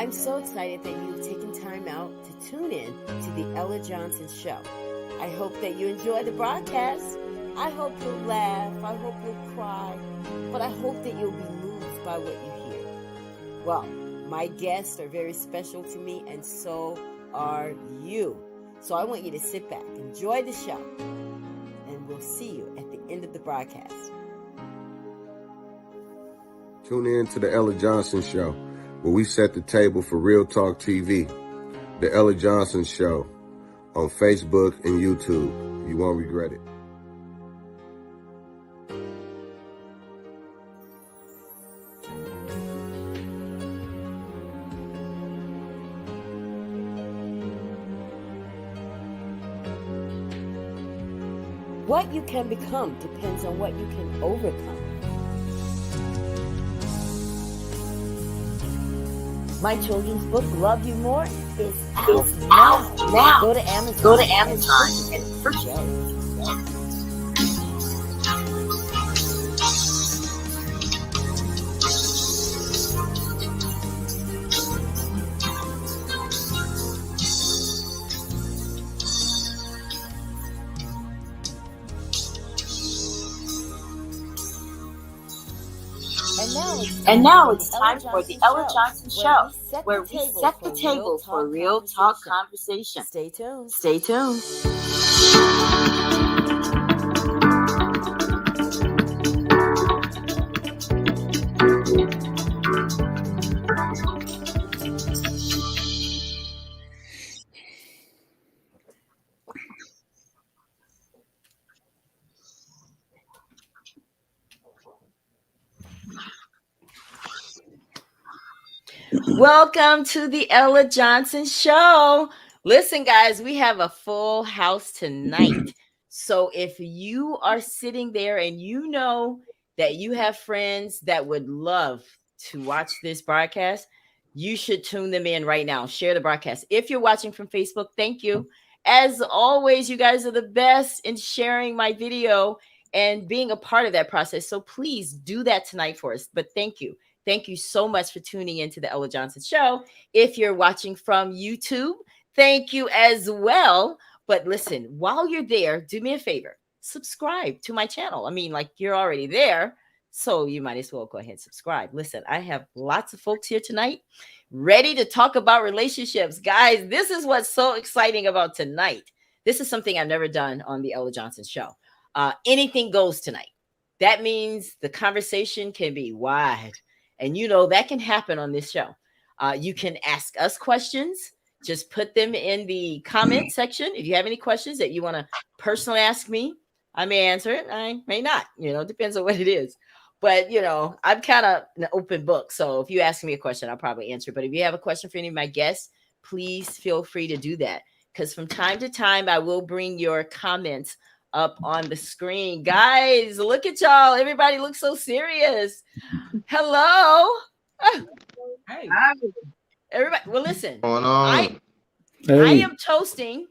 I'm so excited that you've taken time out to tune in to the Ella Johnson Show. I hope that you enjoy the broadcast. I hope you'll laugh. I hope you'll cry. But I hope that you'll be moved by what you hear. Well, my guests are very special to me, and so are you. So I want you to sit back, enjoy the show, and we'll see you at the end of the broadcast. Tune in to the Ella Johnson Show, where we set the table for Real Talk TV. The Ella Johnson Show on Facebook and YouTube. You won't regret it. What you can become depends on what you can overcome. My children's book, Love You More, is out now. Go to Amazon and purchase it. And now it's time for the Ella Johnson Show, where we set the table for real talk conversation. Stay tuned. Stay tuned. Welcome to the Ella Johnson Show. Listen, guys, we have a full house tonight. So if you are sitting there and you know that you have friends that would love to watch this broadcast, you should tune them in right now. Share the broadcast. If you're watching from Facebook, thank you. As always, you guys are the best in sharing my video and being a part of that process. So please do that tonight for us. But thank you. Thank you so much for tuning into the Ella Johnson Show. If you're watching from YouTube, thank you as well. But listen, while you're there, do me a favor. Subscribe to my channel. I mean, like, you're already there, so you might as well go ahead and subscribe. Listen, I have lots of folks here tonight ready to talk about relationships. Guys, this is what's so exciting about tonight. This is something I've never done on the Ella Johnson Show. Anything goes tonight. That means the conversation can be wide. And you know that can happen on this show. You can ask us questions. Just put them in the comment section. If you have any questions that you want to personally ask me, I may answer it. I may not. You know, depends on what it is. But, you know, I'm kind of an open book. So if you ask me a question, I'll probably answer. But if you have a question for any of my guests, please feel free to do that. Because from time to time, I will bring your comments up on the screen. Guys, look at y'all. Everybody looks so serious. Hello. Hey. Everybody. Well, listen. I am toasting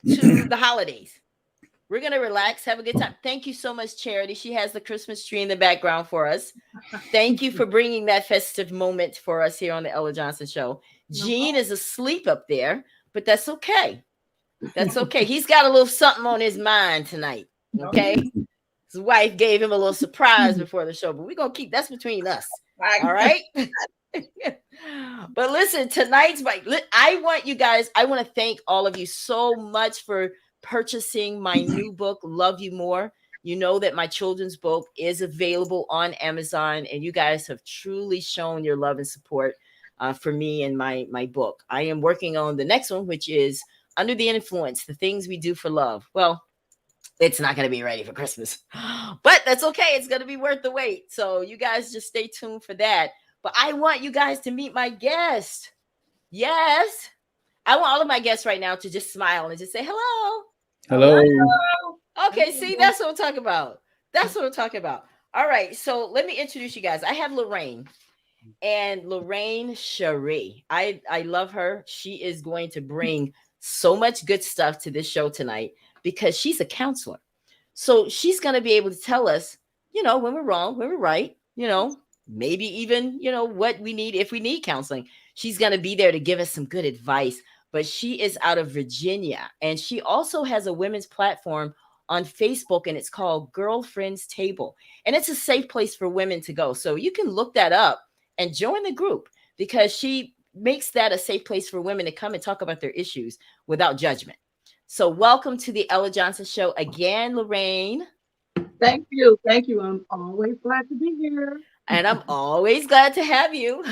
to the holidays. We're going to relax, have a good time. Thank you so much, Charity. She has the Christmas tree in the background for us. Thank you for bringing that festive moment for us here on the Ella Johnson Show. Gene is asleep up there, but that's okay. That's okay. He's got a little something on his mind tonight. Okay. His wife gave him a little surprise before the show, but we're going to keep that's between us. All right. But listen, I want you guys, I want to thank all of you so much for purchasing my new book, Love You More. You know that my children's book is available on Amazon, and you guys have truly shown your love and support for me and my book. I am working on the next one, which is Under the Influence, The Things We Do for Love. Well, it's not going to be ready for Christmas, but that's okay. It's going to be worth the wait. So you guys just stay tuned for that. But I want you guys to meet my guest. Yes. I want all of my guests right now to just smile and just say hello. Hello. Okay, see, that's what I'm talking about. That's what I'm talking about. All right, so let me introduce you guys. I have Lorraine Cheree. I love her. She is going to bring so much good stuff to this show tonight because she's a counselor. So she's going to be able to tell us, you know, when we're wrong, when we're right, you know, maybe even, what we need if we need counseling. She's going to be there to give us some good advice. But she is out of Virginia, and she also has a women's platform on Facebook, and it's called Girlfriend's Table. And it's a safe place for women to go. So you can look that up and join the group, because she makes that a safe place for women to come and talk about their issues without judgment. So welcome to the Ella Johnson Show again, Lorraine. Thank you. Thank you. I'm always glad to be here. And I'm always glad to have you.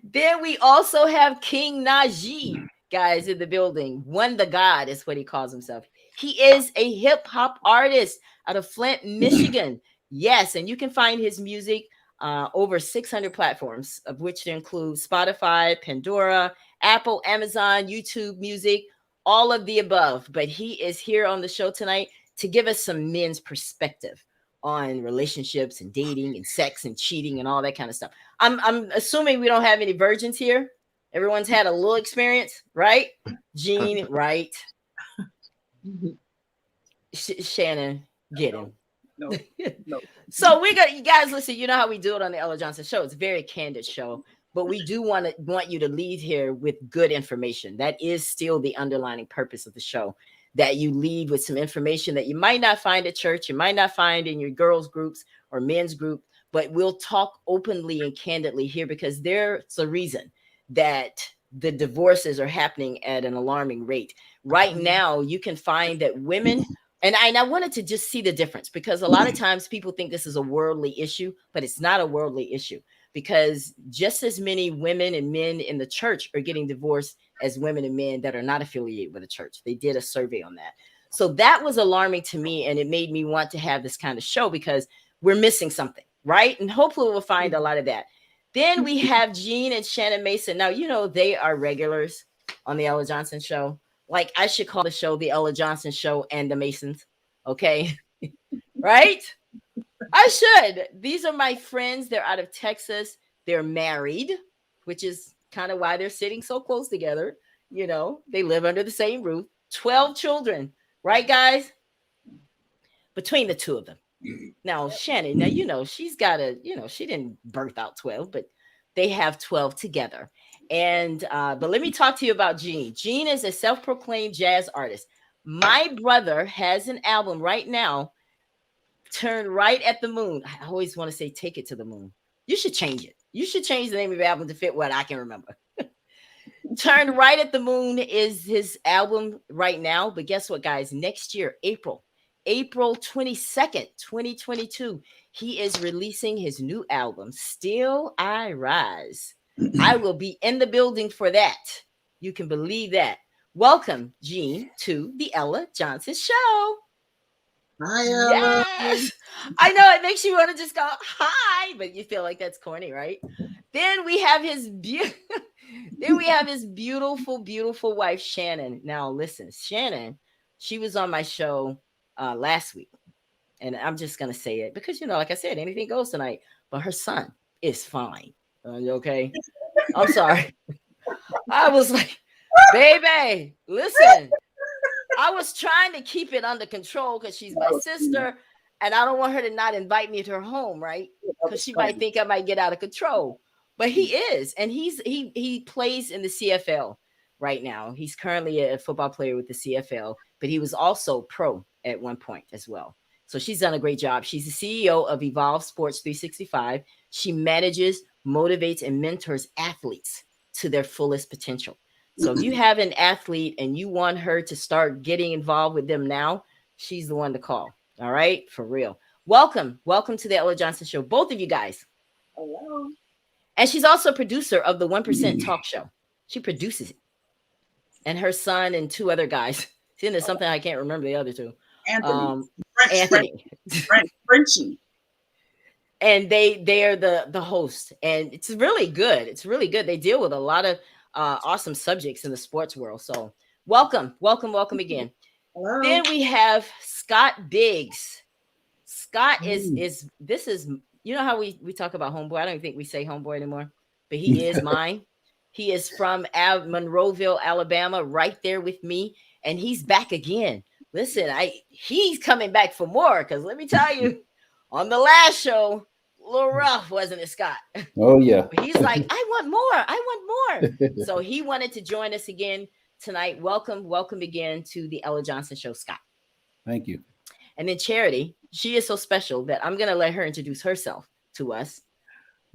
Then we also have King Najee, guys, in the building. One the God is what he calls himself. He is a hip hop artist out of Flint, Michigan. Yes, and you can find his music over 600 platforms, of which include Spotify, Pandora, Apple, Amazon, YouTube Music, all of the above. But he is here on the show tonight to give us some men's perspective on relationships and dating and sex and cheating and all that kind of stuff. I'm assuming we don't have any virgins here. Everyone's had a little experience, right? Jean, right? Shannon, get him. No. So we got, you guys, listen, you know how we do it on the Ella Johnson Show. It's a very candid show, but we do want you to leave here with good information. That is still the underlying purpose of the show, that you leave with some information that you might not find at church, you might not find in your girls groups or men's group, but we'll talk openly and candidly here, because there's a reason that the divorces are happening at an alarming rate. Right now, you can find that women, and I wanted to just see the difference, because a lot of times people think this is a worldly issue, but it's not a worldly issue, because just as many women and men in the church are getting divorced as women and men that are not affiliated with a church. They did a survey on that. So that was alarming to me, and it made me want to have this kind of show, because we're missing something, right? And hopefully we'll find a lot of that. Then we have Jean and Shannon Mason. Now, they are regulars on the Ella Johnson Show. Like, I should call the show the Ella Johnson Show and the Masons. Okay. Right? I should. These are my friends. They're out of Texas. They're married, which is kind of why they're sitting so close together. They live under the same roof. 12 children. Right, guys? Between the two of them. Now, Shannon, she's got she didn't birth out 12, but they have 12 together. And, but let me talk to you about Jean. Jean is a self-proclaimed jazz artist. My brother has an album right now, Turn Right at the Moon. I always want to say Take It to the Moon. You should change it. You should change the name of the album to fit what I can remember. Turn Right at the Moon is his album right now. But guess what, guys? Next year, April 22nd, 2022, he is releasing his new album, Still I Rise. I will be in the building for that. You can believe that. Welcome, Jean, to the Ella Johnson Show. Hi, Ella. Yes. I know it makes you want to just go, hi, but you feel like that's corny, right? Then we have his beautiful, beautiful wife, Shannon. Now, listen, Shannon, she was on my show last week, and I'm just gonna say it because like I said, anything goes tonight. But her son is fine. Okay, I'm sorry. I was like, baby, listen. I was trying to keep it under control because she's my sister, and I don't want her to not invite me to her home, right? Because she might think I might get out of control. But he is, and he plays in the CFL right now. He's currently a football player with the CFL, but he was also pro at one point as well. So she's done a great job. She's the CEO of Evolve Sports 365. She manages, motivates, and mentors athletes to their fullest potential. So if you have an athlete and you want her to start getting involved with them now, she's the one to call. All right? For real. Welcome to the Ella Johnson Show, both of you guys. Hello. And she's also a producer of the 1% Talk Show. She produces it. And her son and two other guys. See, there's something I can't remember the other two. Anthony. Frenchie. And they are the host. And it's really good. It's really good. They deal with a lot of awesome subjects in the sports world. So welcome again. Hello. Then we have Scott Biggs. Scott is how we talk about homeboy. I don't even think we say homeboy anymore, but he is mine. He is from Monroeville, Alabama, right there with me. And he's back again. Listen, he's coming back for more, because let me tell you, on the last show, little rough, wasn't it, Scott? Oh yeah. He's like, I want more. So he wanted to join us again tonight. Welcome again to the Ella Johnson Show, Scott. Thank you. And then Charity, she is so special that I'm gonna let her introduce herself to us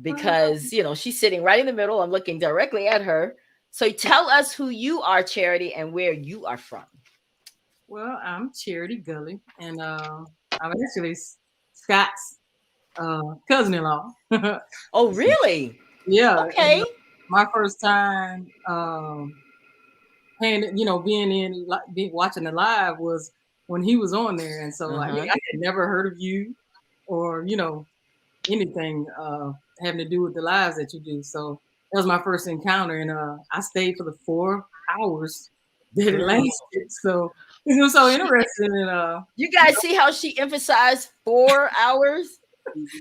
because she's sitting right in the middle. I'm looking directly at her. So tell us who you are, Charity, and where you are from. Well, I'm Charity Gulley, and I'm actually Scott's cousin-in-law. Oh, really? Yeah. Okay. And, my first time, being watching the live was when he was on there, and so I had never heard of you, or anything having to do with the lives that you do. So that was my first encounter, and I stayed for the 4 hours that it lasted. So it was so interesting. And you guys see how she emphasized 4 hours?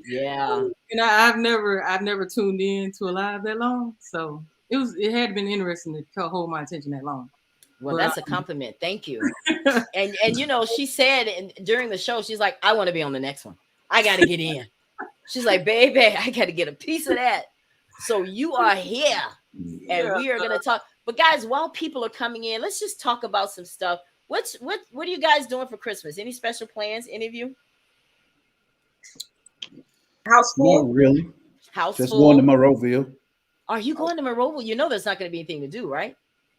Yeah. And I've never tuned in to a live that long, so it had been interesting to hold my attention that long. Well, that's a compliment. Thank you. and she said during the show, she's like, I want to be on the next one. I got to get in. She's like, baby, I got to get a piece of that. So you are here, and we are going to talk. But guys, while people are coming in, let's just talk about some stuff. What are you guys doing for Christmas? Any special plans? Any of you? House full? Not really. House Just full? going to Monroeville. Are you going to Monroeville? You know there's not going to be anything to do, right?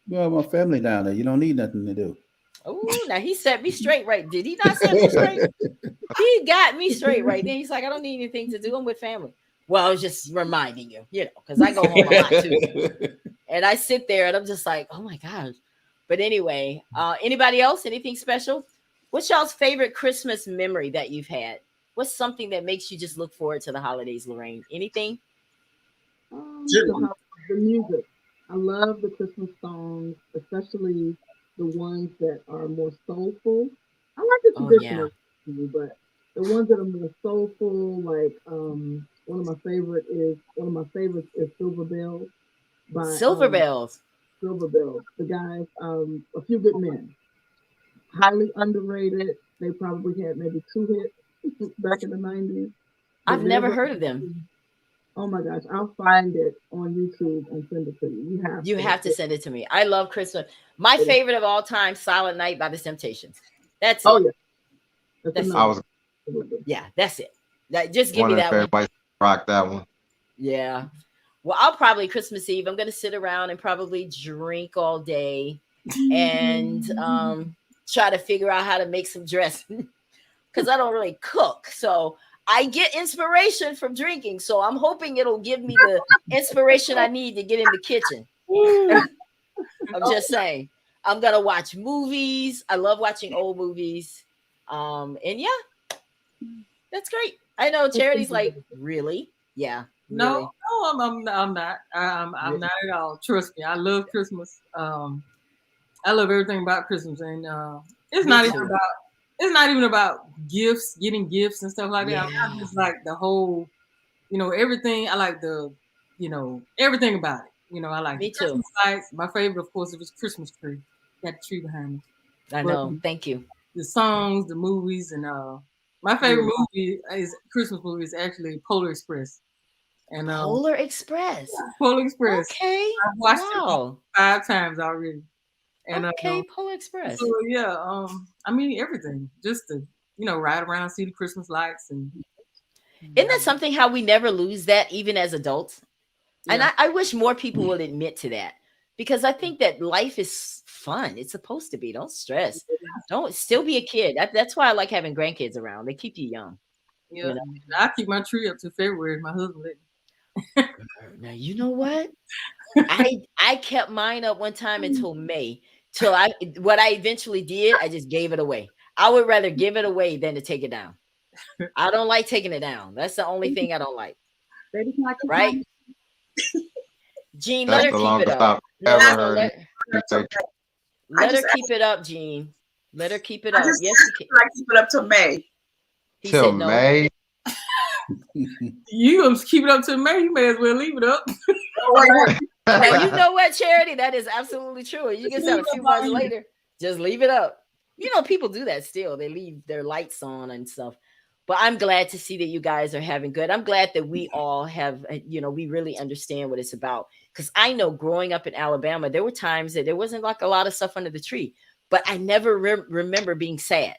Well, my family down there. You don't need nothing to do. Oh, now he set me straight, right? Did he not set me straight? He got me straight right then. He's like, I don't need anything to do. I'm with family. Well, I was just reminding you, because I go home a lot too. And I sit there and I'm just like, oh my gosh. But anyway, anybody else? Anything special? What's y'all's favorite Christmas memory that you've had? What's something that makes you just look forward to the holidays, Lorraine? Anything? The music. I love the Christmas songs, especially the ones that are more soulful. I like the traditional, but the ones that are more soulful, like one of my favorites is Silver Bells. Silver Bells. Silver Bells. The guys, A Few Good Men. Highly underrated. They probably had maybe 2 hits back in the 90s. I've never heard of them. Oh my gosh, I'll find it on YouTube and send it to you. You have to send it to me. I love Christmas. My favorite of all time, Silent Night by the Temptations. That's it. Oh yeah. That's it. Just give me that one. Everybody rock that one. Yeah. Well, I'll probably Christmas Eve. I'm gonna sit around and probably drink all day and try to figure out how to make some dressing because I don't really cook. So I get inspiration from drinking. So I'm hoping it'll give me the inspiration I need to get in the kitchen. I'm just saying. I'm going to watch movies. I love watching old movies. And yeah, that's great. I know Charity's like, really? Yeah. Really? No, I'm not. I'm not at all. Trust me. I love Christmas. I love everything about Christmas. And it's not even about gifts, getting gifts and stuff like that. I just like the whole, everything. I like everything about it. I like me Christmas too. lights. My favorite, of course, was Christmas tree. Got the tree behind me. I know. Thank you. The songs, the movies, and my favorite Christmas movie is actually Polar Express. And Polar Express. Yeah, Polar Express. Okay. I've watched it 5 times already. And Polar Express. So yeah, I mean everything. Just to ride around, see the Christmas lights, and isn't that something how we never lose that even as adults? Yeah. And I wish more people would admit to that because I think that life is fun. It's supposed to be. Don't stress. Don't still be a kid. That's why I like having grandkids around. They keep you young. Yeah, I keep my tree up to February. My husband let me. Now you know what? I kept mine up one time until May. Till what I eventually did, I just gave it away. I would rather give it away than to take it down. I don't like taking it down. That's the only thing I don't like. Right? Jean, let her keep it up. Let her keep it up, Jean. Let her keep it up. Yes, you can. I keep it up till May. He said no. May. You gonna keep it up till May? You may as well leave it up. Now, you know what, Charity? That is absolutely true. You can say a few months later, just leave it up. People do that still. They leave their lights on and stuff. But I'm glad to see that you guys are having good. I'm glad that we all have, we really understand what it's about. Because I know growing up in Alabama, there were times that there wasn't like a lot of stuff under the tree, but I never remember being sad.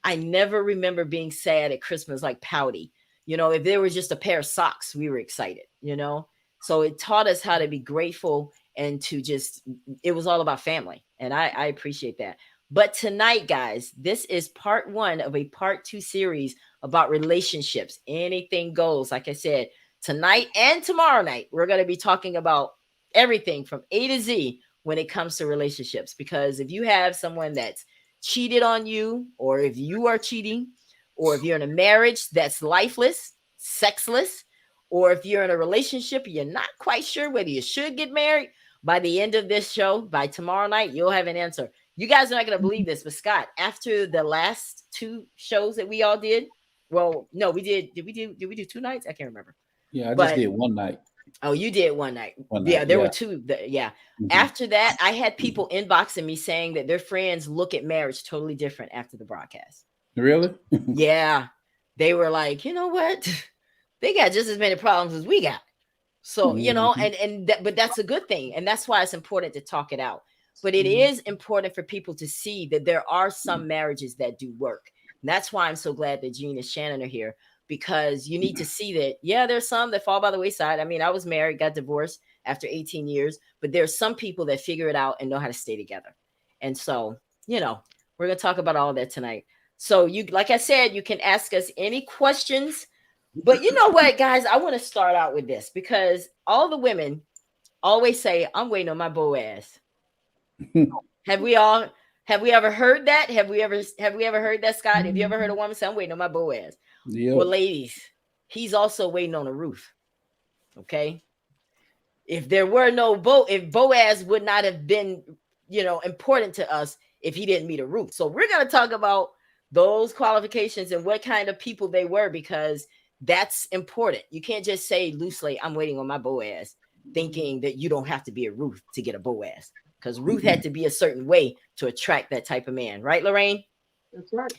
I never remember being sad at Christmas, like pouty. If there was just a pair of socks, we were excited, So it taught us how to be grateful and to it was all about family. And I appreciate that. But tonight, guys, this is part 1 of a part 2 series about relationships. Anything goes. Like I said, tonight and tomorrow night, we're going to be talking about everything from A to Z when it comes to relationships. Because if you have someone that's cheated on you, or if you are cheating, or if you're in a marriage that's lifeless, sexless, or if you're in a relationship and you're not quite sure whether you should get married, by the end of this show, by tomorrow night, you'll have an answer. You guys are not going to believe this, but Scott, after the last 2 shows that we all did, well, no, we did. Did we do 2 nights? I can't remember. Yeah, I just did one night. Oh, you did one night. There were 2. Mm-hmm. After that, I had people inboxing me saying that their friends look at marriage totally different after the broadcast. Really? Yeah. They were like, you know what? They got just as many problems as we got. So, but that's a good thing. And that's why it's important to talk it out. But it is important for people to see that there are some marriages that do work. And that's why I'm so glad that Jean and Shannon are here, because you need to see that, there's some that fall by the wayside. I mean, I was married, got divorced after 18 years, but there's some people that figure it out and know how to stay together. And so, we're going to talk about all that tonight. So like I said, you can ask us any questions, but you know what, guys, I want to start out with this because all the women always say, I'm waiting on my Boaz. Have we ever heard that? Have we ever heard that, Scott? Have you ever heard a woman say, I'm waiting on my Boaz? Yep. Well, ladies, he's also waiting on a Ruth. Okay. If there were no if Boaz would not have been, important to us if he didn't meet a Ruth. So we're going to talk about those qualifications and what kind of people they were, because that's important. You can't just say loosely, I'm waiting on my Boaz, thinking that you don't have to be a Ruth to get a Boaz, because Ruth had to be a certain way to attract that type of man. Right, Lorraine? That's right.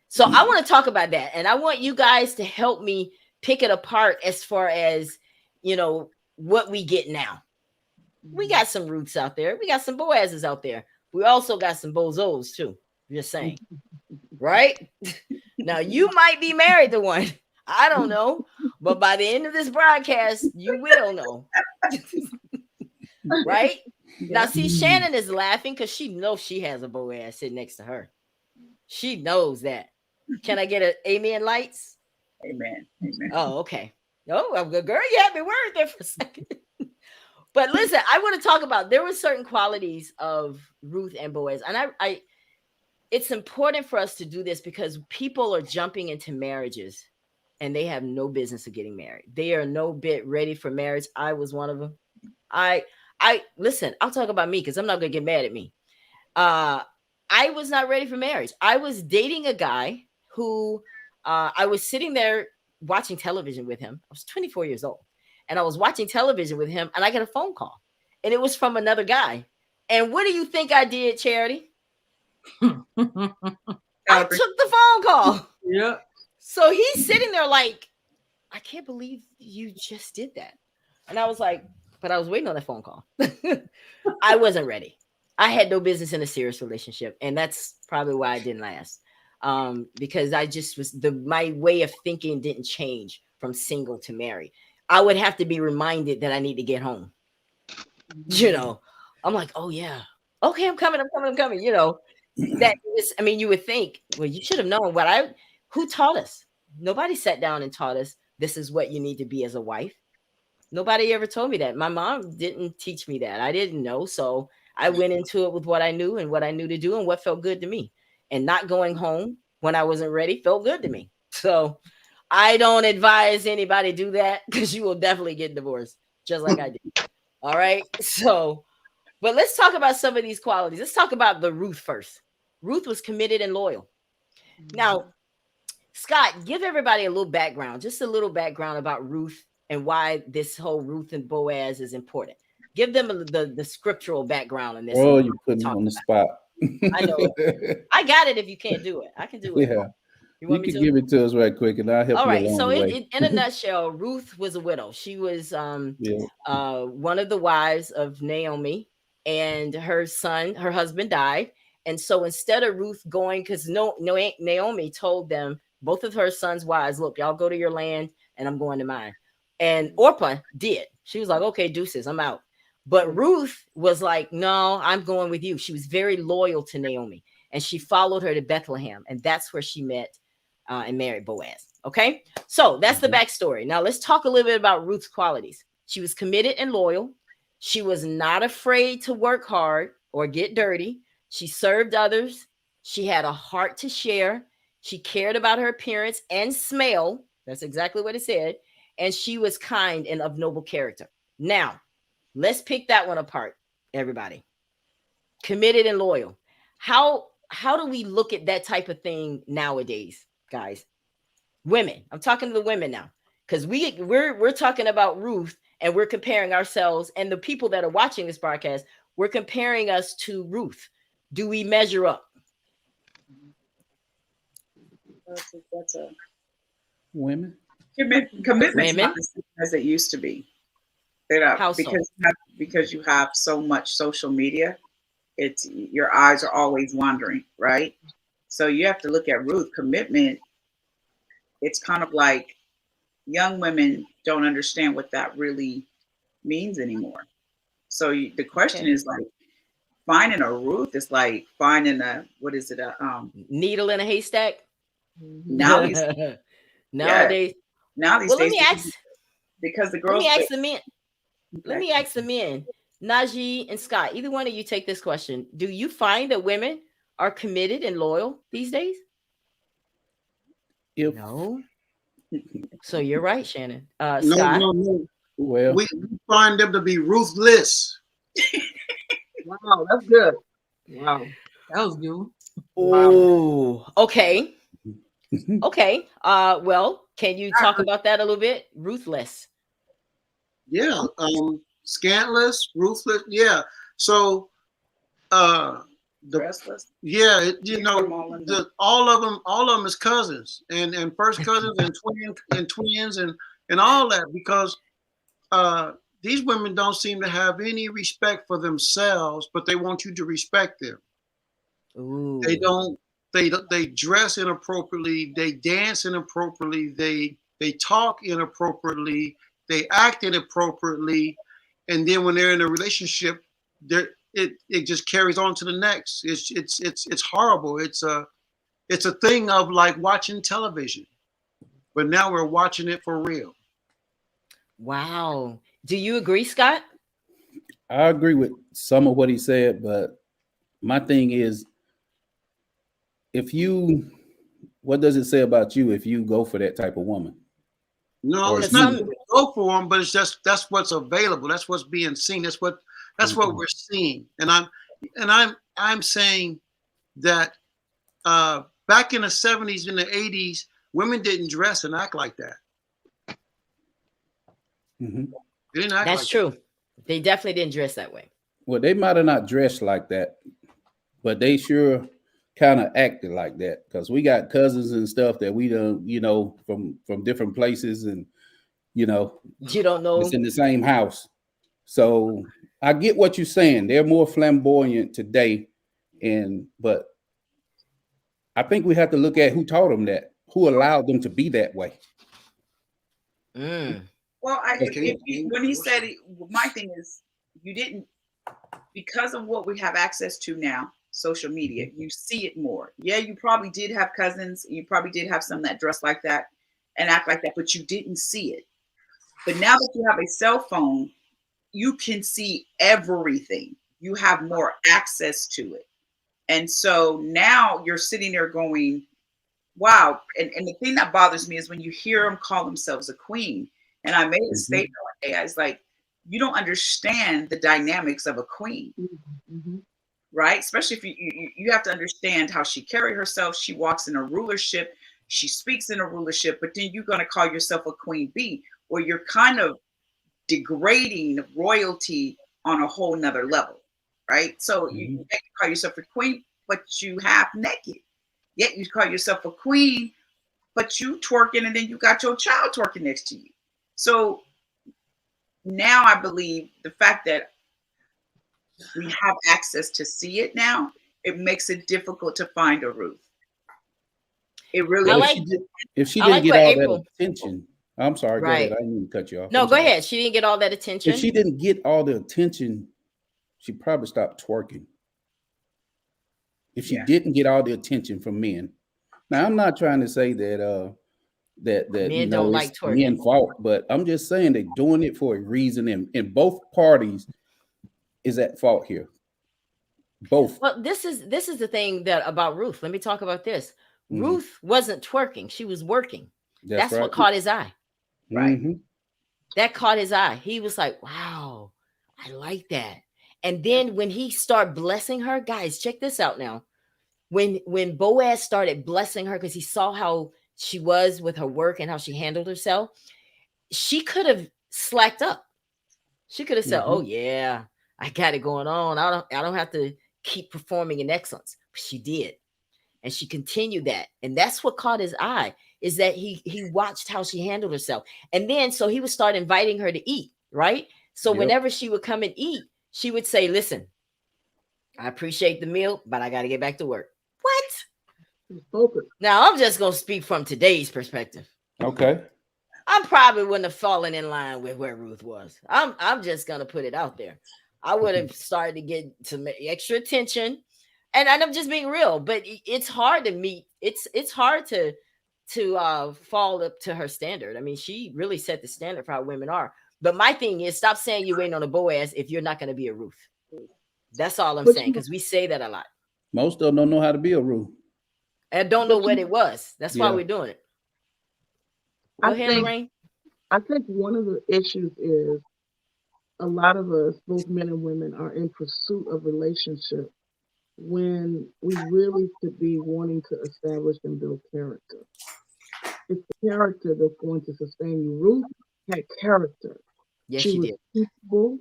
So I want to talk about that. And I want you guys to help me pick it apart as far as, what we get now. We got some Ruths out there. We got some Boazes out there. We also got some Bozos too. Just saying. Right? Now, you might be married to one. I don't know. But by the end of this broadcast, you will know. Right? Now, see, Shannon is laughing because she knows she has a Boaz sitting next to her. She knows that. Can I get an amen lights? Amen. Amen. Oh, okay. Oh, I'm good, girl. You had me worried there for a second. But listen, I want to talk about, there were certain qualities of Ruth and Boaz. And I it's important for us to do this because people are jumping into marriages and they have no business of getting married. They are no bit ready for marriage. I was one of them. I listen, I'll talk about me because I'm not going to get mad at me. I was not ready for marriage. I was dating a guy who I was sitting there watching television with him. I was 24 years old and I was watching television with him and I got a phone call and it was from another guy. And what do you think I did, Charity? I took the phone call. Yeah. So he's sitting there like, I can't believe you just did that. And I was like, but I was waiting on that phone call. I wasn't ready. I had no business in a serious relationship. And that's probably why I didn't last. Because I just was, my way of thinking didn't change from single to married. I would have to be reminded that I need to get home. I'm like, oh yeah. Okay, I'm coming. That is, I mean, you would think, well, you should have known who taught us? Nobody sat down and taught us this is what you need to be as a wife. Nobody ever told me that. My mom didn't teach me that. I didn't know. So I went into it with what I knew and what I knew to do and what felt good to me. And not going home when I wasn't ready felt good to me. So I don't advise anybody do that because you will definitely get divorced, just like I did. All right. So, but let's talk about some of these qualities. Let's talk about the Ruth first. Ruth was committed and loyal. Now, Scott, give everybody a little background, just a little background about Ruth and why this whole Ruth and Boaz is important. Give them the scriptural background in this. Oh, you put me on the spot. I know. I got it if you can't do it. I can do it. Yeah. You want me to give it to us right quick, and I'll help you along so the way. in a nutshell, Ruth was a widow. She was one of the wives of Naomi, and her husband died. And so instead of Ruth going, because Naomi told them, both of her sons' wives, look, y'all go to your land and I'm going to mine. And Orpah did. She was like, okay, deuces, I'm out. But Ruth was like, no, I'm going with you. She was very loyal to Naomi, and she followed her to Bethlehem. And that's where she met and married Boaz. Okay, so that's the backstory. Now let's talk a little bit about Ruth's qualities. She was committed and loyal. She was not afraid to work hard or get dirty. She served others. She had a heart to share. She cared about her appearance and smell. That's exactly what it said. And she was kind and of noble character. Now, let's pick that one apart, everybody. Committed and loyal. How do we look at that type of thing nowadays, guys? Women. I'm talking to the women now, because we're talking about Ruth, and we're comparing ourselves, and the people that are watching this broadcast, we're comparing us to Ruth. Do we measure up? That's a Women. Commitment's not the same as it used to be. How so? Because you have so much social media, it's your eyes are always wandering, right? So you have to look at Ruth. Commitment, it's kind of like young women don't understand what that really means anymore. So the question is like, finding a Ruth is like finding a, what is it? Needle in a haystack. Nowadays. Well, let me ask. Because the girls. Let me ask the men. Let me ask the men. Najee and Scott, either one of you take this question. Do you find that women are committed and loyal these days? No. So you're right, Shannon. Scott? No. Well, we find them to be ruthless. Wow, that's good. Wow, that was good. Oh, okay. Okay. Well, can you talk about that a little bit? Ruthless. Yeah. Scantless, ruthless. Yeah. So, restless. Yeah, all of them is cousins and first cousins and twins and all that, because these women don't seem to have any respect for themselves, but they want you to respect them. Ooh. They dress inappropriately, they dance inappropriately, they talk inappropriately, they act inappropriately, and then when they're in a relationship, it just carries on to the next. It's horrible. It's a thing of like watching television, but now we're watching it for real. Wow. Do you agree, Scott? I agree with some of what he said, but my thing is, what does it say about you if you go for that type of woman? No, it's not to go for them, but it's just that's what's available. That's what's being seen. That's what we're seeing. And I'm saying that back in the 70s and the 80s, women didn't dress and act like that. Mm-hmm. They didn't act That's like true. That. They definitely didn't dress that way. Well, they might have not dressed like that, but they sure kind of acted like that, because we got cousins and stuff that we don't, from different places, and you don't know it's in the same house. So I get what you're saying. They're more flamboyant today, but I think we have to look at who taught them that, who allowed them to be that way. Well, when he said it, my thing is, you didn't, because of what we have access to now, social media, you see it more. Yeah, you probably did have cousins, you probably did have some that dress like that and act like that, but you didn't see it. But now that you have a cell phone, you can see everything. You have more access to it. And so now you're sitting there going, wow. And the thing that bothers me is when you hear them call themselves a queen. And I made a statement one day. I was like, you don't understand the dynamics of a queen. Mm-hmm. Right? Especially if you have to understand how she carries herself. She walks in a rulership. She speaks in a rulership, but then you're going to call yourself a queen bee, or you're kind of degrading royalty on a whole nother level, right? So you call yourself a queen, but you half naked. Yet you call yourself a queen, but you twerking and then you got your child twerking next to you. So now I believe the fact that we have access to see it now, it makes it difficult to find a Ruth. It really if she didn't get all that attention. I'm sorry, go ahead. I didn't mean to cut you off. No, go ahead. She didn't get all that attention. If she didn't get all the attention, she probably stopped twerking. If she didn't get all the attention from men. Now, I'm not trying to say that that men don't like twerking. Men's fault, but I'm just saying they're doing it for a reason, and both parties is at fault here. Both. Well, this is the thing that about Ruth. Let me talk about this. Ruth wasn't twerking; she was working. That's right. What caught his eye. Right. That caught his eye. He was like, "Wow, I like that." And then when he started blessing her, guys, check this out now. When Boaz started blessing her because he saw how she was with her work and how she handled herself, she could have slacked up. She could have said, "Oh yeah, I got it going on. I don't have to keep performing in excellence." But she did, and she continued that, and that's what caught his eye. Is that he watched how she handled herself, and then so he would start inviting her to eat, right? So whenever she would come and eat, she would say, "Listen, I appreciate the meal, but I got to get back to work." What? Now I'm just gonna speak from today's perspective. Okay. I probably wouldn't have fallen in line with where Ruth was. I'm just gonna put it out there. I would have started to get some extra attention, and I'm just being real. But it's hard to meet. It's hard to fall up to her standard. I mean, she really set the standard for how women are. But my thing is, stop saying you're waiting on a Boaz if you're not going to be a Ruth. That's all I'm saying, because we say that a lot. Most of them don't know how to be a Ruth. And don't know what it was. That's why we're doing it. Go ahead, Lorraine. I think one of the issues is a lot of us, both men and women, are in pursuit of relationship when we really should be wanting to establish and build character. It's the character that's going to sustain you. Ruth had character. Yes, she was teachable.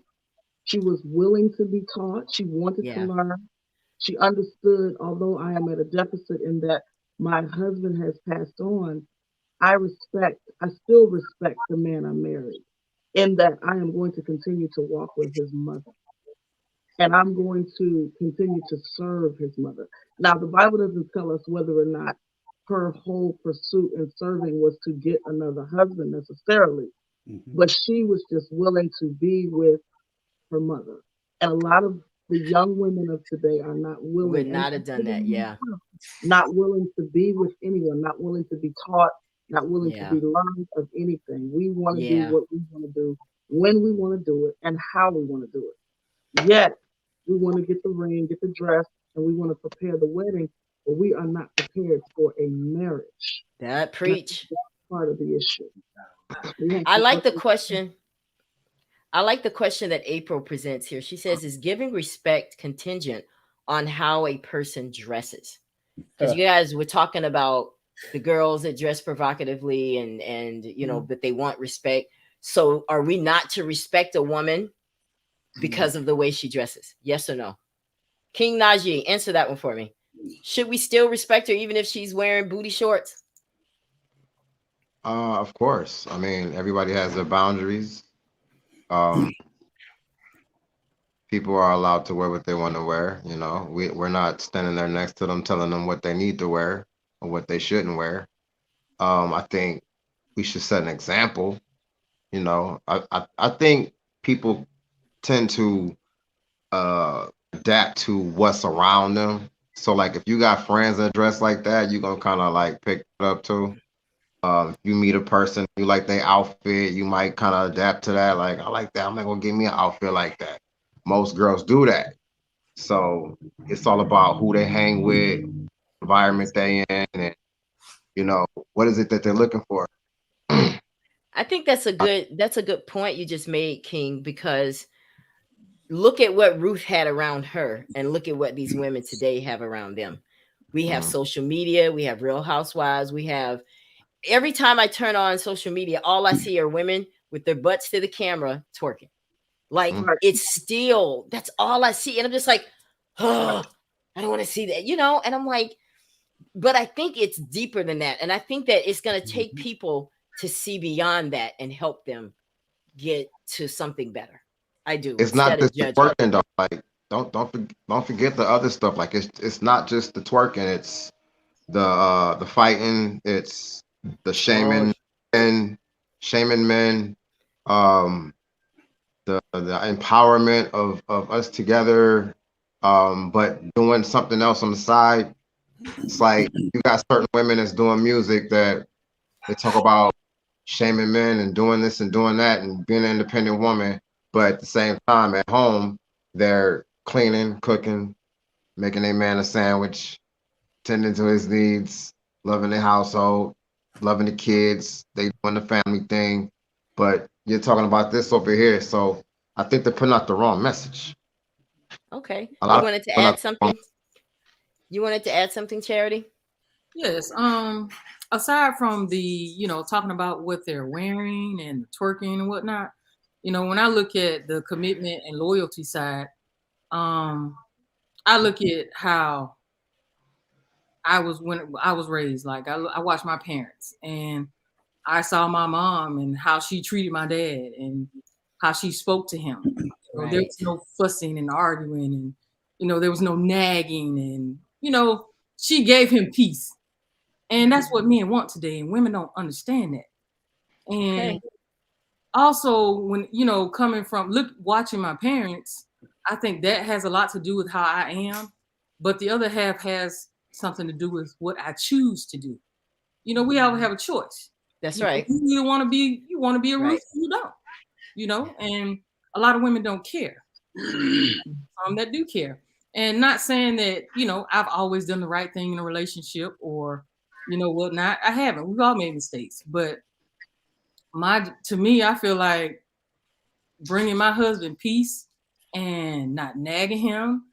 She was willing to be taught. She wanted to learn. She understood, although I am at a deficit in that my husband has passed on, I still respect the man I married, in that I am going to continue to walk with his mother. And I'm going to continue to serve his mother. Now, the Bible doesn't tell us whether or not her whole pursuit and serving was to get another husband necessarily, but she was just willing to be with her mother. And a lot of the young women of today are not willing. Would not have done that, Not willing to be with anyone, not willing to be taught, not willing to be learned of anything. We want to do what we want to do, when we want to do it, and how we want to do it. Yet, we want to get the ring, get the dress, and we want to prepare the wedding, but we are not prepared for a marriage. That preach. That's part of the issue. I like the question. I like the question that April presents here. She says, is giving respect contingent on how a person dresses? Because you guys were talking about the girls that dress provocatively and you know, but they want respect. So are we not to respect a woman because of the way she dresses? Yes or no? King Najee, answer that one for me. Should we still respect her even if she's wearing booty shorts? Of course. I mean, everybody has their boundaries. People are allowed to wear what they want to wear. You know, we're not standing there next to them telling them what they need to wear or what they shouldn't wear. I think we should set an example. You know, I think people tend to adapt to what's around them. So like if you got friends that dress like that, you're gonna kind of like pick it up too. If you meet a person, you like their outfit, you might kind of adapt to that. Like, I like that. I'm not gonna give me an outfit like that. Most girls do that. So it's all about who they hang with, environment they in, and you know, what is it that they're looking for? I think that's a good point you just made, King, because look at what Ruth had around her and look at what these women today have around them. We have social media, we have Real Housewives, we have every time I turn on social media, all I see are women with their butts to the camera twerking. Like it's still, that's all I see. And I'm just like, oh, I don't want to see that, you know? And I'm like, But I think it's deeper than that. And I think that it's going to take people to see beyond that and help them get to something better. I do. It's not just the twerking though. Like don't forget the other stuff. Like it's not just the twerking. It's the fighting. It's the shaming men, the empowerment of us together, but doing something else on the side. It's like you got certain women that's doing music that they talk about shaming men and doing this and doing that and being an independent woman, but at the same time at home they're cleaning, cooking, making a man a sandwich, tending to his needs, loving the household, loving the kids, they doing the family thing. But you're talking about this over here, so I think they're putting out the wrong message. Okay. You wanted to add something? You wanted to add something, Charity? Yes. Aside from the, talking about what they're wearing and twerking and whatnot, when I look at the commitment and loyalty side, I look at how when I was raised. Like I watched my parents, and I saw my mom and how she treated my dad and how she spoke to him. Right. There was no fussing and arguing, and there was no nagging, and she gave him peace. And that's what men want today, and women don't understand that. And also when, coming from watching my parents, I think that has a lot to do with how I am, but the other half has something to do with what I choose to do. We all have a choice. That's right. You want to be a rooster, you don't, and a lot of women don't care. That do care. And not saying that, I've always done the right thing in a relationship or, whatnot. I haven't. We've all made mistakes. But to me, I feel like bringing my husband peace and not nagging him,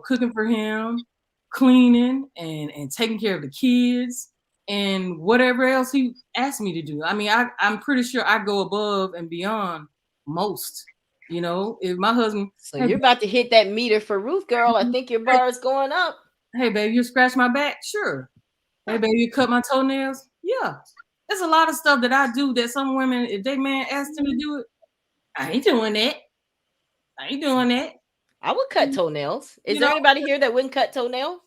cooking for him, cleaning and taking care of the kids and whatever else he asked me to do. I mean, I'm pretty sure I go above and beyond most. If my husband. So you're about to hit that meter for Ruth, girl. I think your bar is going up. Hey, baby, you scratch my back? Sure. Hey, baby, you cut my toenails? Yeah. There's a lot of stuff that I do that some women, if they man asked them to do it, I ain't doing that. I would cut toenails. Is there anybody here that wouldn't cut toenails?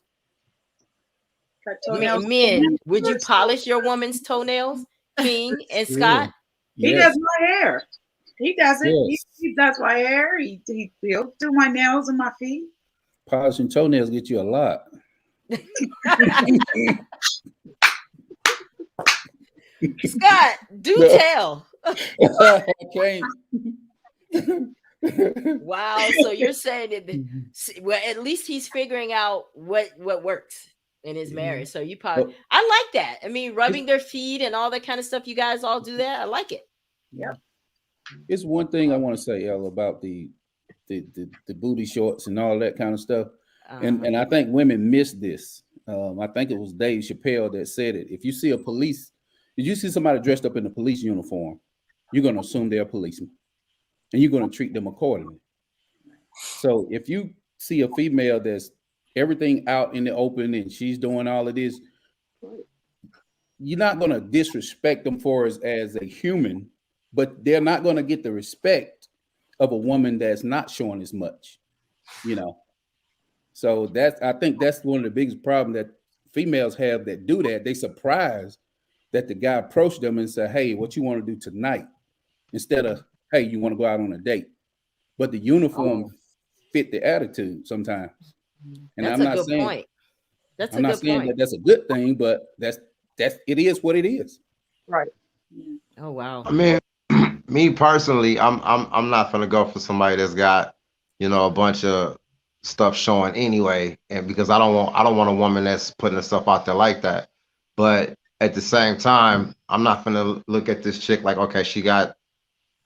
Men, would you polish your woman's toenails? King and Scott? He does my hair. He doesn't. Yes. He does my hair. He'll do my nails and my feet. Polishing toenails get you a lot. Scott, do tell. I can't. Wow. So you're saying that well, at least he's figuring out what works in his marriage. So you probably I like that. I mean, rubbing their feet and all that kind of stuff. You guys all do that. I like it. Yeah. It's one thing I want to say, Elle, about the booty shorts and all that kind of stuff. And I think women miss this. I think it was Dave Chappelle that said it. If you see somebody dressed up in a police uniform, you're going to assume they're a policeman and you're going to treat them accordingly. So if you see a female that's everything out in the open and she's doing all of this, you're not going to disrespect them for as a human, but they're not going to get the respect of a woman that's not showing as much, So I think that's one of the biggest problems that females have that do that. They surprised that the guy approached them and said, "Hey, what you want to do tonight?" Instead of, "Hey, you want to go out on a date?" But the uniform fit the attitude sometimes. And that's a good point. I'm not saying that that's a good thing, but that's it is what it is. Right. Oh wow. I mean, me personally, I'm not gonna go for somebody that's got, a bunch of stuff showing anyway, and because I don't want a woman that's putting herself out there like that. But at the same time, I'm not gonna look at this chick like, okay, she got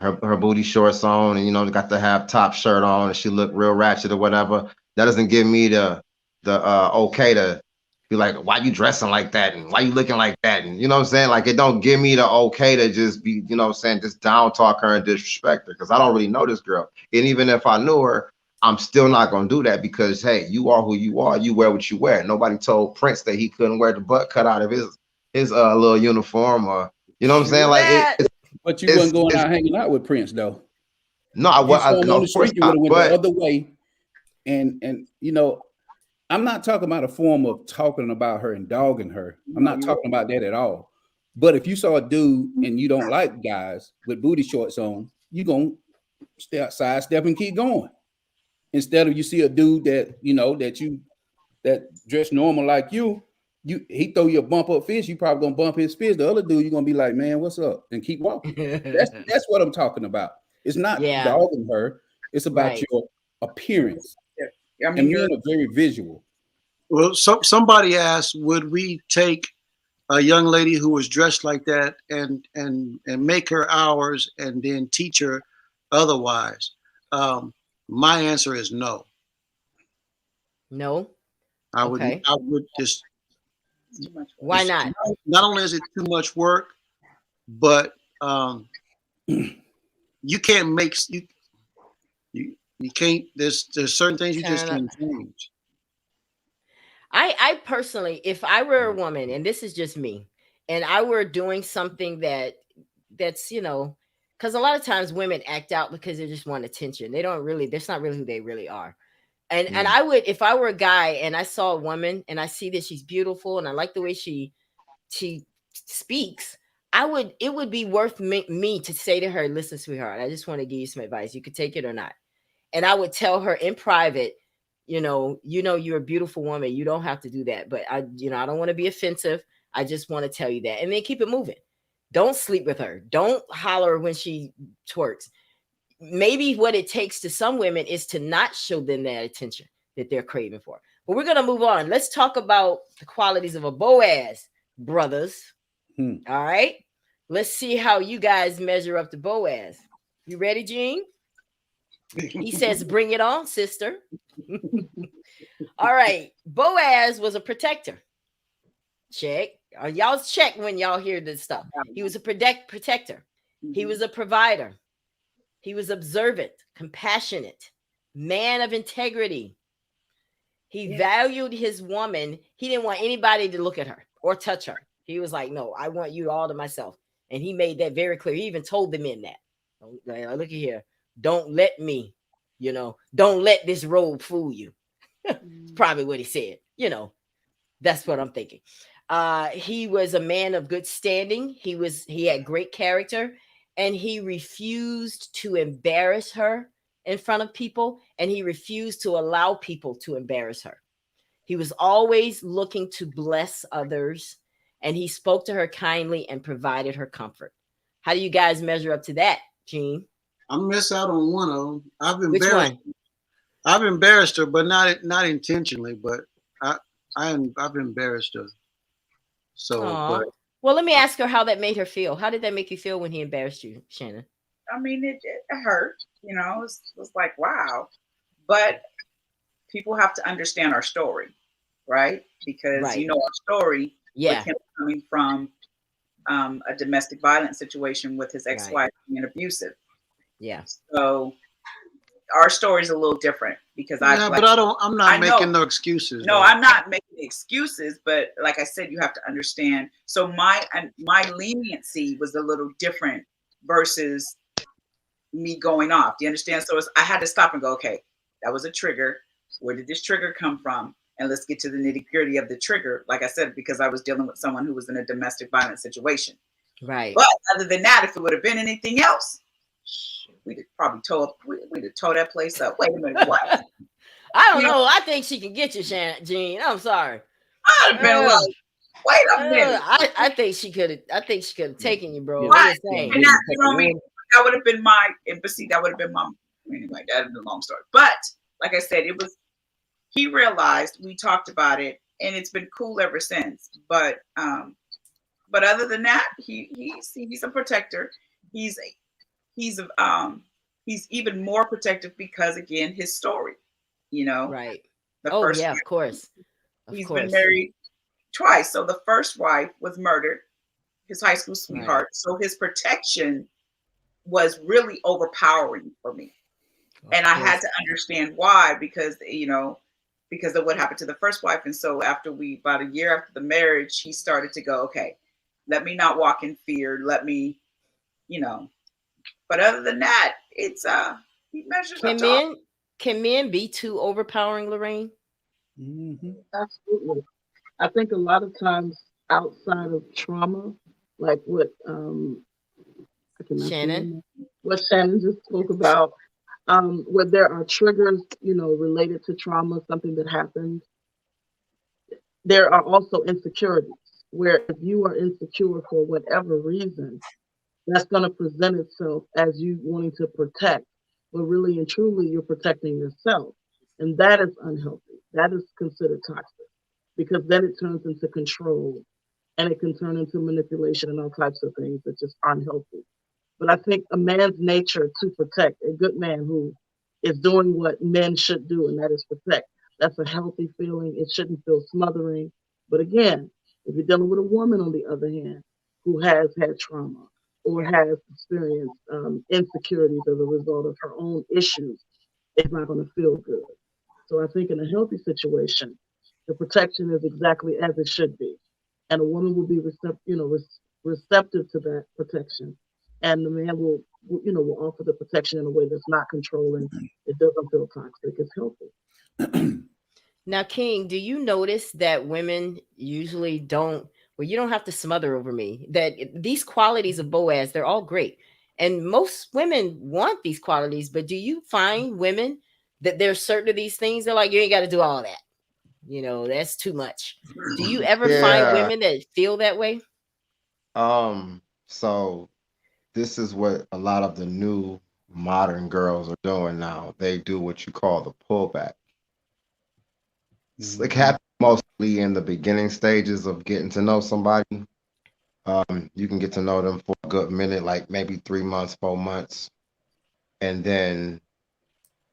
her booty shorts on and got the half top shirt on and she look real ratchet or whatever. That doesn't give me the okay to be like, why you dressing like that and why you looking like that, and you know what I'm saying? Like, it don't give me the okay to just be, just down talk her and disrespect her, because I don't really know this girl. And even if I knew her, I'm still not gonna do that because hey, you are who you are. You wear what you wear. Nobody told Prince that he couldn't wear the butt cut out of his little uniform, or you know what I'm saying? Like but you wasn't going out hanging out with Prince though. No, I was on no, the street. You would have went the other way, and you know, I'm not talking about a form of talking about her and dogging her. I'm not talking about that at all. But if you saw a dude and you don't like guys with booty shorts on, you gonna sidestep and keep going. Instead of you see a dude that you know that dress normal like he throw you a bump up fist, you probably gonna bump his fist. The other dude, you're gonna be like, man, what's up? And keep walking. That's what I'm talking about. It's not dogging her, it's about your appearance. I mean, and men are very visual. Well, somebody asked, would we take a young lady who was dressed like that and make her ours and then teach her otherwise? My answer is no. No. I would just. Why not? Not only is it too much work, but you can't make you can't. There's certain things you just can't change. I personally, if I were a woman, and this is just me, and I were doing something that's you know, because a lot of times women act out because they just want attention. They don't really. That's not really who they really are. And I would, if I were a guy and I saw a woman and I see that she's beautiful and I like the way she speaks, it would be worth me to say to her, listen, sweetheart, I just want to give you some advice. You could take it or not. And I would tell her in private, you're a beautiful woman. You don't have to do that. But I don't want to be offensive. I just want to tell you that. And then keep it moving. Don't sleep with her. Don't holler when she twerks. Maybe what it takes to some women is to not show them that attention that they're craving for. But we're going to move on. Let's talk about the qualities of a Boaz, brothers. All right. Let's see how you guys measure up to Boaz. You ready, Gene? He says, bring it on, sister. All right. Boaz was a protector. Check. Y'all check when y'all hear this stuff. He was a protector. He was a provider. He was observant, compassionate, man of integrity. He valued his woman. He didn't want anybody to look at her or touch her. He was like, no, I want you all to myself. And he made that very clear. He even told the men that. Look at here. Don't let me, don't let this robe fool you. It's probably what he said. That's what I'm thinking. He was a man of good standing. He had great character. And he refused to embarrass her in front of people. And he refused to allow people to embarrass her. He was always looking to bless others. And he spoke to her kindly and provided her comfort. How do you guys measure up to that, Gene? I miss out on one of them. Which one? I've embarrassed her, but not intentionally. But I've embarrassed her. So, well, let me ask her how that made her feel. How did that make you feel when he embarrassed you, Shannon? I mean, it hurt. It was like, wow. But people have to understand our story, right? Because our story. Yeah. With him coming from a domestic violence situation with his ex-wife being abusive. Yeah. So our story is a little different because but I'm not making no excuses. No, I'm not making excuses, but like I said, you have to understand. So my leniency was a little different versus me going off. Do you understand? So I had to stop and go, okay, that was a trigger. Where did this trigger come from? And let's get to the nitty-gritty of the trigger. Like I said, because I was dealing with someone who was in a domestic violence situation. Right. But other than that, if it would have been anything else, we'd have probably tore that place up. Wait a minute, what? I don't know. I think she can get you, Gene. I'm sorry. I'd have been like, wait a minute. I think she could have taken you, bro. Right. And that, that would have been my embassy. That would have been my, anyway, that is a long story. But like I said, he realized, we talked about it, and it's been cool ever since. But other than that, he's a protector. He's even more protective because, again, his story, Right. Of course. He's been married twice. So the first wife was murdered, his high school sweetheart. Right. So his protection was really overpowering for me. And I had to understand why, because, you know, because of what happened to the first wife. And so after about a year after the marriage, he started to go, okay, let me not walk in fear. Let me, you know, but other than that, it's, he measures up to all. Can men be too overpowering, Lorraine? Mm-hmm. Absolutely. I think a lot of times outside of trauma, like what Shannon just spoke about, where there are triggers, you know, related to trauma, something that happened. There are also insecurities where if you are insecure for whatever reason, that's going to present itself as you wanting to protect, but really and truly you're protecting yourself. And that is unhealthy. That is considered toxic because then it turns into control and it can turn into manipulation and all types of things that just aren't healthy. But I think a man's nature to protect, a good man who is doing what men should do, and that is protect. That's a healthy feeling. It shouldn't feel smothering. But again, if you're dealing with a woman, on the other hand, who has had trauma or has experienced insecurities as a result of her own issues, it's not going to feel good. So I think in a healthy situation, the protection is exactly as it should be, and a woman will be receptive to that protection, and the man will offer the protection in a way that's not controlling. It doesn't feel toxic. It's healthy. Now, King, do you notice that women usually don't? Well, you don't have to smother over me. That these qualities of Boaz, they're all great, and most women want these qualities. But do you find women that there's certain of these things they're like, you ain't got to do all that? You know, that's too much. Do you ever find women that feel that way? So this is what a lot of the new modern girls are doing now. They do what you call the pullback. It's like happens mostly in the beginning stages of getting to know somebody. You can get to know them for a good minute, like maybe 3 months, 4 months. And then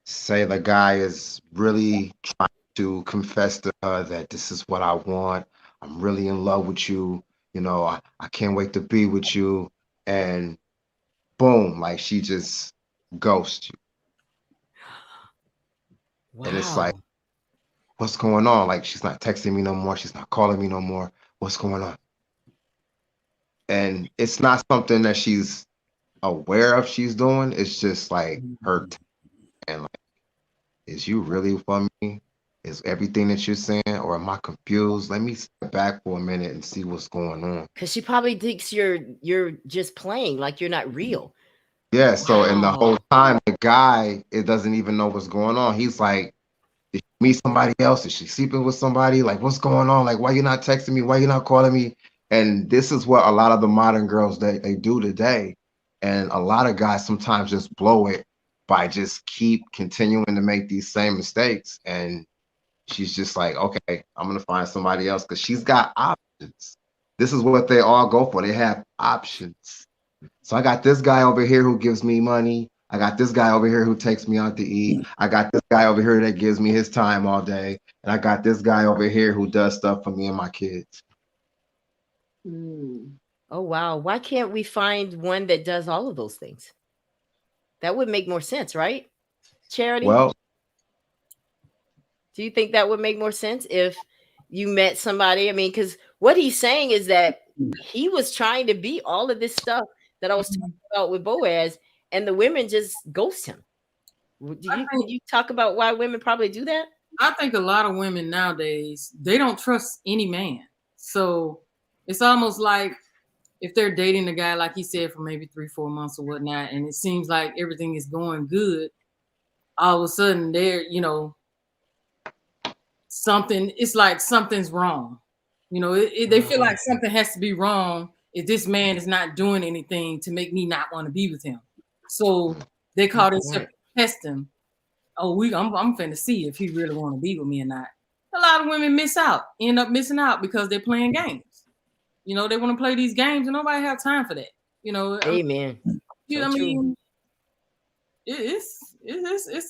say the guy is really trying to confess to her that this is what I want. I'm really in love with you. You know, I can't wait to be with you. And boom, like she just ghosts you. Wow. And it's like, what's going on? Like she's not texting me no more. She's not calling me no more. What's going on? And it's not something that she's aware of she's doing. It's just like her and like, is you really for me? Is everything that you're saying, or am I confused? Let me step back for a minute and see what's going on. Because she probably thinks you're just playing, like you're not real. Yeah. Wow. So and the whole time the guy it doesn't even know what's going on. He's like, did she meet somebody else? Is she sleeping with somebody? Like, what's going on? Like, why you not texting me? Why you not calling me? And this is what a lot of the modern girls they do today. And a lot of guys sometimes just blow it by just keep continuing to make these same mistakes. And she's just like, okay, I'm gonna find somebody else because she's got options. This is what they all go for. They have options. So I got this guy over here who gives me money. I got this guy over here who takes me out to eat. I got this guy over here that gives me his time all day. And I got this guy over here who does stuff for me and my kids. Oh, wow. Why can't we find one that does all of those things? That would make more sense, right? Charity? Well, do you think that would make more sense if you met somebody? I mean, because what he's saying is that he was trying to be all of this stuff that I was talking about with Boaz, and the women just ghost him. Can you talk about why women probably do that? I think a lot of women nowadays, they don't trust any man. So it's almost like if they're dating a guy, like he said, for maybe 3-4 months or whatnot, and it seems like everything is going good, all of a sudden they're, it's like something's wrong. They feel like something has to be wrong if this man is not doing anything to make me not want to be with him. So they call themselves testing. Oh, I'm finna see if he really want to be with me or not. A lot of women end up missing out because they're playing games. They want to play these games and nobody have time for that. Amen. It's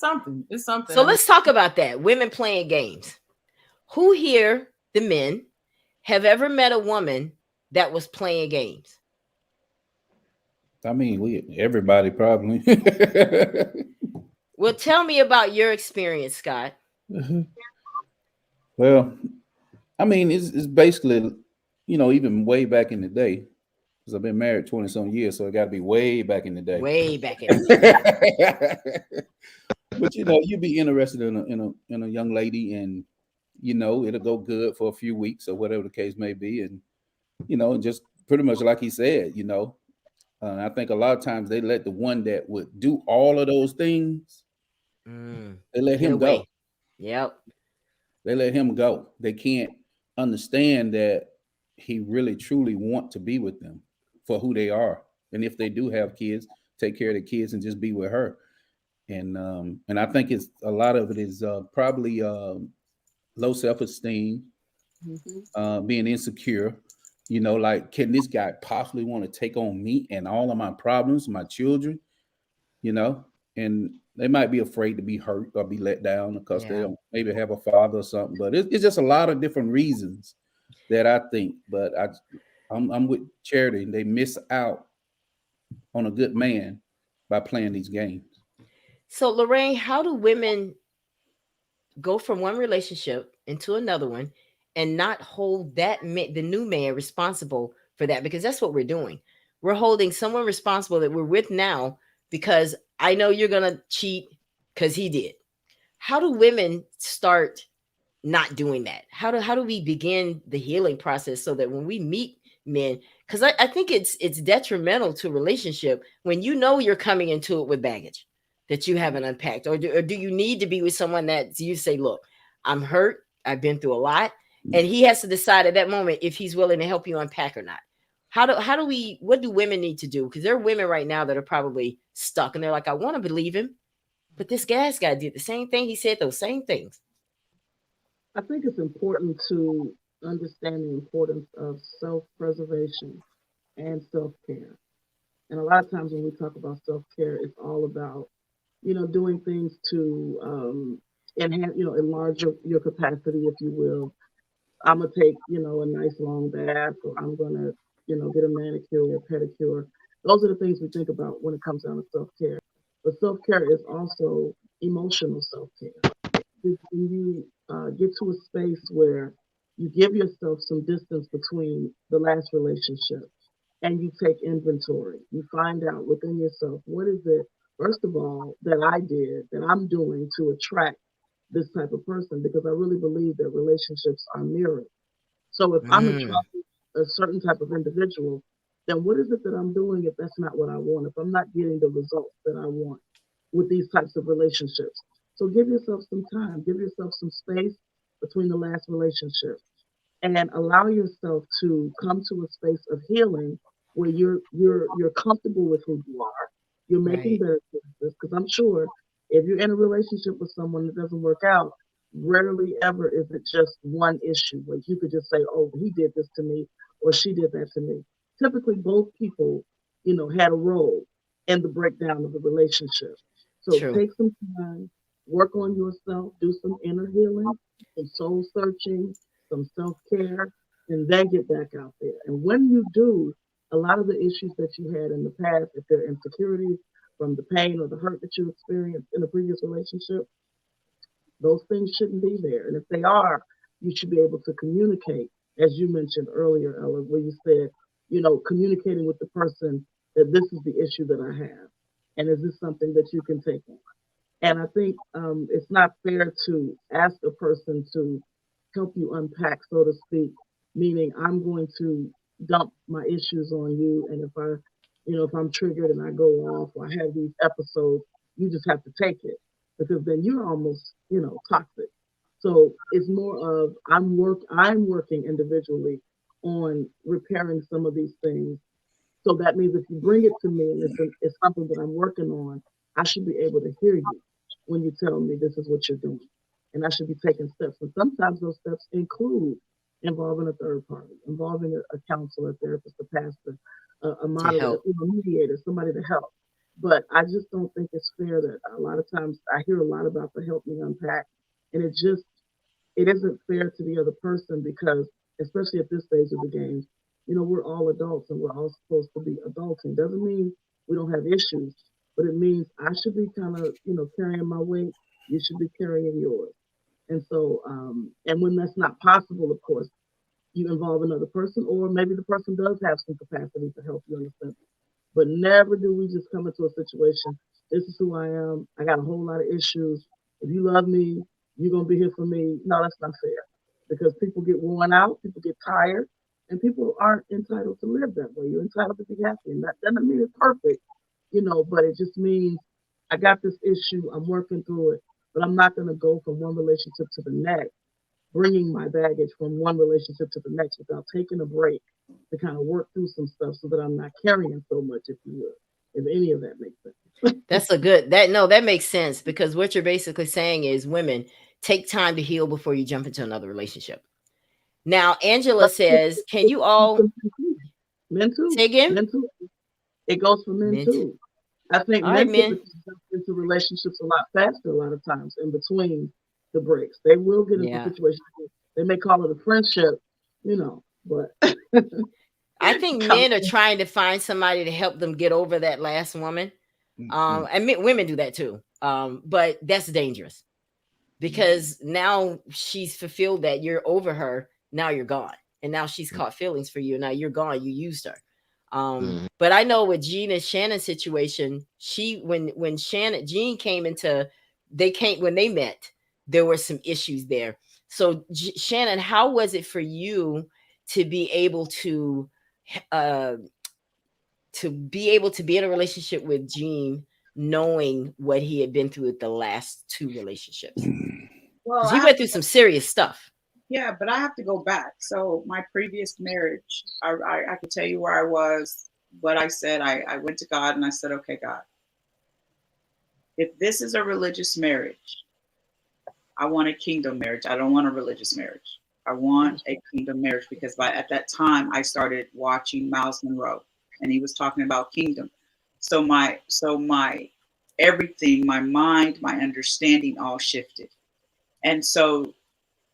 something. It's something. So let's talk about that. Women playing games. Who here, the men, have ever met a woman that was playing games? I mean, everybody probably. Well, tell me about your experience, Scott. Well, I mean, it's basically, even way back in the day, because I've been married 20 some years, so it got to be way back in the day. Way back in the day. But you'd be interested in a young lady, and it'll go good for a few weeks or whatever the case may be, and just pretty much like he said, I think a lot of times they let the one that would do all of those things, they let him go. Yep. They let him go. They can't understand that he really truly want to be with them for who they are, and if they do have kids, take care of the kids and just be with her. And I think it's a lot of it is probably low self-esteem, being insecure. Like, can this guy possibly want to take on me and all of my problems, my children? And they might be afraid to be hurt or be let down because they don't maybe have a father or something. But it's just a lot of different reasons that I think. But I'm with Charity. They miss out on a good man by playing these games. So, Lorraine, how do women go from one relationship into another one and not hold the new man responsible for that? Because that's what we're doing. We're holding someone responsible that we're with now because I know you're going to cheat because he did. How do women start not doing that? How do we begin the healing process so that when we meet men, because I think it's detrimental to a relationship when you're coming into it with baggage that you haven't unpacked, or do you need to be with someone that you say, look, I'm hurt, I've been through a lot, and he has to decide at that moment if he's willing to help you unpack or not. What do women need to do? Because there are women right now that are probably stuck and they're like, I want to believe him, but this gas guy did the same thing. He said those same things. I think it's important to understand the importance of self-preservation and self-care. And a lot of times when we talk about self-care, it's all about, doing things to enhance, enlarge your capacity, if you will. I'm gonna take, a nice long bath, or I'm gonna, get a manicure or a pedicure. Those are the things we think about when it comes down to self-care. But self-care is also emotional self-care. When you get to a space where you give yourself some distance between the last relationship and you take inventory, you find out within yourself, what is it, first of all, that I did, that I'm doing to attract this type of person? Because I really believe that relationships are mirrors. So if I'm attracted to a certain type of individual, then what is it that I'm doing if that's not what I want, if I'm not getting the results that I want with these types of relationships? So give yourself some time, give yourself some space between the last relationship, and allow yourself to come to a space of healing where you're comfortable with who you are. You're making better choices, because I'm sure if you're in a relationship with someone that doesn't work out, rarely ever is it just one issue where you could just say, oh, he did this to me or she did that to me. Typically both people, had a role in the breakdown of the relationship. So take some time, work on yourself, do some inner healing, some soul searching, some self-care, and then get back out there. And when you do, a lot of the issues that you had in the past, if they're insecurities from the pain or the hurt that you experienced in a previous relationship, those things shouldn't be there. And if they are, you should be able to communicate, as you mentioned earlier, Ella, where you said, communicating with the person that this is the issue that I have. And is this something that you can take on? And I think it's not fair to ask a person to help you unpack, so to speak, meaning I'm going to dump my issues on you. And if I'm triggered and I go off or I have these episodes, you just have to take it, because then you're almost, toxic. So it's more of I'm working individually on repairing some of these things. So that means if you bring it to me and it's something that I'm working on, I should be able to hear you when you tell me this is what you're doing. And I should be taking steps. And sometimes those steps include involving a third party, involving a counselor, a therapist, a pastor, a moderator, a mediator, somebody to help. But I just don't think it's fair that a lot of times I hear a lot about the help me unpack. And it isn't fair to the other person, because especially at this stage of the game, we're all adults and we're all supposed to be adulting. Doesn't mean we don't have issues, but it means I should be kind of, carrying my weight. You should be carrying yours. And so, and when that's not possible, of course, you involve another person, or maybe the person does have some capacity to help you understand. But never do we just come into a situation. This is who I am. I got a whole lot of issues. If you love me, you're gonna be here for me. No, that's not fair. Because people get worn out, people get tired, and people aren't entitled to live that way. You're entitled to be happy. And that doesn't mean it's perfect, but it just means I got this issue, I'm working through it, but I'm not gonna go from one relationship to the next, bringing my baggage from one relationship to the next without taking a break to kind of work through some stuff so that I'm not carrying so much, if you will, if any of that makes sense. That makes sense, because what you're basically saying is, women, take time to heal before you jump into another relationship. Now, Angela says, can you all men too? Say again? Men too. It goes for men too. I think men typically jump into relationships a lot faster a lot of times in between the breaks. They will get into situations. They may call it a friendship, but I think men are trying to find somebody to help them get over that last woman. And women do that too. But that's dangerous, because now she's fulfilled that. You're over her. Now you're gone. And now she's caught feelings for you. Now you're gone. You used her. But I know with Jean and Shannon's situation, when Jean came into, when they met, there were some issues there. So Shannon, how was it for you to be able to be in a relationship with Jean, knowing what he had been through with the last two relationships? Well, he went through some serious stuff. Yeah, but I have to go back. So my previous marriage, I could tell you where I was, what I said. I went to God and I said, okay, God, if this is a religious marriage, I want a kingdom marriage. I don't want a religious marriage. I want a kingdom marriage, because at that time I started watching Miles Monroe, and he was talking about kingdom. So my everything, my mind, my understanding all shifted. And so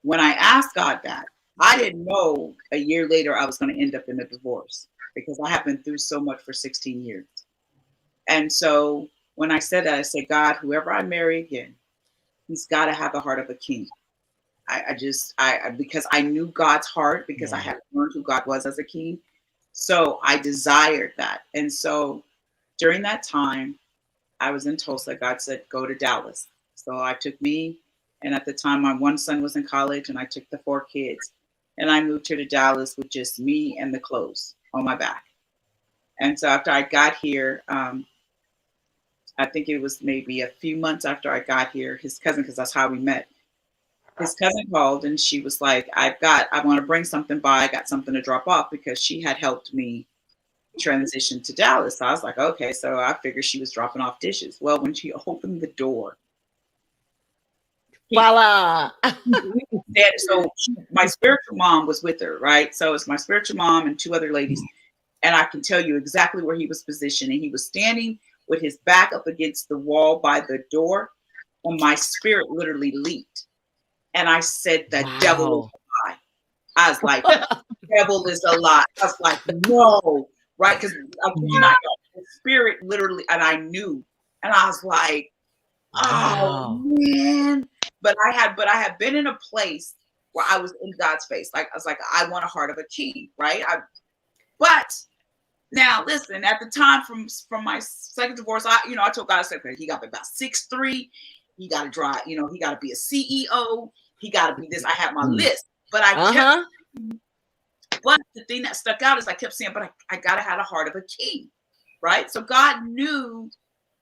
when I asked God that, I didn't know a year later I was going to end up in a divorce, because I have been through so much for 16 years. And so when I said that, I said, God, whoever I marry again, he's got to have the heart of a king. Because I knew God's heart, because I had learned who God was as a king. So I desired that. And so during that time, I was in Tulsa. God said, go to Dallas. So I took me, and at the time my one son was in college, and I took the 4 kids, and I moved here to Dallas with just me and the clothes on my back. And so after I got here, I think it was maybe a few months after I got here, his cousin, because that's how we met, his cousin called, and she was like, I want to bring something by. I got something to drop off, because she had helped me transition to Dallas. So I was like, okay. So I figured she was dropping off dishes. Well, when she opened the door, voila. So my spiritual mom was with her, right? So it's my spiritual mom and 2 other ladies. And I can tell you exactly where he was positioned. And he was standing with his back up against the wall by the door. And my spirit literally leaped. And I said, the devil is a lie. I was like, the devil is a lie. I was like, no, right? Because the spirit literally, and I knew. And I was like, oh, man. But I had been in a place where I was in God's face. Like, I was like, I want a heart of a king, right? But now listen, at the time from my second divorce, I told God, I said, okay, he got to be about 6'3". He got to drive, he got to be a CEO. He got to be this. I had my list, but I kept. But the thing that stuck out is I kept saying, but I got to have a heart of a king, right? So God knew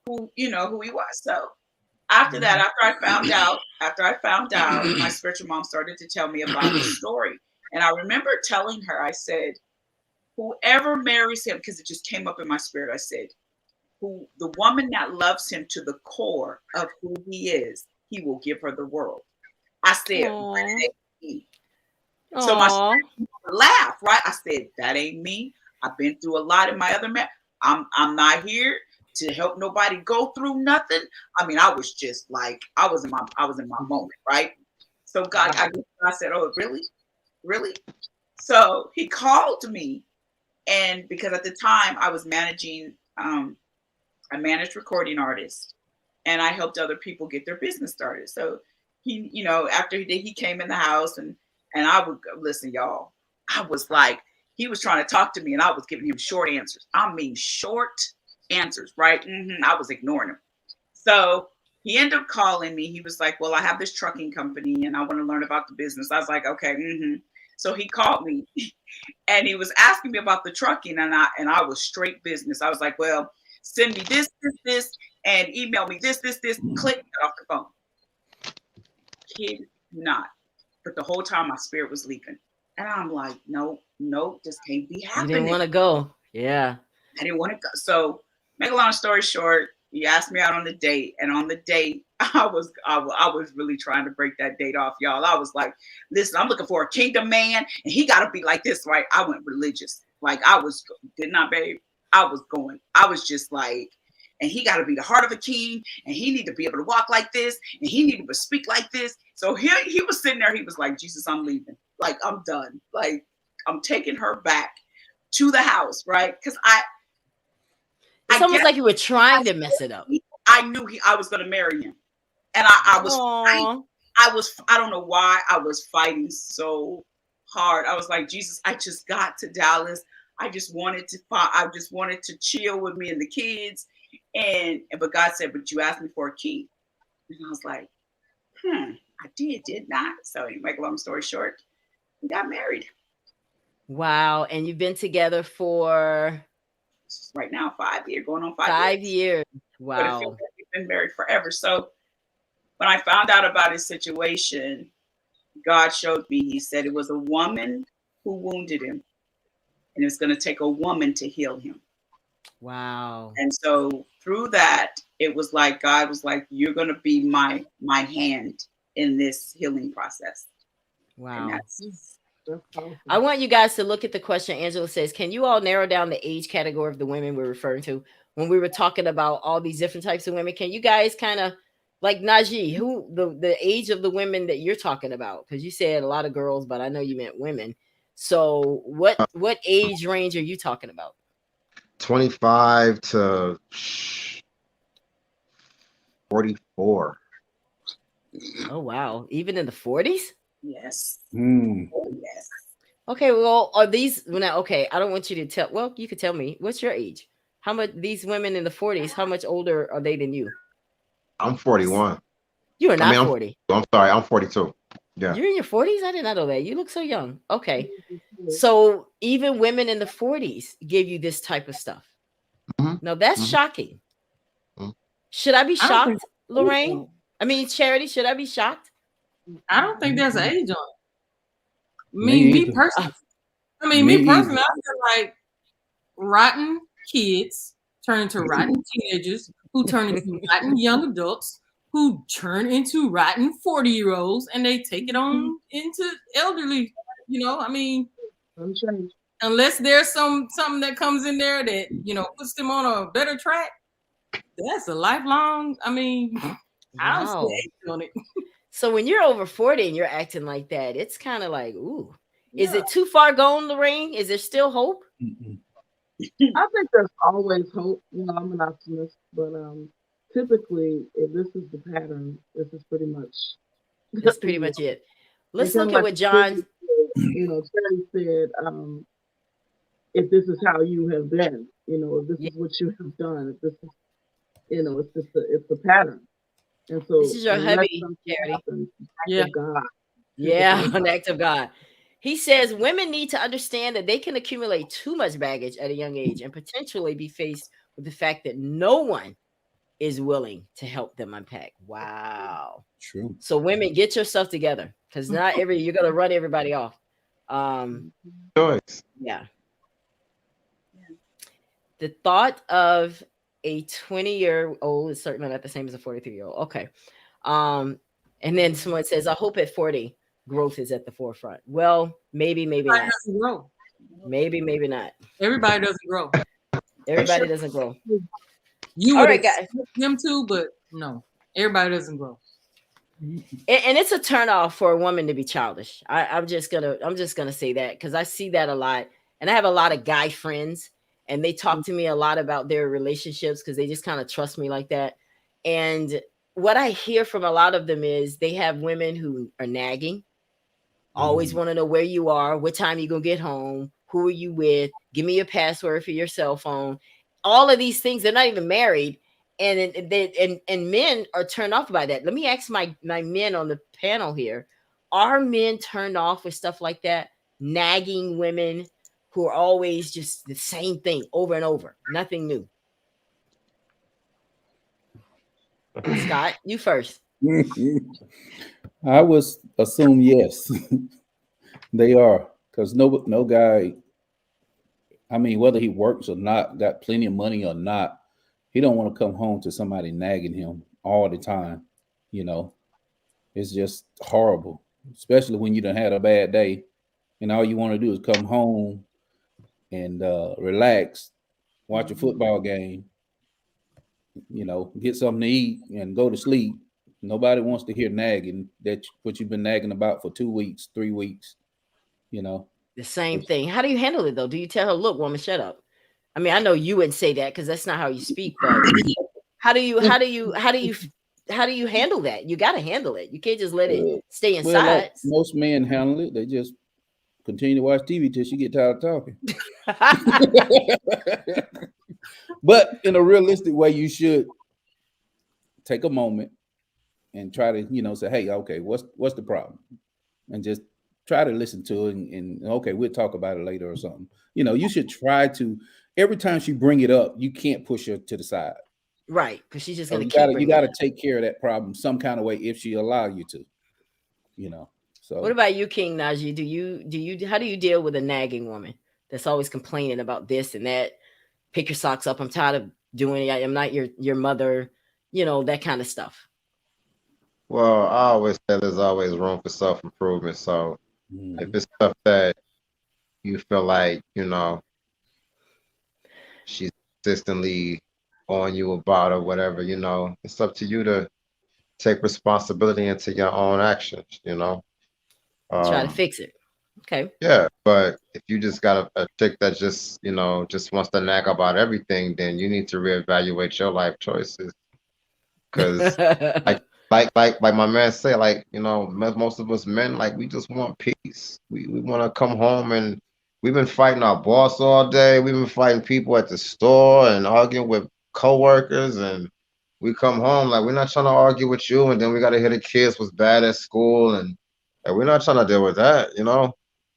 who he was. So after that, after I found out, my spiritual mom started to tell me about the story. And I remember telling her, I said, whoever marries him, because it just came up in my spirit, I said, the woman that loves him to the core of who he is, he will give her the world. I said, so my spirit laughed, right? I said, that ain't me. I've been through a lot in my other marriage. I'm not here to help nobody go through nothing. I mean, I was just like, I was in my moment, right? So God, I said, oh, really? So he called me, and because at the time I was managing I managed recording artists, and I helped other people get their business started. So he, you know, after he came in the house, and I would listen, y'all. I was like, he was trying to talk to me, and I was giving him short answers. I mean, short answers, right? I was ignoring him. So he ended up calling me. He was like, well, I have this trucking company, and I want to learn about the business. I was like, okay. So he called me, and he was asking me about the trucking, and I was straight business. I was like, well, send me this, and email me this. Click, get off the phone. Kid not. But the whole time my spirit was leaping. And I'm like, no, this can't be happening. You didn't want to go. Yeah. I didn't want to go. So make a long story short, he asked me out on the date. And on the date, I was really trying to break that date off, y'all. I was like, listen, I'm looking for a kingdom man, and he got to be like this, right? I went religious. Like I was, did not, babe. I was just like, and he got to be the heart of a king, and he need to be able to walk like this, and he need to speak like this. So he was sitting there. He was like, Jesus, I'm leaving. Like, I'm done. Like, I'm taking her back to the house, right? Because it's almost like you were trying to mess it up. I knew I was going to marry him. And I don't know why I was fighting so hard. I was like, Jesus, I just got to Dallas. I just wanted to chill with me and the kids. But God said, but you asked me for a key. And I was like, I did not. So to make a long story short, we got married. Wow. And you've been together for right now 5 years, going on 5 years. Wow. But it feels like we've been married forever. So when I found out about his situation, God showed me, he said it was a woman who wounded him. And it's going to take a woman to heal him. Wow. And so through that, it was like, God was like, you're going to be my hand in this healing process. Wow. I want you guys to look at the question. Angela says, can you all narrow down the age category of the women we're referring to when we were talking about all these different types of women? Can you guys kind of like Najee, who the age of the women that you're talking about? Because you said a lot of girls, but I know you meant women. So what age range are you talking about? 25 to 44. Oh, wow. Even in the 40s? Yes. Oh, yes. Okay, well, are these okay, I don't want you to tell. Well, you could tell me, what's your age? How much these women in the 40s, how much older are they than you? I'm 41. You are not 40. I'm sorry, I'm 42. Yeah. You're in your 40s? I did not know that. You look so young. Okay. So even women in the 40s give you this type of stuff. Now that's shocking. Should I be shocked, Lorraine? I mean, Charity, should I be shocked? I don't think there's an age on it. Me personally. I feel like rotten kids turn into rotten teenagers who turn into rotten young adults who turn into rotten 40-year-olds, and they take it on into elderly, unless there's something that comes in there that, puts them on a better track, that's a lifelong, I don't see age on it. So when you're over 40 and you're acting like that, it's kind of like, ooh. Yeah. Is it too far gone, Lorraine? Is there still hope? I think there's always hope. I'm an optimist, but typically, if this is the pattern, this is pretty much. That's pretty much it. Let's look at what John. Charlie said, if this is how you have been, if this is what you have done, if this is, it's the pattern. And so this is your hubby, Charity. Yeah. God. Yeah, an act of God. He says women need to understand that they can accumulate too much baggage at a young age and potentially be faced with the fact that no one is willing to help them unpack. Wow. True. So women, get yourself together, because not you're gonna run everybody off. Yeah. The thought of a 20-year-old is certainly not the same as a 43-year-old. Okay. And then someone says, I hope at 40 growth is at the forefront. Well, maybe not. Doesn't grow. Maybe not. Everybody doesn't grow. Everybody doesn't grow. You would expect them to, but no, everybody doesn't grow. And it's a turnoff for a woman to be childish. I'm just gonna say that, because I see that a lot, and I have a lot of guy friends, and they talk to me a lot about their relationships because they just kind of trust me like that. And what I hear from a lot of them is they have women who are nagging, always want to know where you are, what time you gonna get home, who are you with, give me your password for your cell phone, all of these things. They're not even married, and men are turned off by that. Let me ask my men on the panel here: are men turned off with stuff like that? Nagging women who are always just the same thing over and over, nothing new. Scott, you first. I would assume yes, they are, because no guy, I mean, whether he works or not, got plenty of money or not, he don't want to come home to somebody nagging him all the time. You know, it's just horrible, especially when you done had a bad day, and all you want to do is come home and relax, watch a football game, you know, get something to eat and go to sleep. Nobody wants to hear nagging, that what you've been nagging about for 2 weeks, 3 weeks, you know. The same thing. How do you handle it though? Do you tell her, look, woman, shut up? I mean, I know you wouldn't say that because that's not how you speak, but how do you handle that? You got to handle it. You can't just let it stay inside. Well, like most men handle it, they just continue to watch TV till she get tired of talking. But in a realistic way, you should take a moment and try to, you know, say, hey, okay, what's the problem? And just try to listen to it and okay, we'll talk about it later or something. You know, you should try to, every time she bring it up, you can't push her to the side. Right, because she's just So going to you got to take care of that problem some kind of way if she allow you to, you know. So what about you, King Najee? How do you deal with a nagging woman that's always complaining about this and that? Pick your socks up. I'm tired of doing it. I'm not your mother, you know, that kind of stuff. Well, I always say there's always room for self-improvement. So if it's stuff that you feel like, you know, she's consistently on you about or whatever, you know, it's up to you to take responsibility into your own actions, you know. Try to fix it. Okay. Yeah, but if you just got a chick that just, you know, just wants to nag about everything, then you need to reevaluate your life choices. Because like my man said, like, you know, most of us men, like, we just want peace. We want to come home, and we've been fighting our boss all day. We've been fighting people at the store and arguing with coworkers, and we come home like, we're not trying to argue with you, and then we got to hear the kids was bad at school, and we're not trying to deal with that, you know.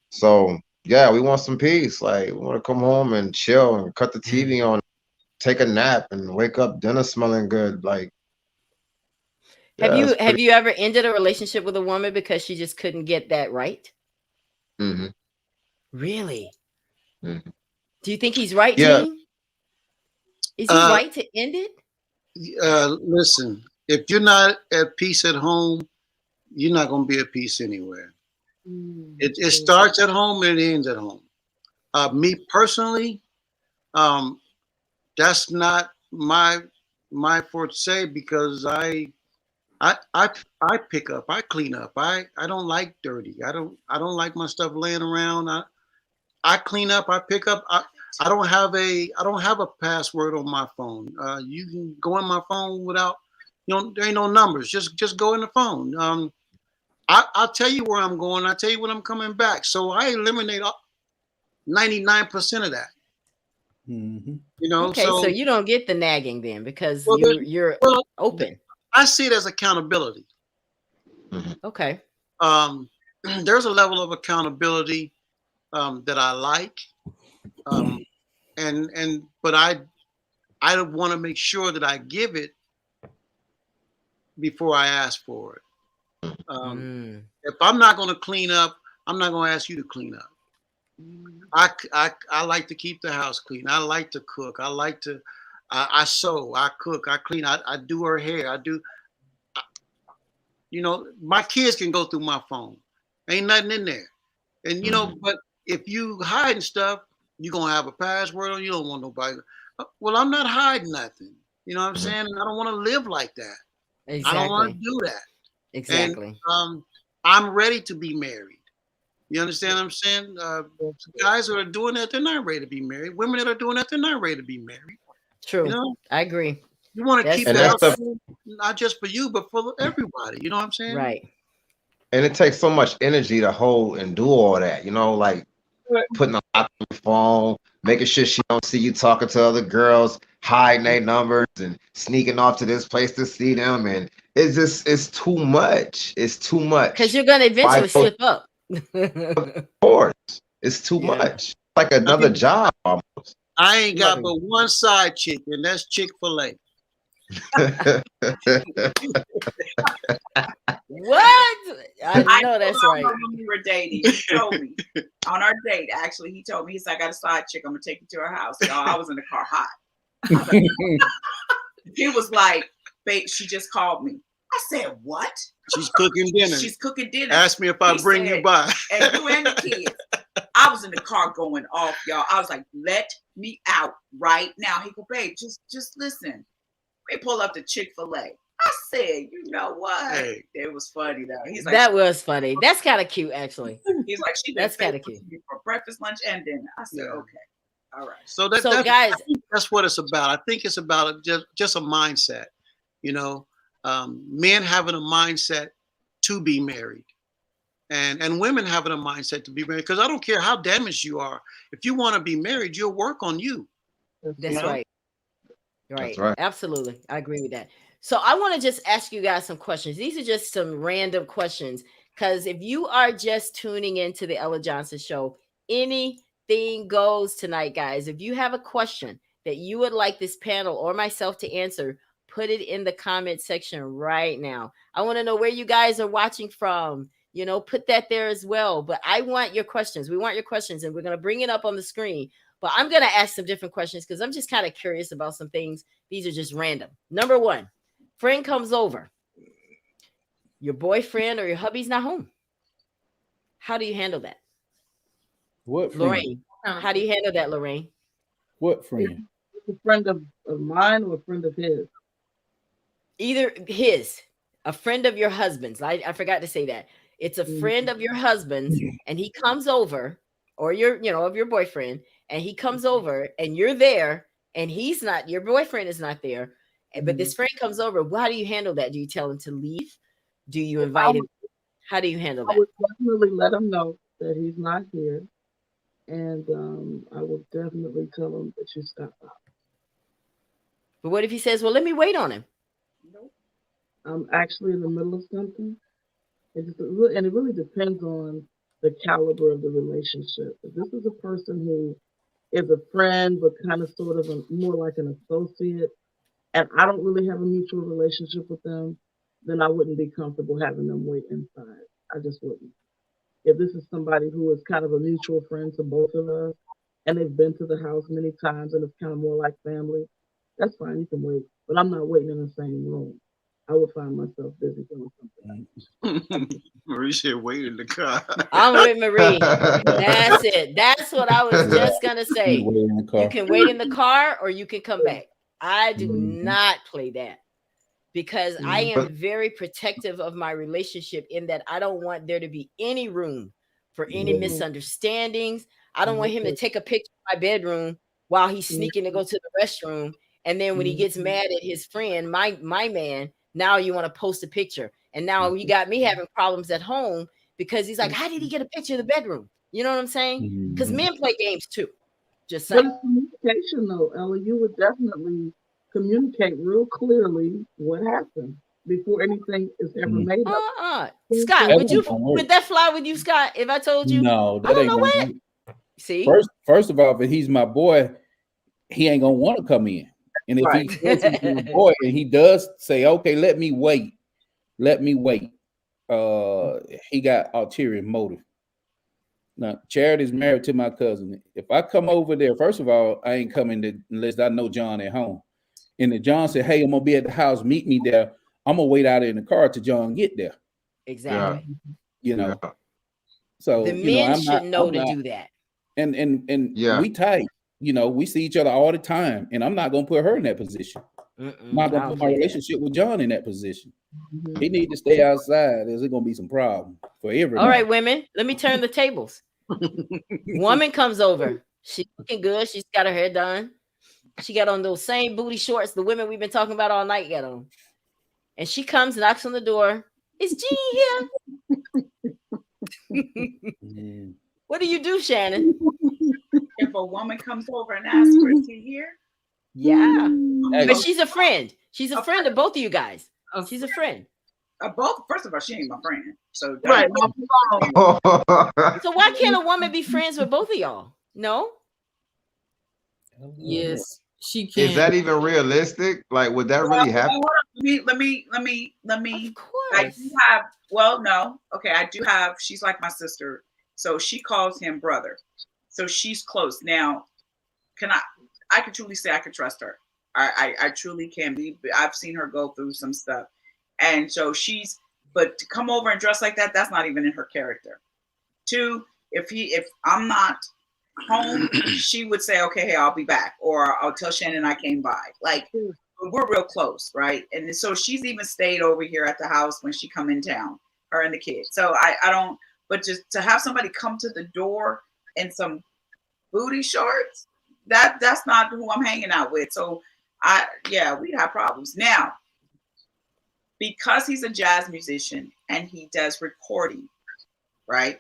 So yeah, we want some peace. Like, we want to come home and chill and cut the TV on, take a nap, and wake up dinner smelling good. Like, have you ever ended a relationship with a woman because she just couldn't get that right? Mm-hmm. Really? Mm-hmm. Do you think he's right, yeah. Team? Is he right to end it? Listen, if you're not at peace at home, you're not going to be at peace anywhere. It starts at home and it ends at home. Me personally, that's not my forte, because I pick up, I clean up. I don't like dirty. I don't like my stuff laying around. I clean up, I pick up. I don't have a password on my phone. You can go in my phone without, you know, there ain't no numbers. Just go in the phone. I'll tell you where I'm going. I'll tell you when I'm coming back. So I eliminate 99% of that. Mm-hmm. You know, okay, so you don't get the nagging then, because you're open. I see it as accountability. Okay. There's a level of accountability that I like, but I want to make sure that I give it before I ask for it. If I'm not going to clean up, I'm not going to ask you to clean up. I like to keep the house clean. I like to cook. I like to, I sew, I cook, I clean, I do her hair. You know, my kids can go through my phone. Ain't nothing in there. And, you know, but if you hiding stuff, you're going to have a password on, you don't want nobody. Well, I'm not hiding nothing. You know what I'm saying? And I don't want to live like that. Exactly. I don't want to do that. Exactly. And I'm ready to be married. You understand what I'm saying? Guys that are doing that, they're not ready to be married. Women that are doing that, they're not ready to be married. True. You know? I agree. You want to keep it out there, not just for you, but for everybody. You know what I'm saying? Right. And it takes so much energy to hold and do all that, like putting a lock on your phone, making sure she don't see you talking to other girls, hiding their numbers and sneaking off to this place to see them. And it's too much. It's too much. Because you're going to eventually slip up. Of course. It's too much. Like another job almost. I ain't got but one side chick, and that's Chick-fil-A. What? I know that's right. When we were dating, he told me on our date. Actually, he told me, he said, "I got a side chick. I'm gonna take you to her house." Y'all, I was in the car hot. He was like, "Babe, she just called me." I said, "What?" She's cooking dinner. She's cooking dinner. Ask me if I bring you by. And you and the kids. I was in the car going off, y'all. I was like, "Let me out right now." He go, "Babe, just listen." We pull up to Chick-fil-A. I said, "You know what?" Hey. It was funny though. He's like, that was funny. That's kind of cute, actually. He's like, that's kind of cute for breakfast, lunch, and dinner. I said, "Okay, all right." So guys, that's what it's about. I think it's about just a mindset. Men having a mindset to be married, and women having a mindset to be married. Because I don't care how damaged you are. If you want to be married, you'll work on you. That's right. Right. Absolutely. I agree with that. So I want to just ask you guys some questions. These are just some random questions, because if you are just tuning into the Ella Johnson Show, anything goes tonight, guys. If you have a question that you would like this panel or myself to answer, put it in the comment section right now. I want to know where you guys are watching from. Put that there as well. But I want your questions. We want your questions, and we're going to bring it up on the screen. But I'm going to ask some different questions because I'm just kind of curious about some things. These are just random. Number one, friend comes over. Your boyfriend or your hubby's not home. How do you handle that? What friend? Lorraine, how do you handle that, Lorraine? What friend? A friend of mine or a friend of his? Either his, a friend of your husband's. I forgot to say that. It's a friend of your husband's, and he comes over, or of your boyfriend, and he comes over, and you're there, and he's not, your boyfriend is not there, but this friend comes over. How do you handle that? Do you tell him to leave? Do you invite him? How do you handle that? I would definitely let him know that he's not here, and I will definitely tell him that you stop by. But what if he says, "Well, let me wait on him"? I'm actually in the middle of something, and it really depends on the caliber of the relationship. If this is a person who is a friend, but kind of sort of more like an associate, and I don't really have a mutual relationship with them, then I wouldn't be comfortable having them wait inside. I just wouldn't. If this is somebody who is kind of a mutual friend to both of us, and they've been to the house many times, and it's kind of more like family, that's fine. You can wait, but I'm not waiting in the same room. I would find myself busy doing something. Marie said, "Wait in the car." I'm with Marie. That's it. That's what I was just gonna say. You can wait in the car, or you can come back. I do not play that, because I am very protective of my relationship, in that I don't want there to be any room for any misunderstandings. I don't want him to take a picture of my bedroom while he's sneaking to go to the restroom, and then when he gets mad at his friend, my man. Now you want to post a picture, and now you got me having problems at home because he's like, "How did he get a picture of the bedroom?" You know what I'm saying? Because men play games too. Just saying. But communication, though, Ella, you would definitely communicate real clearly what happened before anything is ever made up. Scott, would that fly with you, Scott? If I told you, no, that I don't ain't know what. See, first of all, if he's my boy, he ain't gonna want to come in. And if he says he's my boy and he does say, "Okay, let me wait," he got ulterior motive. Now, Charity's married to my cousin. If I come over there, first of all, I ain't coming unless I know John at home. And if John said, "Hey, I'm gonna be at the house, meet me there," I'm gonna wait out in the car till John get there. Exactly. So the men should know to do that. And we tight. We see each other all the time, and I'm not gonna put her in that position. I'm not gonna put my relationship with John in that position. He need to stay outside. There's gonna be some problem for everybody. All right, women, let me turn the tables. Woman comes over. She's looking good. She's got her hair done. She got on those same booty shorts the women we've been talking about all night got on. And she comes, knocks on the door. Is Jean here? What do you do, Shannon? If a woman comes over and asks her, is he here? Yeah. But she's a friend. She's a friend of both of you guys. She's a friend. Both. First of all, she ain't my friend. So Right. So why can't a woman be friends with both of y'all? No. Yes, she can. Is that even realistic? Like, would that really happen? Let me. Of course. I do have. Well, no. Okay, I do have. She's like my sister, so she calls him brother. So she's close. Now, I can truly say I can trust her. I truly can be. I've seen her go through some stuff, and so but to come over and dress like that, that's not even in her character. Two, if I'm not home, she would say, okay, hey, I'll be back, or I'll tell Shannon I came by. Like, we're real close, right? And so she's even stayed over here at the house when she come in town, her and the kids. So I don't. But just to have somebody come to the door in some booty shorts, that's not who I'm hanging out with. So we'd have problems. Now, because he's a jazz musician and he does recording, right?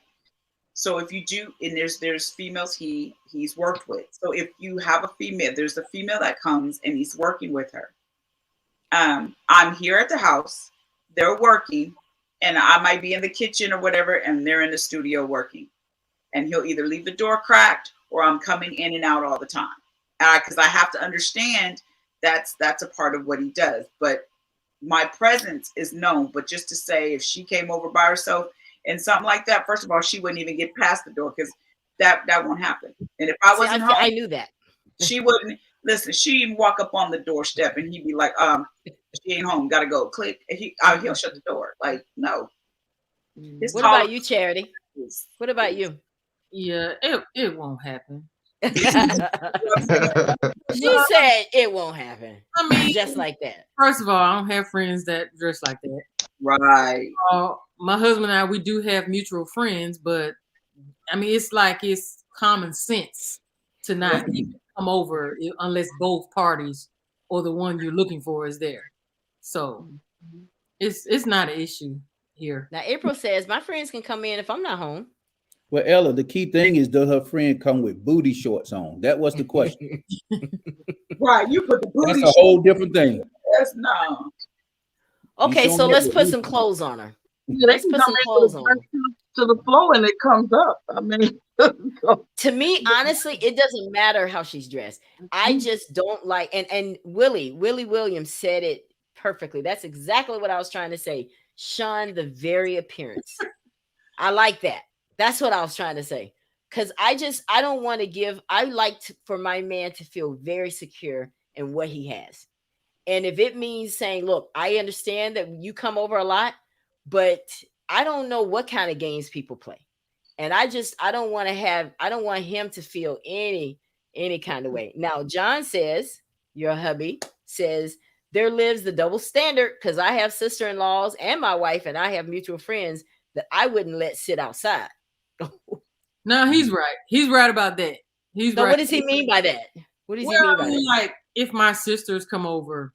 So if you do, and there's females he's worked with. So if you have a female, there's a female that comes and he's working with her. I'm here at the house, they're working, and I might be in the kitchen or whatever, and they're in the studio working. And he'll either leave the door cracked or I'm coming in and out all the time. Because I have to understand that's a part of what he does. But my presence is known. But just to say, if she came over by herself and something like that, first of all, she wouldn't even get past the door, because that won't happen. And if I wasn't home, I knew that. She wouldn't listen. She'd even walk up on the doorstep and he'd be like, she ain't home, gotta go. Click. And he'll shut the door. Like, no. What about you, Charity? What about you? Yeah, it won't happen. She said it won't happen. I mean, just like that. First of all, I don't have friends that dress like that. Right. My husband and I, we do have mutual friends, but I mean, it's common sense to not even come over unless both parties or the one you're looking for is there. So it's not an issue here. Now, April says my friends can come in if I'm not home. Well, Ella, the key thing is, does her friend come with booty shorts on? That was the question. Right, you put the booty. That's a whole different thing. Yes, no. Okay, so let's put some clothes on her. Yeah, let's put some clothes on her. To the floor and it comes up. I mean, to me, honestly, it doesn't matter how she's dressed. I just don't like. And Willie Williams said it perfectly. That's exactly what I was trying to say. Shun the very appearance. I like that. That's what I was trying to say. Because I don't want to give. I like for my man to feel very secure in what he has. And if it means saying, look, I understand that you come over a lot, but I don't know what kind of games people play. And I don't want him to feel any kind of way. Now, John says, your hubby says, there lives the double standard, because I have sister-in-laws and my wife, and I have mutual friends that I wouldn't let sit outside. No, he's right. He's right about that. He's right. What does he mean by that? What does he mean by that? Like, if my sisters come over,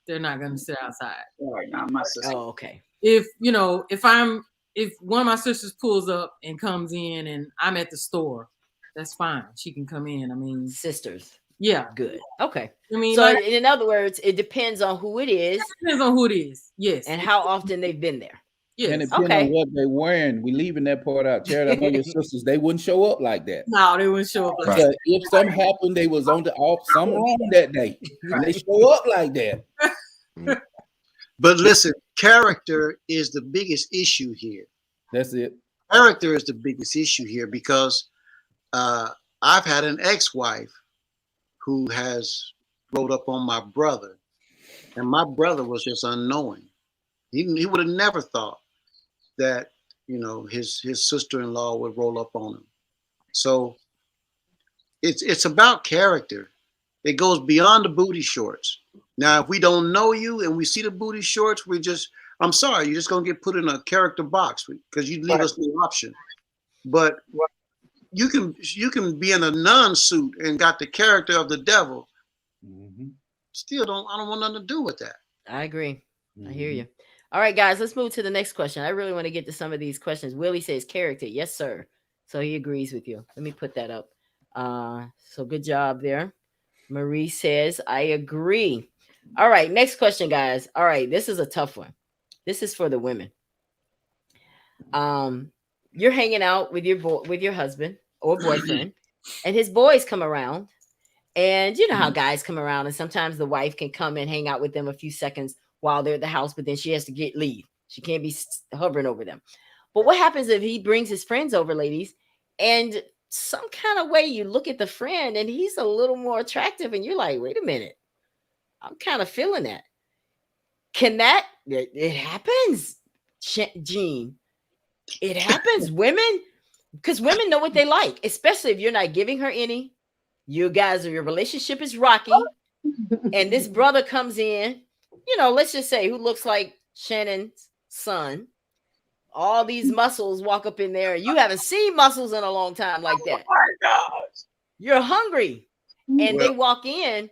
they're not going to sit outside. Right, not my sister. Oh, okay. If one of my sisters pulls up and comes in and I'm at the store, that's fine. She can come in. I mean, sisters. Yeah. Good. Okay. I mean, so in other words, it depends on who it is. It depends on who it is. Yes. And how often they've been there. Yes. And depending on what they're wearing, we leaving that part out. Jared, I know your sisters, they wouldn't show up like that. No, they wouldn't show up like that. If something happened, they was on something wrong that day. And they show up like that. But listen, character is the biggest issue here. That's it. Character is the biggest issue here, because I've had an ex-wife who has rolled up on my brother, and my brother was just unknowing. He would have never thought that, his sister-in-law would roll up on him. So it's about character. It goes beyond the booty shorts. Now, if we don't know you and we see the booty shorts, I'm sorry, you're just gonna get put in a character box because you leave us no option. But you can be in a nun suit and got the character of the devil. Still I don't want nothing to do with that. I agree. I hear you. All right, guys, let's move to the next question. I really want to get to some of these questions. Willie says character. Yes, sir. So he agrees with you. Let me put that up. So good job there. Marie says, I agree. All right, next question, guys. All right, this is a tough one. This is for the women. You're hanging out with your husband or boyfriend, and his boys come around. And you know how guys come around, and sometimes the wife can come and hang out with them a few seconds while they're at the house, but then she has to leave. She can't be hovering over them. But what happens if he brings his friends over, ladies, and some kind of way you look at the friend and he's a little more attractive, and you're like, wait a minute, I'm kind of feeling that. It happens, Jean. It happens, women, because women know what they like, especially if you're not giving her any. Your relationship is rocky, and this brother comes in, let's just say, who looks like Shannon's son. All these muscles walk up in there. You haven't seen muscles in a long time like that. Oh my gosh. You're hungry, and they walk in.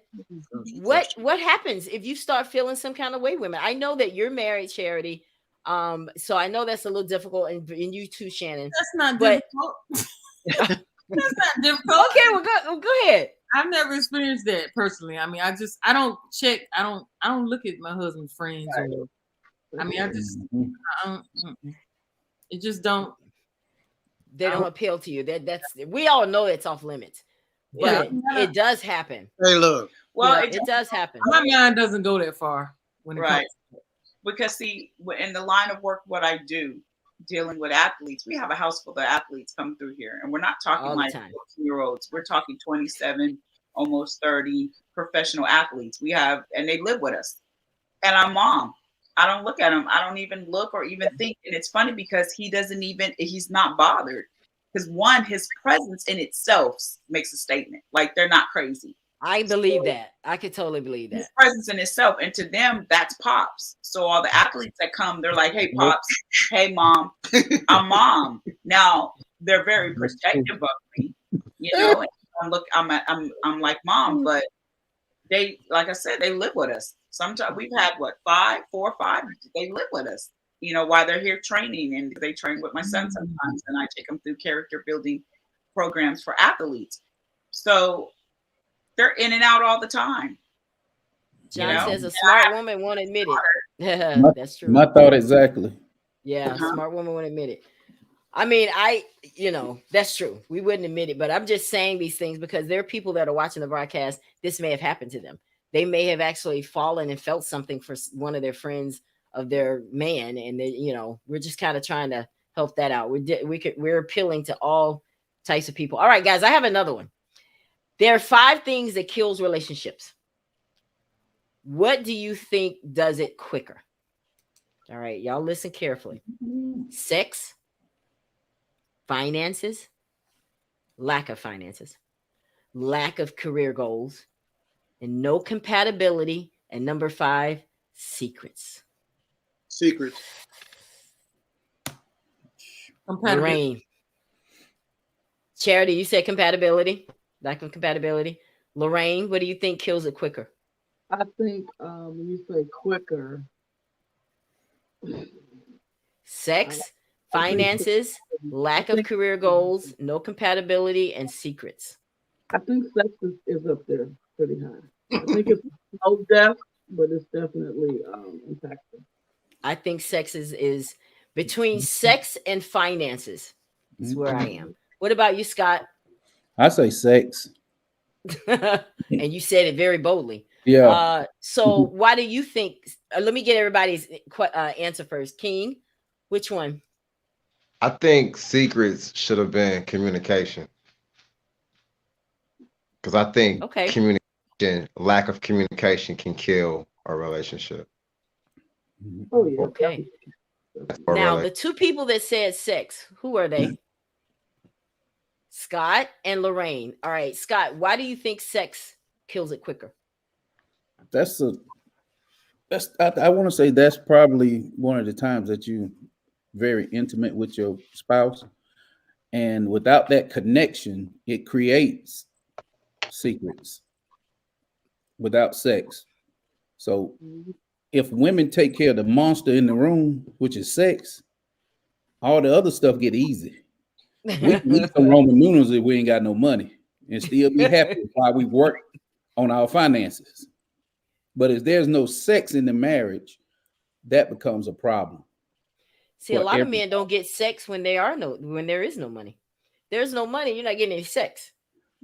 What happens if you start feeling some kind of way, women? I know that you're married, Charity. So I know that's a little difficult, and you too, Shannon. That's not difficult. That's not difficult. Okay, well, go ahead. I've never experienced that personally. I mean, I don't check. I don't look at my husband's friends. It just don't. They don't appeal to you. That's we all know it's off limits, but it does happen. Hey, look. Well, it does happen. My mind doesn't go that far when it comes. Because see, in the line of work, what I do, dealing with athletes, we have a house full of athletes come through here, and we're not talking like 14-year-olds. We're talking 27, almost 30 professional athletes. We have, and they live with us. And I'm mom. I don't look at him. I don't even look or even think. And it's funny because he's not bothered. Because one, his presence in itself makes a statement. Like, they're not crazy. I believe that. I could totally believe that. His presence in itself. And to them, that's Pops. So all the athletes that come, they're like, hey, Pops. Hey, Mom. I'm Mom. Now, they're very protective of me. I'm like Mom. But they, like I said, they live with us. Sometimes we've had 4 or 5. They live with us, while they're here training, and they train with my son sometimes, and I take them through character building programs for athletes. So they're in and out all the time. John says a smart woman won't admit it. That's true. My thought exactly. Yeah, smart woman won't admit it. I mean, that's true. We wouldn't admit it, but I'm just saying these things because there are people that are watching the broadcast. This may have happened to them. They may have actually fallen and felt something for one of their friends of their man. And we're just kind of trying to help that out. We're appealing to all types of people. All right, guys, I have another one. There are 5 things that kills relationships. What do you think does it quicker? All right, y'all listen carefully. Sex, finances, lack of finances, lack of career goals, and no compatibility. And number 5, secrets. Secrets. Lorraine. Charity, you said compatibility. Lack of compatibility. Lorraine, what do you think kills it quicker? I think when you say quicker, sex, finances, lack of career goals, no compatibility, and secrets. I think sex is up there pretty high. I think it's no death, but it's definitely impactful. I think sex is between sex and finances. Is where I am. What about you, Scott? I say sex. And you said it very boldly. Yeah. So why do you think? Let me get everybody's answer first. King, which one? I think secrets should have been communication. Because I think lack of communication can kill a relationship. Oh, yeah. Okay. Now, the 2 people that said sex, who are they? Scott and Lorraine. All right, Scott, why do you think sex kills it quicker? That's I want to say that's probably one of the times that you very intimate with your spouse, and without that connection, it creates secrets without sex. So if women take care of the monster in the room, which is sex, all the other stuff get easy. We can eat some Roman noodles if we ain't got no money and still be happy while we work on our finances. But if there's no sex in the marriage, that becomes a problem. See, a lot of men don't get sex when there is no money. There's no money, you're not getting any sex.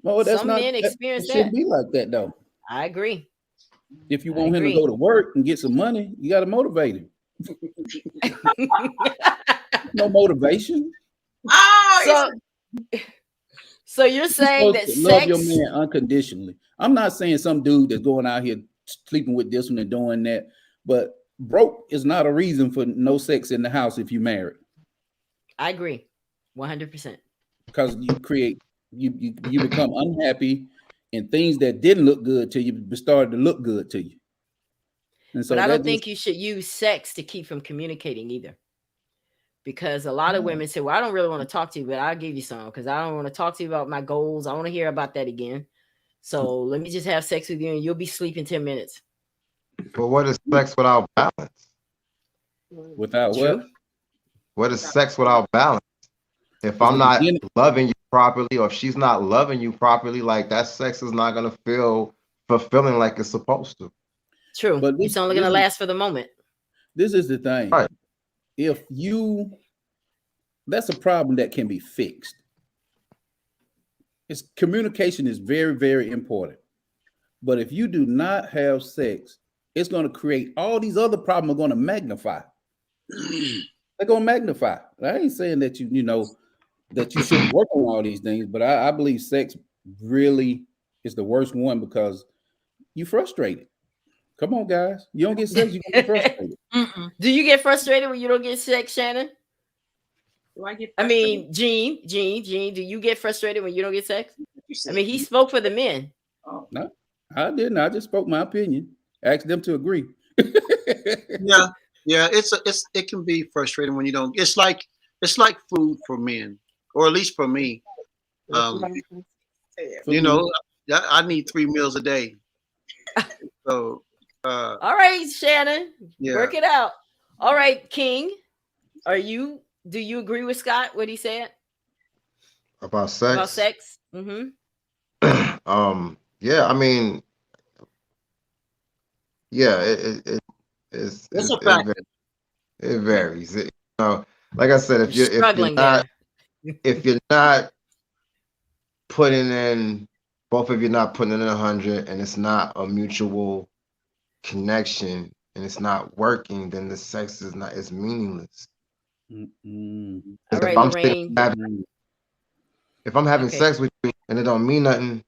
No, that's Some not, men experience it shouldn't be like that though. I agree. If you want him to go to work and get some money, you got to motivate him. No motivation. So you're saying that love your man unconditionally. I'm not saying some dude that's going out here sleeping with this one and doing that, but broke is not a reason for no sex in the house if you married. I agree, 100%. Because you become unhappy, and things that didn't look good to you started to look good to you. And so, but I don't think you should use sex to keep from communicating either. Because a lot of women say, well, I don't really want to talk to you, but I'll give you some because I don't want to talk to you about my goals. I want to hear about that again. So let me just have sex with you and you'll be sleeping 10 minutes. But what is sex without balance? Without what? What is sex without balance? If I'm not loving you properly, or if she's not loving you properly, like that sex is not going to feel fulfilling like it's supposed to. True. But it's only going to last for the moment. This is the thing. Right. That's a problem that can be fixed. Communication is very, very important. But if you do not have sex, it's going to create all these other problems are going to magnify. They're going to magnify. I ain't saying that that you shouldn't work on all these things, but I believe sex really is the worst one because you're frustrated. Come on, guys. You don't get sex, you get frustrated. Do you get frustrated when you don't get sex, Shannon? Do I get? I mean, Gene, do you get frustrated when you don't get sex? I mean, he spoke for the men. Oh. No, I didn't. I just spoke my opinion. Asked them to agree. Yeah. It can be frustrating when you don't. It's like food for men, or at least for me. You know, I need 3 meals a day. So. All right, Shannon, work it out. All right, King, do you agree with Scott what he said about sex? About sex? Yeah, I mean, yeah, it varies. Like I said, if you're not putting in, both of you not putting in 100, and it's not a mutual connection and it's not working, then the sex is meaningless. All right, Lorraine. If I'm having sex with you and it don't mean nothing,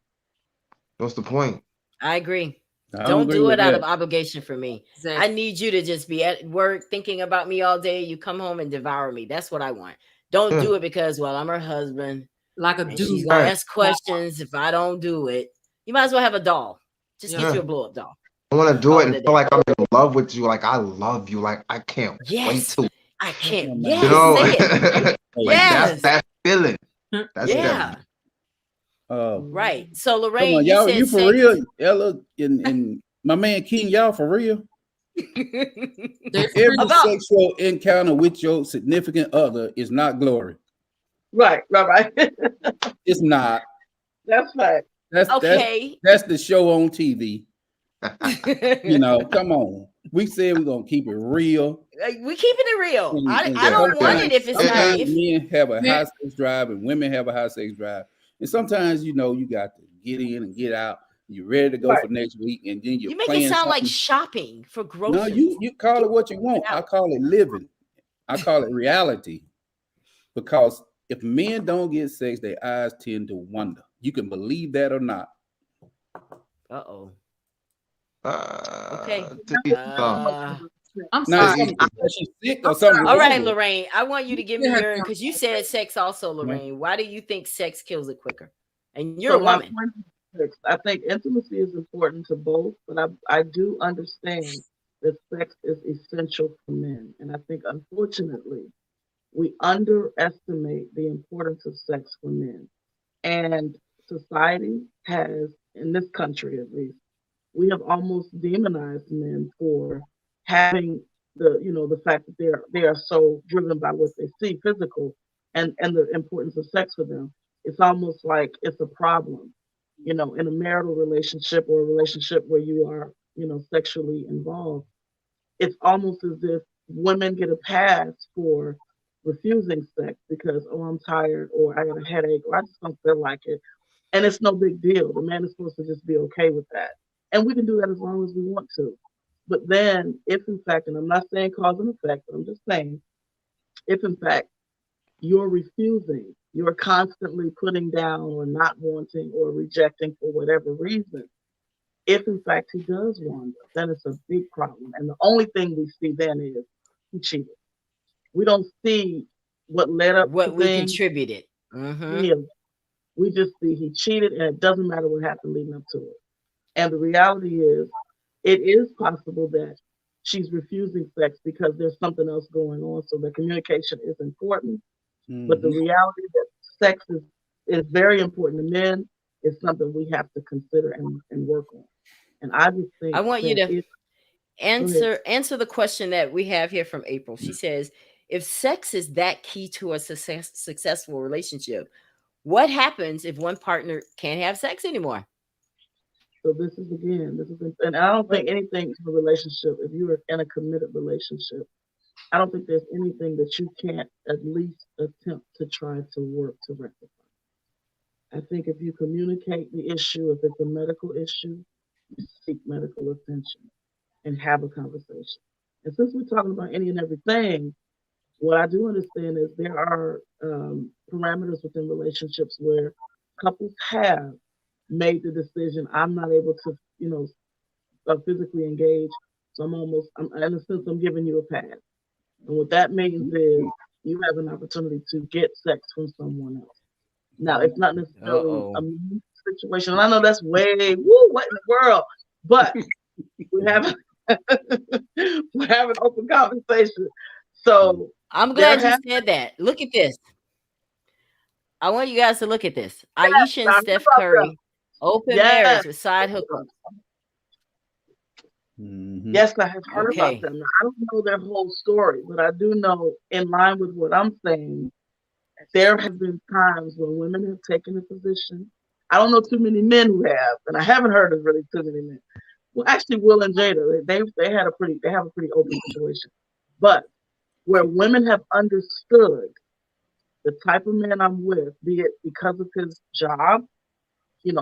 what's the point? I agree. I don't agree do with it out that. of obligation for me. Exactly. I need you to just be at work thinking about me all day. You come home and devour me. That's what I want. Don't do it because, well, I'm her husband. Like a and dude. She's gonna ask questions if I don't do it. You might as well have a doll. Just get you a blow-up doll. I want to do it and feel like I'm in love with you. Like I love you. Like I can't wait to. I can't. Say it. Like Yes. that's that feeling. That's yeah. Right. So Lorraine, come on, you y'all, said you for sex. real? Ella and my man King, y'all for real? Every sexual encounter with your significant other is not glory. Right. It's not. That's right. That's the show on TV. Come on. We said we're gonna keep it real. We keeping it real. I don't want it if it's not. Men have a high sex drive and women have a high sex drive, and sometimes you got to get in and get out. You're ready to go for next week, and then you make it sound like shopping for groceries. No, you call it what you want. I call it living. I call it reality. Because if men don't get sex, their eyes tend to wander. You can believe that or not. Uh-oh. Okay. I'm sorry. She's sick or something. All right, Lorraine. I want you to give me your, because you said sex also, Lorraine. Why do you think sex kills it quicker? And you're a woman. I think intimacy is important to both, but I do understand that sex is essential for men. And I think, unfortunately, we underestimate the importance of sex for men. And society has, in this country at least, we have almost demonized men for having the fact that they are so driven by what they see, physical, and the importance of sex for them. It's almost like it's a problem, in a marital relationship or a relationship where you are, sexually involved. It's almost as if women get a pass for refusing sex because, oh, I'm tired, or I got a headache, or I just don't feel like it. And it's no big deal. The man is supposed to just be okay with that. And we can do that as long as we want to. But then, if in fact, and I'm not saying cause and effect, but I'm just saying, if in fact you're refusing, you're constantly putting down or not wanting or rejecting for whatever reason, if in fact he does wander, then it's a big problem. And the only thing we see then is he cheated. We don't see what led up what to we things. contributed. We just see he cheated, and it doesn't matter what happened leading up to it. And the reality is, it is possible that she's refusing sex because there's something else going on. So the communication is important. But the reality that sex is very important to men is something we have to consider and work on. And I just think I want you to answer the question that we have here from April. She says, if sex is that key to a successful relationship, what happens if one partner can't have sex anymore? So this is, and I don't think anything in a relationship, if you are in a committed relationship, I don't think there's anything that you can't at least attempt to try to work to rectify. I think if you communicate the issue, if it's a medical issue, you seek medical attention and have a conversation. And since we're talking about any and everything, what I do understand is there are parameters within relationships where couples have made the decision, I'm not able to, physically engage. So I'm in a sense, I'm giving you a pass. And what that means is you have an opportunity to get sex from someone else. Now, it's not necessarily a situation. And I know that's what in the world? But we're having open conversation. So I'm glad you said that. Look at this. I want you guys to look at this. Aisha and Steph Curry, open marriage with side hookups. Yes, I have heard about them. Now, I don't know their whole story, but I do know, in line with what I'm saying, there have been times when women have taken a position. I don't know too many men who have, and I haven't heard of really too many men. Well, actually, Will and Jada, they have a pretty open situation. But where women have understood the type of man I'm with, be it because of his job,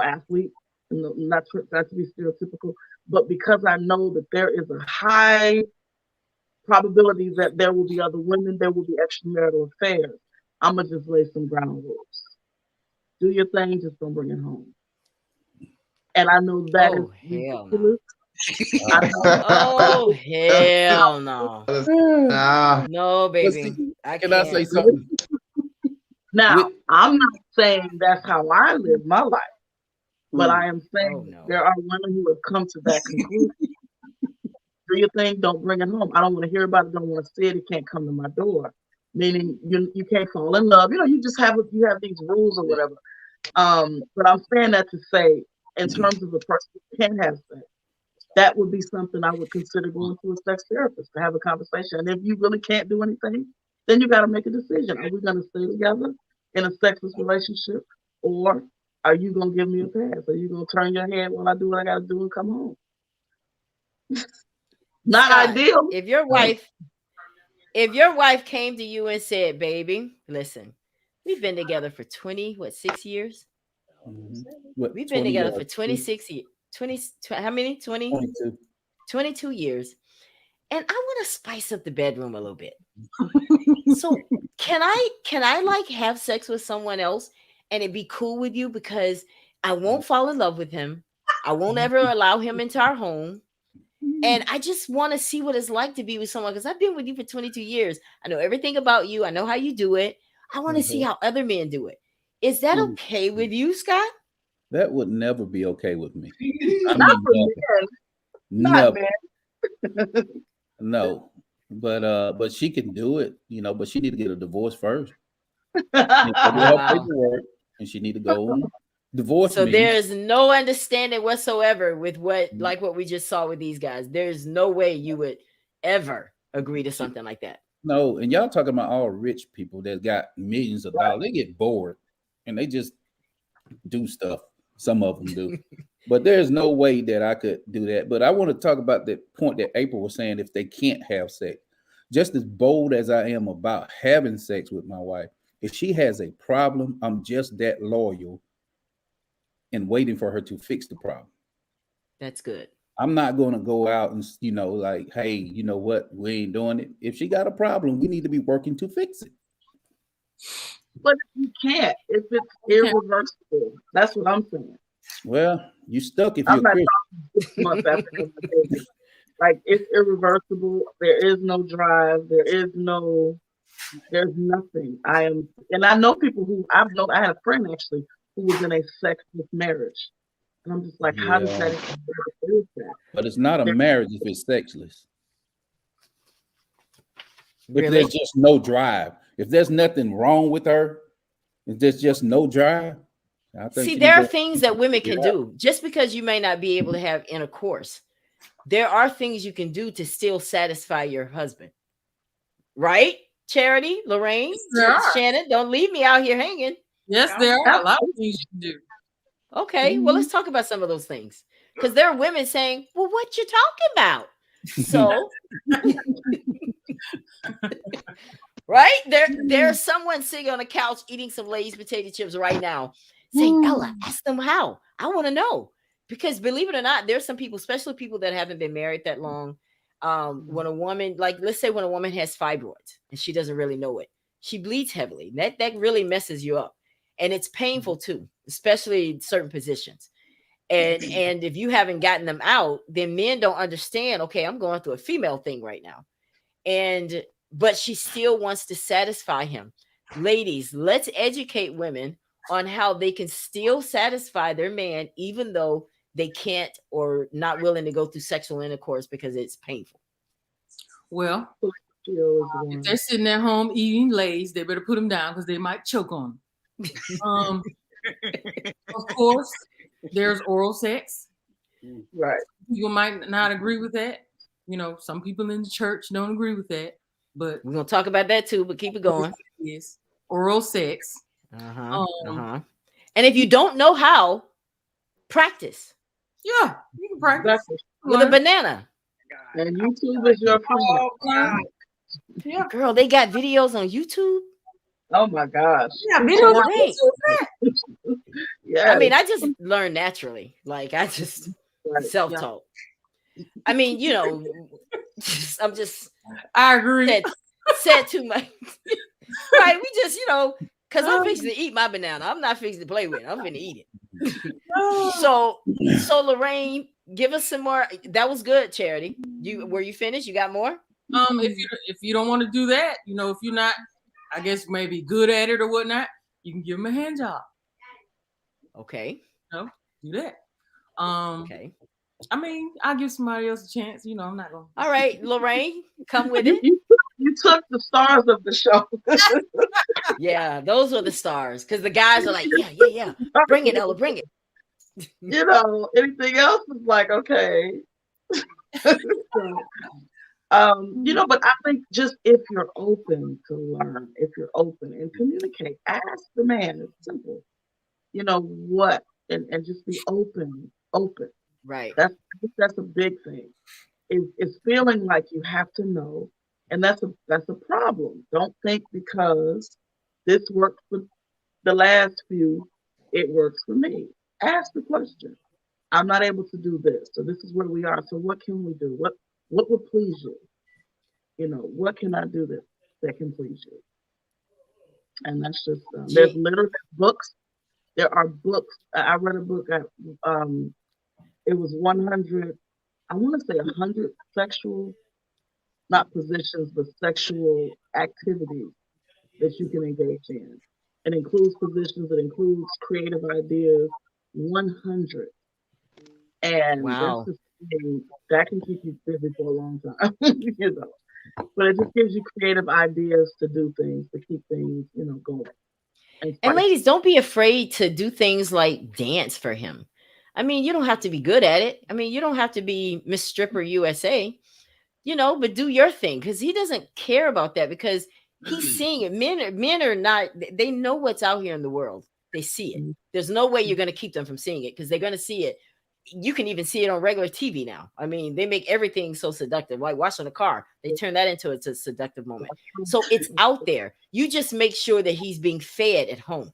athlete, not to be stereotypical, but because I know that there is a high probability that there will be other women, there will be extramarital affairs, I'm going to just lay some ground rules. Do your thing, just don't bring it home. And I know that is ridiculous. Oh, hell no. No, baby. Can I say something? Now, I'm not saying that's how I live my life, but I am saying there are women who have come to that conclusion. Do your thing, don't bring it home. I don't want to hear about it, don't want to see it, it can't come to my door. Meaning you can't fall in love. You just have these rules or whatever. But I'm saying that to say, in terms of a person who can have sex, that would be something I would consider going to a sex therapist to have a conversation. And if you really can't do anything, then you got to make a decision. Are we going to stay together in a sexless relationship, or are you going to give me a pass? Are you going to turn your head while I do what I got to do and come home? Not Scott, ideal. If your wife came to you and said, "Baby, listen, we've been together for 6 years? We've been together for 26 years. 22 years. And I want to spice up the bedroom a little bit. So can I like have sex with someone else and it be cool with you, because I won't fall in love with him. I won't ever allow him into our home. And I just want to see what it's like to be with someone, because I've been with you for 22 years. I know everything about you. I know how you do it. I want to see how other men do it. Is that okay with you, Scott? That would never be okay with me. Not for men. Not men. No, but she can do it, but she need to get a divorce first. Paperwork, and she need to go divorce so me. There's no understanding whatsoever with what we just saw with these guys. There's no way you would ever agree to something like that. No, and y'all talking about all rich people that got millions of dollars. They get bored and they just do stuff. Some of them do. But there's no way that I could do that. But I want to talk about the point that April was saying, if they can't have sex. Just as bold as I am about having sex with my wife, if she has a problem, I'm just that loyal and waiting for her to fix the problem. That's good. I'm not going to go out and, like, hey, you know what? We ain't doing it. If she got a problem, we need to be working to fix it. But if you can't, if it's irreversible, that's what I'm saying. Well, you stuck if you're not 6 months after the baby. Like, it's irreversible. There is no drive. There's nothing. And I know people who I had a friend actually who was in a sexless marriage. And I'm just like, how does that even that? But it's not a marriage if it's sexless. Really? If there's just no drive, if there's nothing wrong with her, if there's just no drive, I think. See, there are things that women can do. Just because you may not be able to have intercourse, there are things you can do to still satisfy your husband. Right? Charity, Lorraine, Shannon, don't leave me out here hanging. Yes, there are a lot of things you can do. Okay, well, let's talk about some of those things. Because there are women saying, well, what you talking about? So, right? There's someone sitting on a couch eating some Lay's potato chips right now saying, Ella, ask them how. I want to know. Because believe it or not, there's some people, especially people that haven't been married that long, when a woman, like, let's say when a woman has fibroids and she doesn't really know it, she bleeds heavily. That really messes you up. And it's painful too, especially in certain positions. And if you haven't gotten them out, then men don't understand, okay, I'm going through a female thing right now. But she still wants to satisfy him. Ladies, let's educate women on how they can still satisfy their man, even though they can't or not willing to go through sexual intercourse because it's painful. Well, if they're sitting at home eating Lay's, they better put them down because they might choke on them. Of course, there's oral sex. Right. People might not agree with that. Some people in the church don't agree with that. But we're gonna talk about that too. But keep it going. Yes, oral sex. And if you don't know how, practice. Yeah, you can practice with a banana. And YouTube is your friend. Yeah, girl, they got videos on YouTube. Oh my gosh. Yeah, videos on YouTube. Yeah. I mean, I just learned naturally. Like, I just self-taught. I mean, I'm just. I agree. Said too much. Right? We just, because I'm fixing to eat my banana. I'm not fixing to play with it. I'm going to eat it. So Lorraine, give us some more. That was good, Charity. Were you finished? You got more? If you don't want to do that, if you're not, I guess maybe good at it or whatnot, you can give them a hand job. Okay. Do that. Okay. I mean, I'll give somebody else a chance. I'm not going to. All right, Lorraine, come with it. You took the stars of the show. Yeah, those were the stars. Because the guys are like, yeah. Bring it, Ella, bring it. Anything else is like, okay. But I think just if you're open to learn, if you're open and communicate, ask the man. It's simple. What, and just be open. Right. That's a big thing. It's feeling like you have to know, and that's a problem. Don't think because this worked for the last few, it works for me. Ask the question. I'm not able to do this, so this is where we are. So what can we do? What would please you? What can I do that can please you? And that's just there's literally books. There are books. I read a book. It was 100. I want to say 100 sexual, not positions, but sexual activities that you can engage in. It includes positions. It includes creative ideas. 100. And wow. mean, that can keep you busy for a long time, you know. But it just gives you creative ideas to do things, to keep things, you know, going. And ladies, don't be afraid to do things like dance for him. I mean, you don't have to be good at it. I mean, you don't have to be Miss Stripper USA, you know, but do your thing, because he doesn't care about that, because he's seeing it. Men are not, they know what's out here in the world. They see it. There's no way you're going to keep them from seeing it, because they're going to see it. You can even see it on regular TV now. I mean, they make everything so seductive. Like watching a car, they turn that into a seductive moment. So it's out there. You just make sure that he's being fed at home.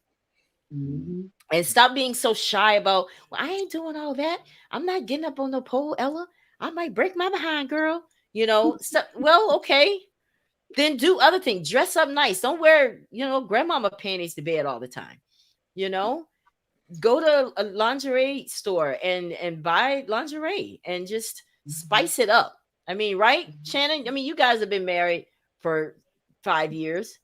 And stop being so shy about, well, I ain't doing all that. I'm not getting up on the pole, Ella. I might break my behind, girl. You know, well, okay. Then do other things. Dress up nice. Don't wear, you know, grandmama panties to bed all the time. You know, go to a lingerie store and buy lingerie and just spice it up. I mean, right, Shannon? I mean, you guys have been married for 5 years.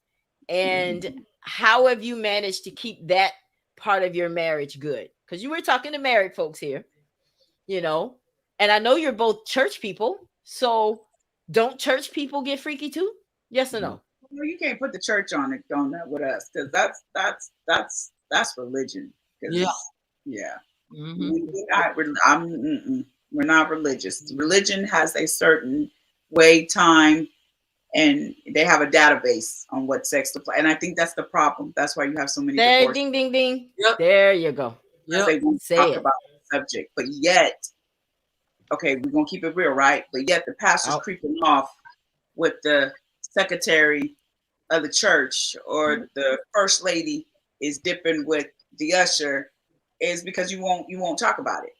And how have you managed to keep that part of your marriage good? Because you were talking to married folks here, you know, and I know you're both church people. So don't church people get freaky too? Yes or no? Well, you can't put the church on that with us, because that's religion. Yeah. We're not religious. Religion has a certain way, time, and they have a database on what sex to play. And I think that's the problem. That's why you have so many divorces. Ding, ding, ding. Yep. There you go. Yep. They won't talk about the subject. But yet, okay, we're going to keep it real, right? But yet the pastor's creeping off with the secretary of the church, or the first lady is dipping with the usher, is because you won't talk about it.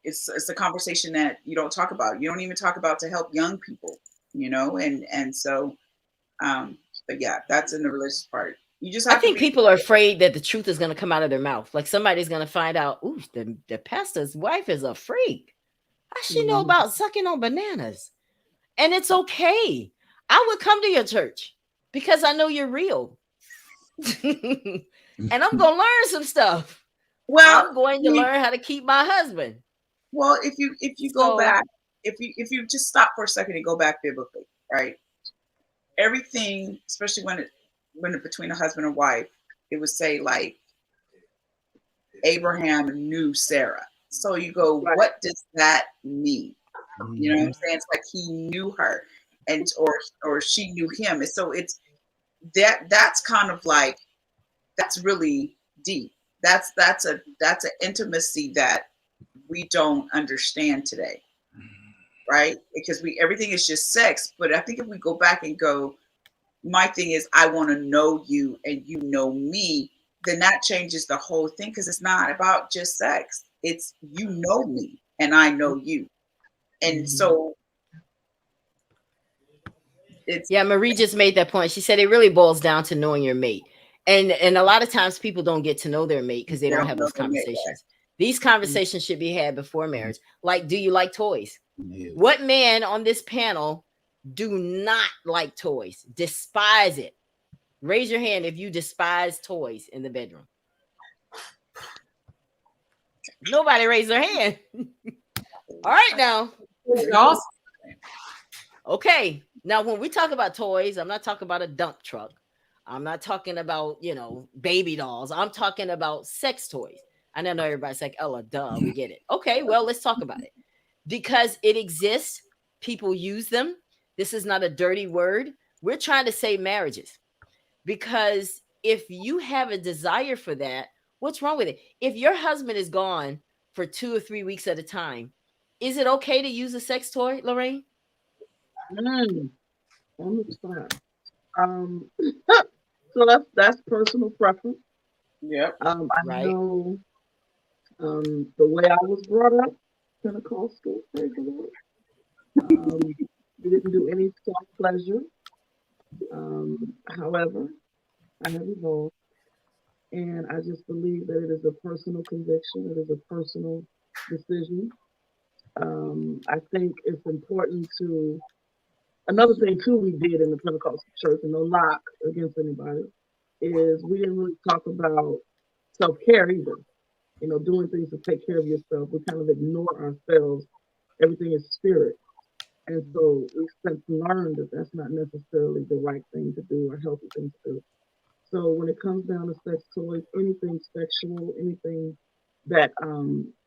It's a conversation that you don't talk about. You don't even talk about to help young people, you know, and so but yeah, that's in the religious part. You just have I think people are afraid that the truth is going to come out of their mouth. Like somebody's going to find out, ooh, the pastor's wife is a freak. How she know about sucking on bananas? And it's okay. I would come to your church because I know you're real. And I'm going to learn some stuff. Well, I'm going to learn how to keep my husband. Well, if you go back, if you just stop for a second and go back biblically, right? Everything, especially when it between a husband and wife, it would say like Abraham knew Sarah. So you go, what does that mean? You know what I'm saying? It's like he knew her, and or she knew him. And so it's that's kind of like, that's really deep. That's an intimacy that we don't understand today, right? Because everything is just sex. But I think if we go back and go, my thing is, I want to know you and you know me, then that changes the whole thing, because it's not about just sex. It's you know me and I know you. And so it's Marie just made that point. She said it really boils down to knowing your mate. And a lot of times people don't get to know their mate because they don't have those conversations. These conversations should be had before marriage. Like, do you like toys? Yeah. What man on this panel do not like toys? Despise it. Raise your hand if you despise toys in the bedroom. Nobody raised their hand. All right, now. Okay. Now, when we talk about toys, I'm not talking about a dump truck. I'm not talking about, baby dolls. I'm talking about sex toys. I know everybody's like, Ella, duh, we get it. Okay, well, let's talk about it. Because it exists. People use them. This is not a dirty word. We're trying to save marriages. Because if you have a desire for that, what's wrong with it? If your husband is gone for 2 or 3 weeks at a time, is it okay to use a sex toy, Lorraine? So that's personal preference. Yeah. I know the way I was brought up, Pentecostal, praise the Lord. We didn't do any self pleasure. However, I have evolved, and I just believe that it is a personal conviction. It is a personal decision. I think it's important to. Another thing too we did in the Pentecostal church, and no knock against anybody, is we didn't really talk about self-care either. doing things to take care of yourself. We kind of ignore ourselves. Everything is spirit. And so we've since learned that that's not necessarily the right thing to do or healthy thing to do. So when it comes down to sex toys, anything sexual, anything that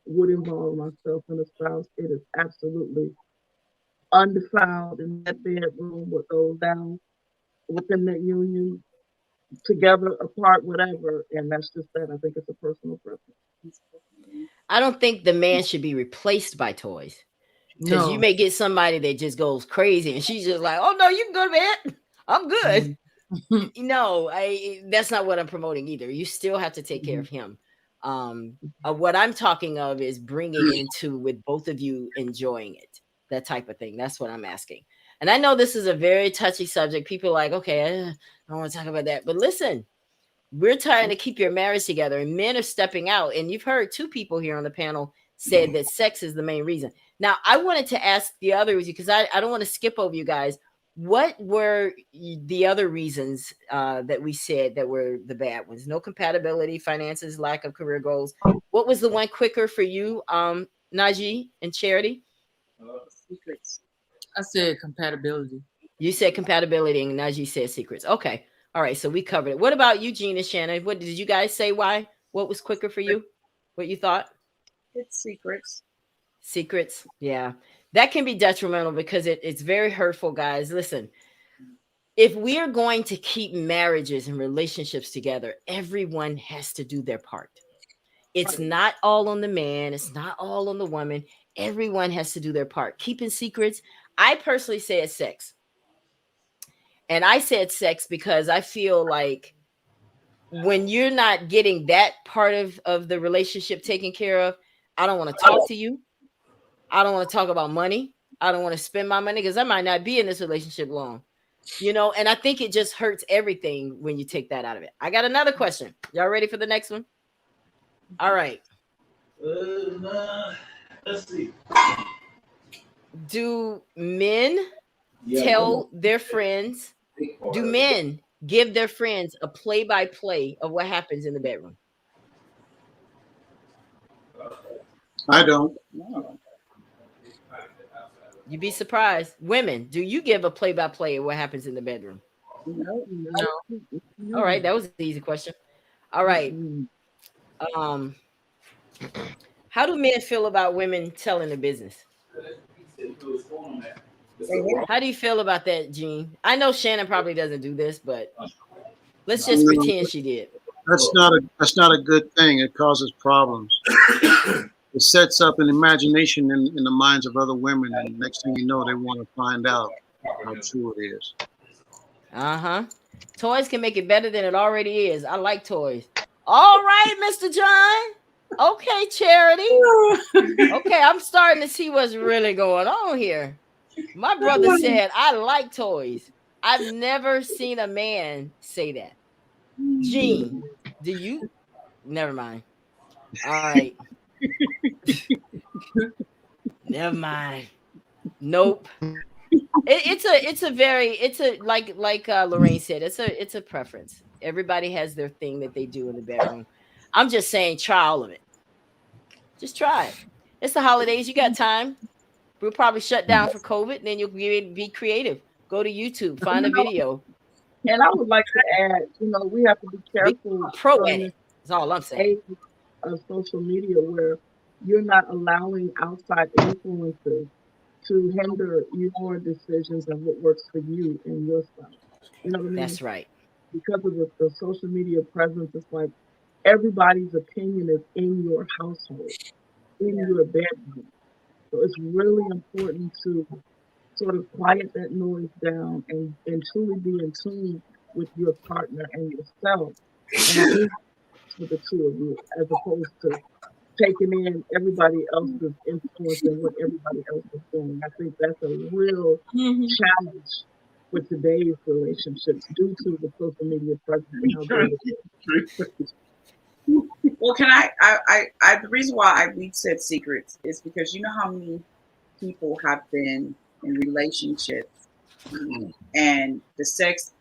would involve myself and a spouse, it is absolutely undefiled in that bedroom, what goes down within that union, together, apart, whatever. And that's just that. I think it's a personal preference. I don't think the man should be replaced by toys. Because you may get somebody that just goes crazy and she's just like, oh no, you can go to bed. I'm good. No, that's not what I'm promoting either. You still have to take care of him. What I'm talking of is bringing into with both of you enjoying it, that type of thing. That's what I'm asking. And I know this is a very touchy subject. People are like, okay, I don't want to talk about that. But listen, we're trying to keep your marriage together, and men are stepping out. And you've heard two people here on the panel said that sex is the main reason. Now, I wanted to ask the other reason, because I don't want to skip over you guys. What were the other reasons that we said that were the bad ones? No compatibility, finances, lack of career goals. What was the one quicker for you, Najee and Charity? Secrets. I said compatibility. You said compatibility, and Najee said secrets. Okay. All right. So we covered it. What about you, Gene and Shannon? What did you guys say? Why? What was quicker for you? What you thought? It's secrets. Secrets. Yeah. That can be detrimental because it's very hurtful, guys. Listen, if we are going to keep marriages and relationships together, everyone has to do their part. It's not all on the man. It's not all on the woman. Everyone has to do their part. Keeping secrets. I personally said sex. And I said sex because I feel like when you're not getting that part of the relationship taken care of, I don't want to talk to you. I don't want to talk about money. I don't want to spend my money because I might not be in this relationship long, and I think it just hurts everything when you take that out of it. I got another question. Y'all ready for the next one? All right. Let's see. Do men tell their friends? Do men give their friends a play-by-play of what happens in the bedroom? I don't. You'd be surprised. Women, do you give a play-by-play of what happens in the bedroom? No. All right, that was an easy question. All right. How do men feel about women telling the business? How do you feel about that, Gene? I know Shannon probably doesn't do this, but let's just pretend she did. That's not a good thing. It causes problems. It sets up an imagination in the minds of other women, and next thing you know, they want to find out how true it is. Toys can make it better than it already is. I like toys. All right, Mr. John. Okay, Charity. Okay, I'm starting to see what's really going on here. My brother said, I like toys. I've never seen a man say that. Gene, do you? Never mind. All right. Never mind. Nope. It's like Lorraine said, it's a preference. Everybody has their thing that they do in the bedroom. I'm just saying, try all of it. Just try it. It's the holidays. You got time. We'll probably shut down for COVID, and then you'll be creative. Go to YouTube, find a video. And I would like to add, we have to be careful. That's all I'm saying. Of social media, where you're not allowing outside influences to hinder your decisions of what works for you and your spouse. You know what I mean? That's right. Because of the social media presence, it's like everybody's opinion is in your household, in your bedroom. So it's really important to sort of quiet that noise down and truly be in tune with your partner and yourself, and with the two of you, as opposed to taking in everybody else's influence and what everybody else is doing. I think that's a real challenge with today's relationships due to the social media presence. Well, can I the reason why we said secrets is because you know how many people have been in relationships and the sex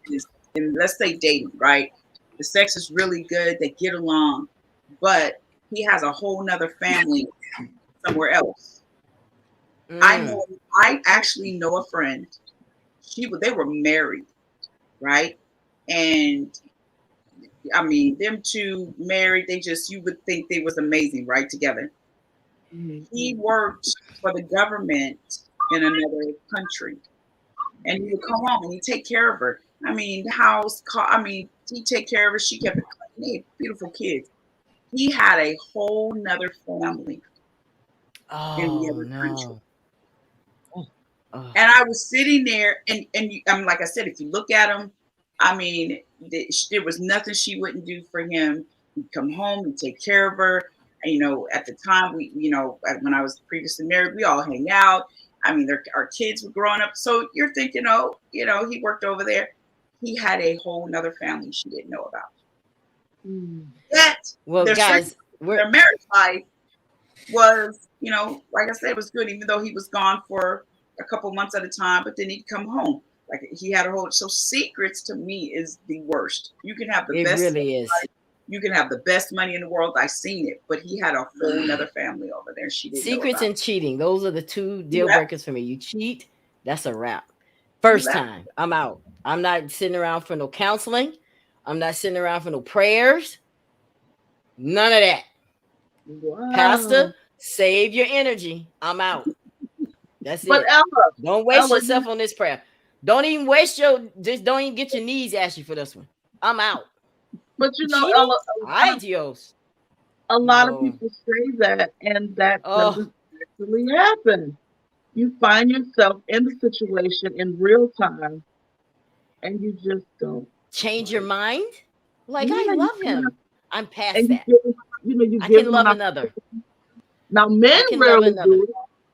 is and let's say dating, right? The sex is really good, they get along, but he has a whole nother family somewhere else. I actually know a friend. They were married, right? And I mean, them two married, you would think they was amazing, right? Together. Mm-hmm. He worked for the government in another country. And he would come home and he'd take care of her. I mean, he'd take care of her. She kept it clean. They had beautiful kids. He had a whole nother family in the other country. Oh. And I was sitting there, and like I said, if you look at him, I mean, there was nothing she wouldn't do for him. He'd come home, he'd take care of her. And, you know, at the time, when I was previously married, we all hang out. I mean, our kids were growing up. So you're thinking, he worked over there. He had a whole nother family she didn't know about. Their marriage life was, like I said, it was good, even though he was gone for a couple months at a time, but then he'd come home. Like he had so secrets to me is the worst. You can have the best. It really is. You can have the best money in the world. I've seen it, but he had a whole nother family over there. She didn't Secrets know and cheating. Those are the two deal breakers for me. You cheat, that's a wrap. First time, I'm out. I'm not sitting around for no counseling. I'm not sitting around for no prayers. None of that. Wow. Pastor, save your energy. I'm out. That's it. Ella, don't waste yourself on this prayer. Don't even don't even get your knees ashy for this one. I'm out. But Ella, ideals. A lot of people say that, and that doesn't actually happen. You find yourself in the situation in real time, and you just don't change your mind. Like, I love him. I'm past that. I can love another. Now, men rarely do it.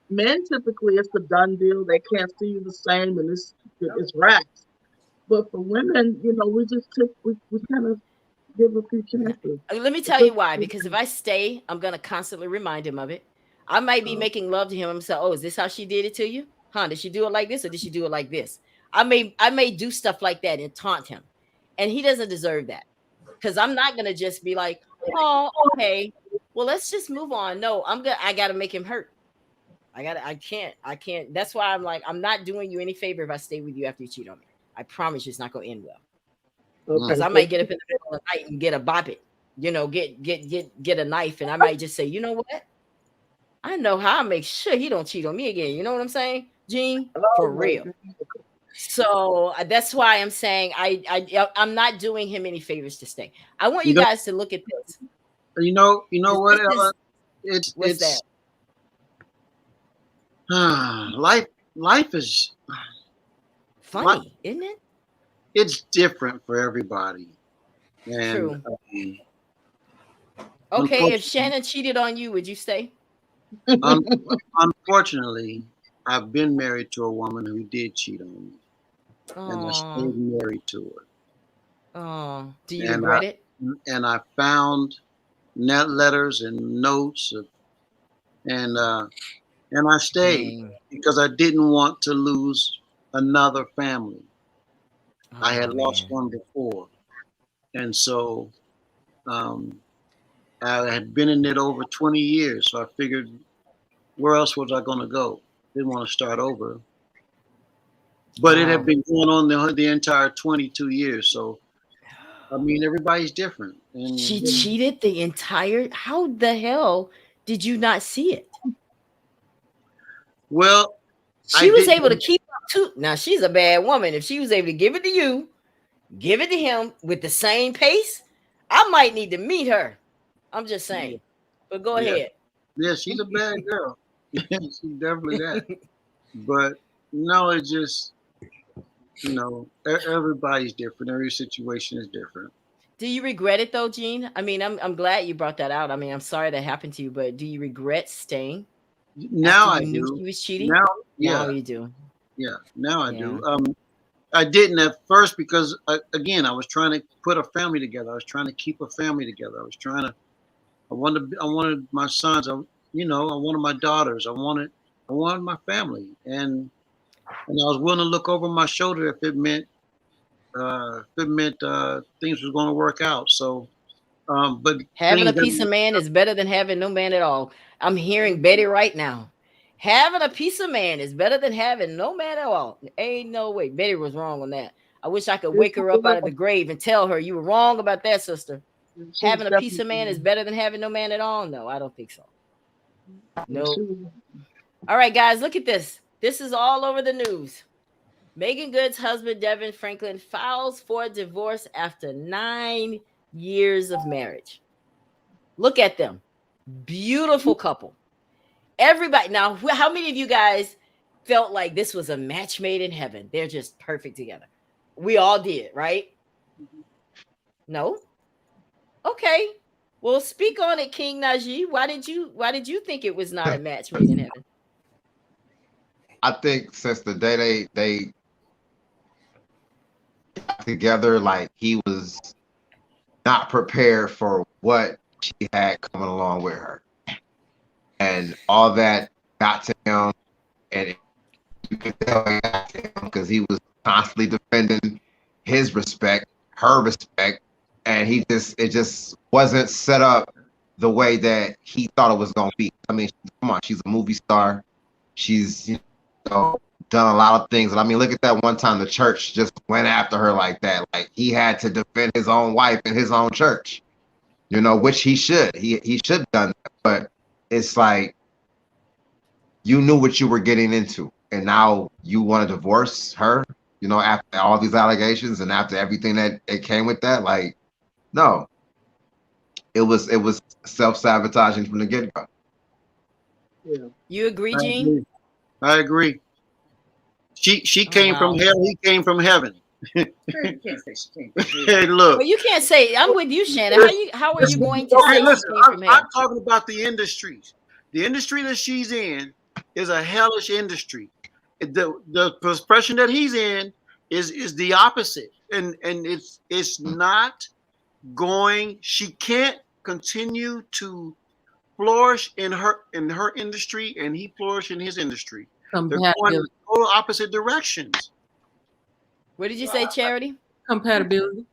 Men typically, it's a done deal. They can't see you the same, and it's wraps. But for women, we just we kind of give a few chances. Let me tell you why. Because if I stay, I'm gonna constantly remind him of it. I might be making love to him and say, "Oh, is this how she did it to you? Huh? Did she do it like this, or did she do it like this?" I may do stuff like that and taunt him, and he doesn't deserve that. Because I'm not gonna just be like, "Oh, okay, well, let's just move on." No, I gotta make him hurt. I can't. That's why I'm like, I'm not doing you any favor if I stay with you after you cheat on me. I promise you it's not gonna end well. Because I might get up in the middle of the night and get a bop it, get a knife, and I might just say, you know what? I know how I make sure he don't cheat on me again. You know what I'm saying, Gene? For real. So that's why I'm saying I'm not doing him any favors to stay. I want you guys to look at this. You know what, Ella? It's that? Life is funny, isn't it? It's different for everybody. And, true. Okay, if Shannon cheated on you, would you stay? Unfortunately, I've been married to a woman who did cheat on me. And I stayed married to her. Oh, do you regret it? And I found net letters and notes and I stayed because I didn't want to lose another family. I had lost one before. And so I had been in it over 20 years. So I figured, where else was I going to go? Didn't want to start over. But it had been going on the entire 22 years. So, I mean, everybody's different. And she cheated the entire... How the hell did you not see it? Well, she was able to keep up too. Now, she's a bad woman. If she was able to give it to you, give it to him with the same pace, I might need to meet her. I'm just saying. But go ahead. Yeah, she's a bad girl. She's definitely that. But no, it's just, everybody's different. Every situation is different. Do you regret it though, Gene? I mean, I'm glad you brought that out. I mean, I'm sorry that happened to you, but do you regret staying? Now I do. He was cheating? Now you do. Yeah, now I do. I didn't at first because, again, I was trying to put a family together. I was trying to keep a family together. I wanted my sons. I wanted my daughters. I wanted my family, and I was willing to look over my shoulder if it meant things was going to work out. So But having a piece of man is better than having no man at all. I'm hearing Betty right now. Having a piece of man is better than having no man at all. Ain't no way. Betty was wrong on that. I wish I could wake her up out of the grave and tell her you were wrong about that, sister. Having a piece of man is better than having no man at all. No, I don't think so. No. All right, guys, look at this. This is all over the news. Megan Good's husband, Devin Franklin, files for divorce after 9 years of marriage. Look at them. Beautiful couple. Everybody. Now, how many of you guys felt like this was a match made in heaven? They're just perfect together. We all did, right? No? Okay. Well, speak on it, King Najee. Why did you think it was not a match made in heaven? I think since the day they got together, like he was not prepared for what she had coming along with her. And all that got to him, and you could tell it got to him because he was constantly defending his respect, her respect, and it just wasn't set up the way that he thought it was going to be. I mean, come on, she's a movie star. She's done a lot of things. And I mean, look at that one time the church just went after her like that. Like he had to defend his own wife in his own church, which he should. He should have done that. But it's like you knew what you were getting into, and now you want to divorce her, after all these allegations and after everything that it came with that. Like, no, it was self-sabotaging from the get-go. Yeah. You agree, Gene? I agree. She came from hell. He came from heaven. You can't say she came from heaven. Hey, look. Well, you can't say. I'm with you, Shannon. How are you going to say listen, she came from heaven? I'm talking about the industries. The industry that she's in is a hellish industry. The expression that he's in is the opposite, and it's not going. She can't continue to flourish in her industry, and he flourish in his industry. They're going in total opposite directions. What did you say, Charity? Compatibility.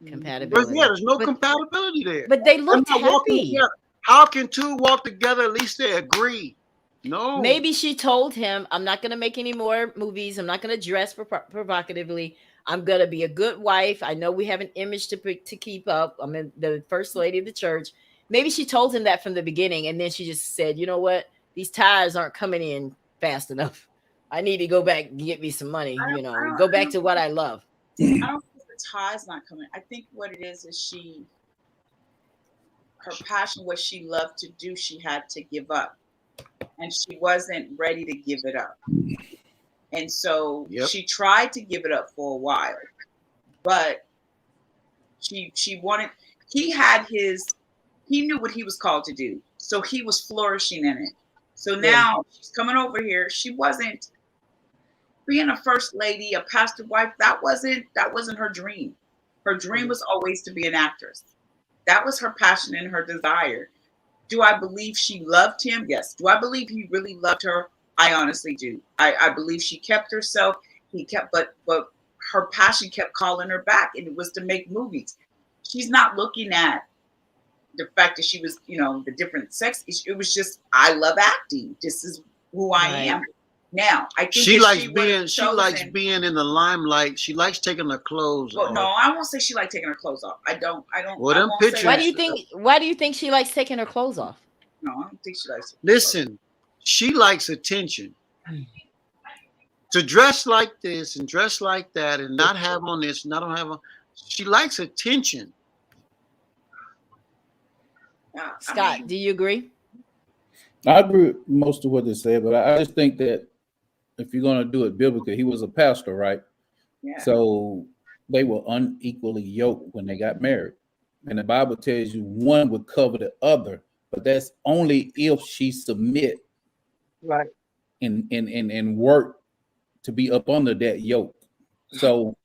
Compatibility. Yeah, there's no compatibility there. But they looked happy. How can two walk together? At least they agree. No. Maybe she told him, I'm not going to make any more movies. I'm not going to dress provocatively. I'm going to be a good wife. I know we have an image to keep up. I'm the first lady of the church. Maybe she told him that from the beginning. And then she just said, you know what? These tires aren't coming in fast enough. I need to go back and get me some money, go back to what I love. I don't think the tie's not coming. I think what it is her passion, what she loved to do, she had to give up. And she wasn't ready to give it up. And so she tried to give it up for a while. But he knew what he was called to do. So he was flourishing in it. So now she's coming over here. She wasn't being a first lady, a pastor wife. That wasn't her dream. Her dream was always to be an actress. That was her passion and her desire. Do I believe she loved him? Yes. Do I believe he really loved her? I honestly do. I believe she kept herself. But her passion kept calling her back, and it was to make movies. She's not looking at the fact that she was, the different sex. It was just, I love acting. This is who I am. Now, I think she likes being in the limelight. She likes taking her clothes off. No, I won't say she likes taking her clothes off. I don't. Well, them pictures. Why do you think she likes taking her clothes off? No, I don't think she likes. Listen, she likes attention. To dress like this and dress like that and not have on this, not have on. She likes attention. Scott, do you agree? I agree with most of what they said, but I just think that if you're going to do it biblically, he was a pastor, right? Yeah. So they were unequally yoked when they got married. And the Bible tells you one would cover the other, but that's only if she submit right and work to be up under that yoke. So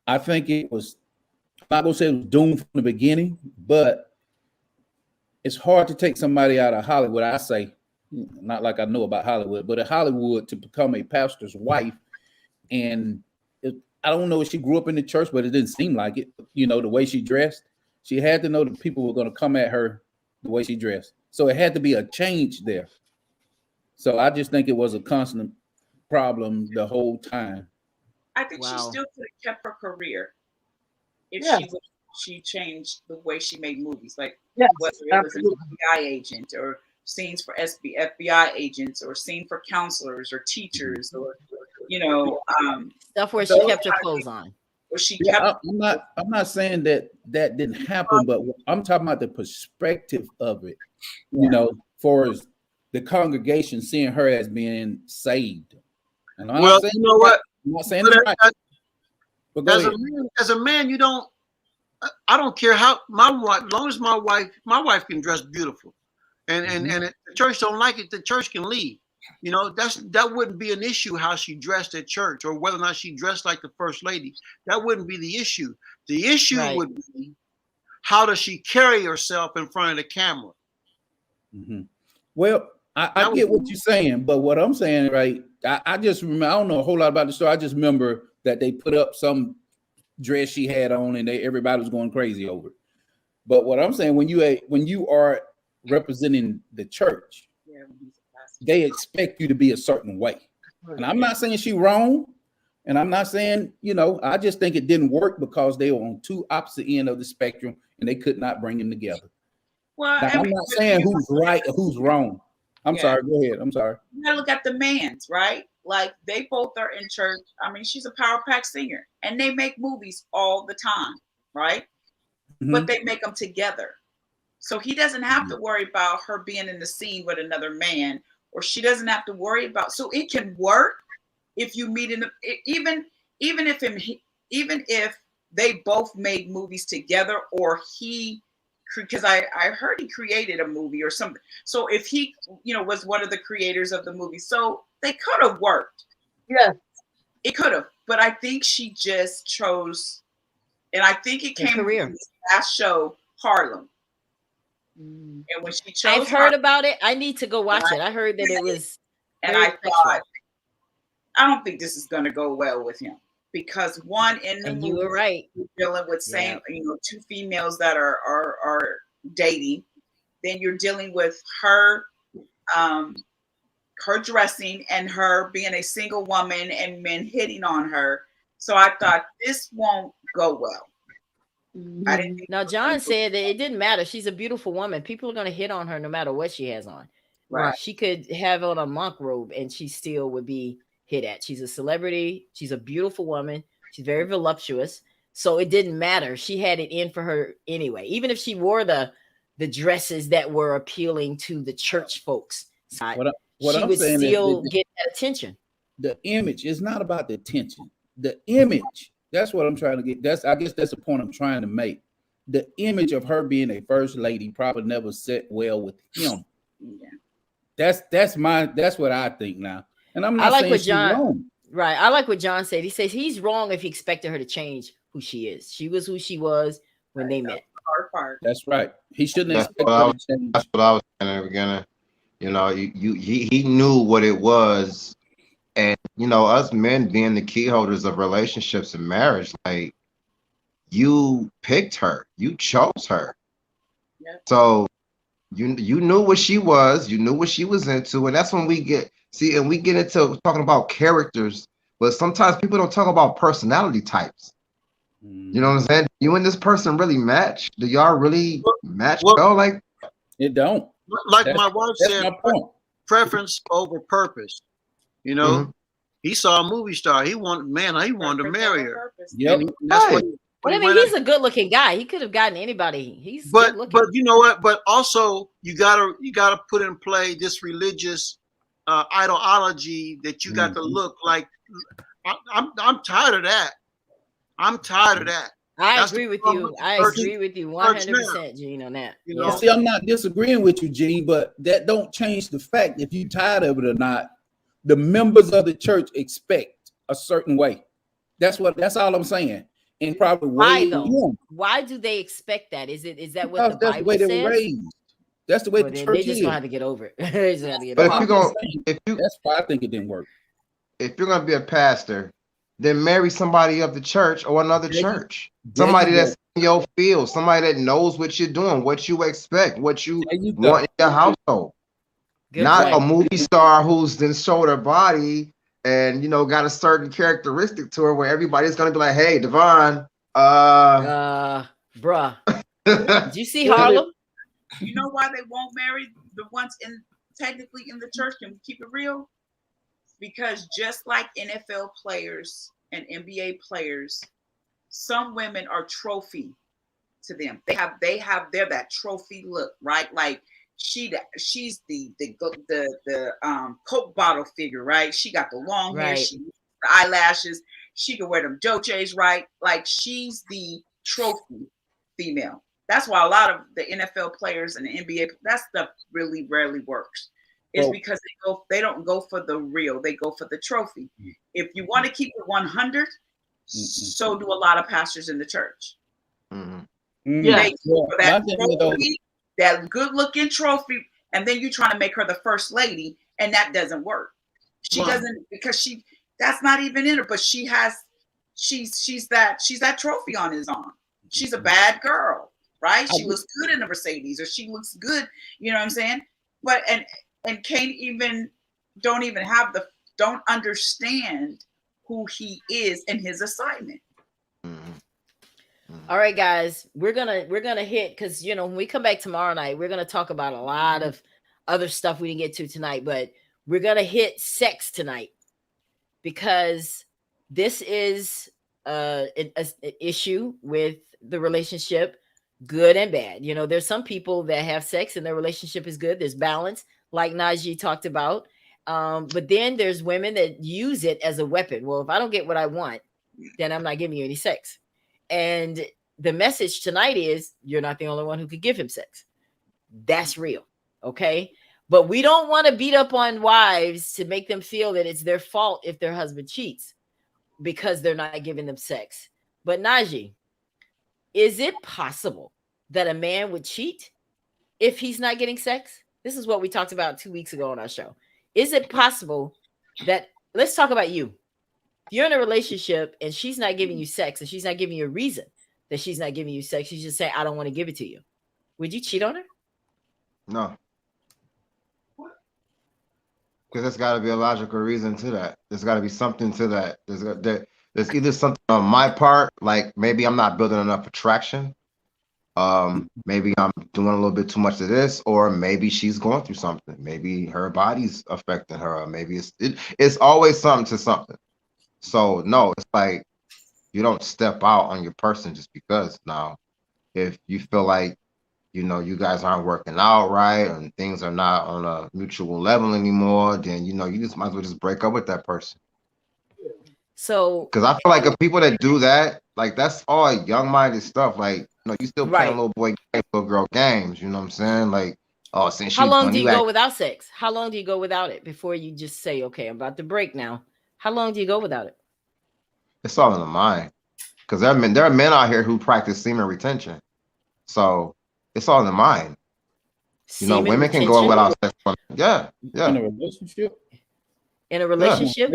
I think it was, I'm not going to say it was doomed from the beginning, but it's hard to take somebody out of Hollywood, I say, not like I know about Hollywood, but in Hollywood to become a pastor's wife. And I don't know if she grew up in the church, but it didn't seem like it, the way she dressed. She had to know that people were going to come at her the way she dressed. So it had to be a change there. So I just think it was a constant problem the whole time. I think she still could have kept her career if she changed the way she made movies, like whether it was an FBI agent or scenes for FBI agents or scene for counselors or teachers or stuff where she kept her clothes on. Or she kept. I'm not saying that didn't happen, but I'm talking about the perspective of it. You know, for the congregation seeing her as being saved. And I'm not saying, you know what? I'm not saying it's right. But as a man, you don't. I don't care how my wife, as long as my wife can dress beautiful, and if the church don't like it, the church can leave. You know, that wouldn't be an issue how she dressed at church or whether or not she dressed like the first lady. That wouldn't be the issue. The issue would be how does she carry herself in front of the camera. Mm-hmm. Well, I get what you're saying, but what I'm saying, right? I just remember, I don't know a whole lot about the story. I just remember that they put up some dress she had on and everybody was going crazy over it. But what I'm saying, when you are representing the church, they expect you to be a certain way. And I'm not saying she's wrong. And I'm not saying, I just think it didn't work because they were on two opposite ends of the spectrum and they could not bring them together. Well, now, I'm not saying who's right or who's wrong. I'm sorry. Go ahead. I'm sorry. You gotta look at the man's, right? Like they both are in church. I mean, she's a power pack singer and they make movies all the time, right? Mm-hmm. But they make them together. So he doesn't have to worry about her being in the scene with another man, or she doesn't have to worry about. So it can work if you meet in even if they both made movies together, or because I heard he created a movie or something. So if he, was one of the creators of the movie, so they could have worked. Yes, it could have. But I think she just chose, and I think it came from the last show, Harlem. And when she chose, I've heard about it. I need to go watch it. I heard that it was, and I thought, I don't think this is going to go well with him because one in the movie, you were right, dealing with two females that are dating. Then you're dealing with her, her dressing and her being a single woman and men hitting on her. So I thought this won't go well. I didn't think now, John said that it didn't matter. She's a beautiful woman. People are going to hit on her no matter what she has on. Right. She could have on a monk robe and she still would be hit at. She's a celebrity. She's a beautiful woman. She's very voluptuous. So it didn't matter. She had it in for her anyway. Even if she wore the dresses that were appealing to the church folks, she would still get that attention. The image is not about the attention. The image. That's what I'm trying to get. I guess that's the point I'm trying to make. The image of her being a first lady probably never set well with him. Yeah. That's what I think now. And I'm not saying she's wrong. Right. I like what John said. He says he's wrong if he expected her to change who she is. She was who she was when they met. That's right. He shouldn't expect her to change. That's what I was saying at the beginning. He knew what it was. And, us men being the key holders of relationships and marriage, like, you picked her, you chose her. Yep. So you knew what she was, you knew what she was into. And that's when we get into talking about characters, but sometimes people don't talk about personality types. You know what I'm saying? You and this person really match? Do y'all really match well? Like, it don't. Like my wife said, preference over purpose. He saw a movie star. He wanted to marry her. Yep. He's a good-looking guy. He could have gotten anybody. But you know what? But also you gotta put in play this religious ideology that you got to look like. I'm tired of that. I agree with you. I agree with you 100%, Gene, on that. See, I'm not disagreeing with you, Gene, but that don't change the fact if you're tired of it or not. The members of the church expect a certain way. That's all I'm saying. And probably why though? Why do they expect that? Is that what the Bible says? They were raised. That's the way the church is. They just gonna have to get over it. That's why I think it didn't work. If you're gonna be a pastor, then marry somebody of the church or another church. Somebody that's your field, somebody that knows what you're doing, what you expect, what you want in your household. Not a movie star who's then showed her body and got a certain characteristic to her where everybody's gonna be like, "Hey, Devon, bruh, did you see Harlem?" You know why they won't marry the ones technically in the church? Can we keep it real? Because just like NFL players and NBA players, some women are trophy to them. They're that trophy look, right? Like she's the Coke bottle figure, right? She got the long hair, she the eyelashes, she can wear them dojes, right? Like she's the trophy female. That's why a lot of the NFL players and the NBA, that stuff really rarely works. It's because they don't go for the real, they go for the trophy. If you want to keep it 100, so do a lot of pastors in the church. Yeah, that good looking trophy, and then you trying to make her the first lady, and that doesn't work. She doesn't, because that's not even in her, but she's that trophy on his arm. She's a bad girl, right? She looks good in a Mercedes, or she looks good, you know what I'm saying? But and don't understand who he is and his assignment. All right, guys, we're gonna hit, because when we come back tomorrow night, we're gonna talk about a lot of other stuff we didn't get to tonight, but we're gonna hit sex tonight because this is an issue with the relationship, good and bad. There's some people that have sex and their relationship is good. There's balance, like Najee talked about. But then there's women that use it as a weapon. Well, if I don't get what I want, then I'm not giving you any sex. And the message tonight is you're not the only one who could give him sex. That's real. Okay. But we don't want to beat up on wives to make them feel that it's their fault if their husband cheats because they're not giving them sex. But Najee, is it possible that a man would cheat if he's not getting sex? This is what we talked about 2 weeks ago on our show. Is it possible that, let's talk about you. If you're in a relationship and she's not giving you sex and she's not giving you a reason that she's not giving you sex, she's just saying, I don't want to give it to you. Would you cheat on her? No. Because there's got to be a logical reason to that. There's got to be something to that. There's either something on my part, like maybe I'm not building enough attraction. Maybe I'm doing a little bit too much of this, or maybe she's going through something. Maybe her body's affecting her. Or maybe it's always something to something. So no, it's like you don't step out on your person just because. Now, if you feel like you guys aren't working out right and things are not on a mutual level anymore, then you just might as well just break up with that person. So, because I feel like if people that do that, like that's all young-minded stuff. Like, you still playing little boy games, little girl games. You know what I'm saying? Like, oh, since how long do you go without sex? How long do you go without it before you just say, okay, I'm about to break now? How long do you go without it? It's all in the mind. Because there are men out here who practice semen retention. So it's all in the mind. Semen women retention? Can go without sex. Yeah. In a relationship. In a relationship?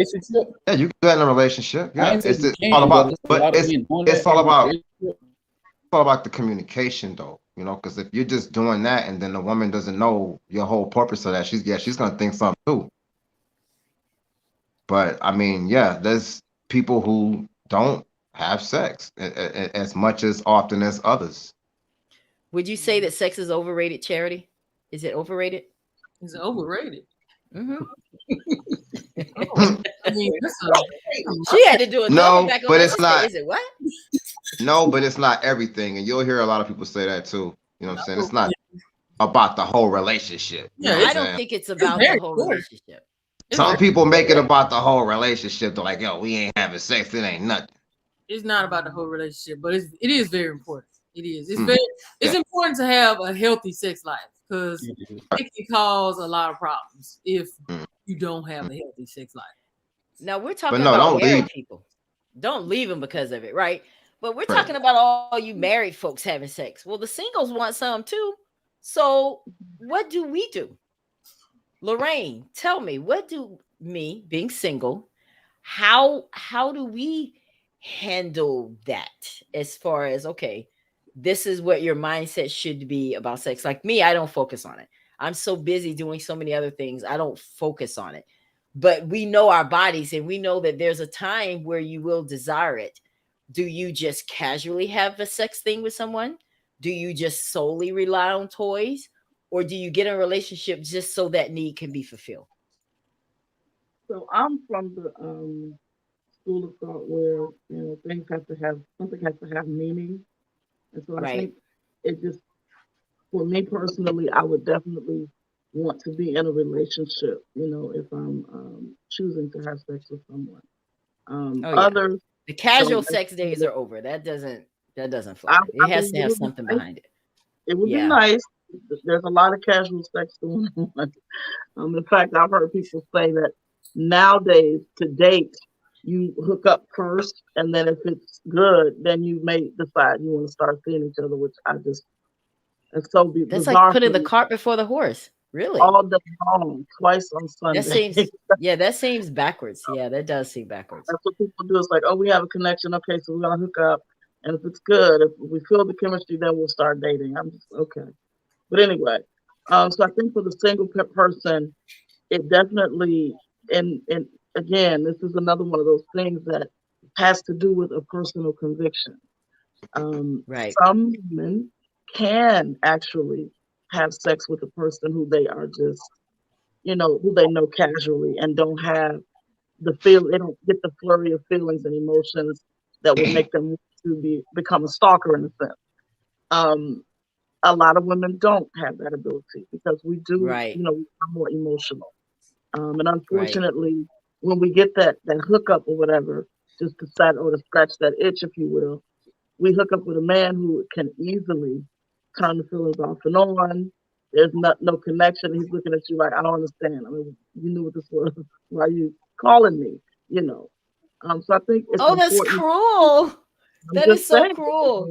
Yeah, you can do that in a relationship. Yeah, it's all about. But it's all about. It's all about the communication, though. Because if you're just doing that and then the woman doesn't know your whole purpose of that, she's gonna think something too. But I mean, yeah, there's people who don't have sex as much as often as others. Would you say that sex is overrated, Charity? Is it overrated? Is it overrated? Mm-hmm. I mean, she had to do a no, but it's not. Is it what? No, but it's not everything, and you'll hear a lot of people say that too. You know what I'm saying? It's not about the whole relationship. I don't think it's about the whole relationship. Some people make it about the whole relationship. They're like, yo, we ain't having sex. It ain't nothing. It's not about the whole relationship, but it is very important. It is. It's important to have a healthy sex life because it can cause a lot of problems if you don't have a healthy sex life. Now we're talking about married people. Don't leave them because of it, right? But we're talking about all you married folks having sex. Well, the singles want some too. So what do we do? Lorraine, tell me, what do me being single, how do we handle that as far as, okay, this is what your mindset should be about sex. Like me, I don't focus on it. I'm so busy doing so many other things. I don't focus on it. But we know our bodies, and we know that there's a time where you will desire it. Do you just casually have a sex thing with someone? Do you just solely rely on toys? Or do you get in a relationship just so that need can be fulfilled? So I'm from the school of thought where things have to have something has to have meaning, and so I Right. think it just for me personally, I would definitely want to be in a relationship. If I'm choosing to have sex with someone. Oh yeah. Others The casual don't sex days necessarily. are over. That doesn't fly. I, It I has mean, to it have would be something nice. behind it. It would be Yeah. nice. There's a lot of casual sex going on. In fact, I've heard people say that nowadays to date, you hook up first, and then if it's good, then you may decide you want to start seeing each other, which I just it's so That's like bizarre putting for the me. cart before the horse. Really? All day long, twice on That Sunday. seems backwards. Yeah, that does seem backwards. That's what people do. It's like, oh, we have a connection. Okay, so we're gonna hook up, and if it's good, if we feel the chemistry, then we'll start dating. I'm just okay. But anyway, so I think for the single person, it definitely and again, this is another one of those things that has to do with a personal conviction. Right. Some women can actually have sex with a person who they are just, who they know casually and don't have they don't get the flurry of feelings and emotions that would make them want to become a stalker in a sense. Um, a lot of women don't have that ability because we do, Right. we are more emotional. And Right. unfortunately, when we get that hookup or whatever, just to set or to scratch that itch, if you will, we hook up with a man who can easily turn the feelings off and on. There's no connection. He's looking at you like, I don't understand. I mean, you knew what this was. Why are you calling me? So I think it's Oh, that's important. cruel. I'm That is just so saying. cruel.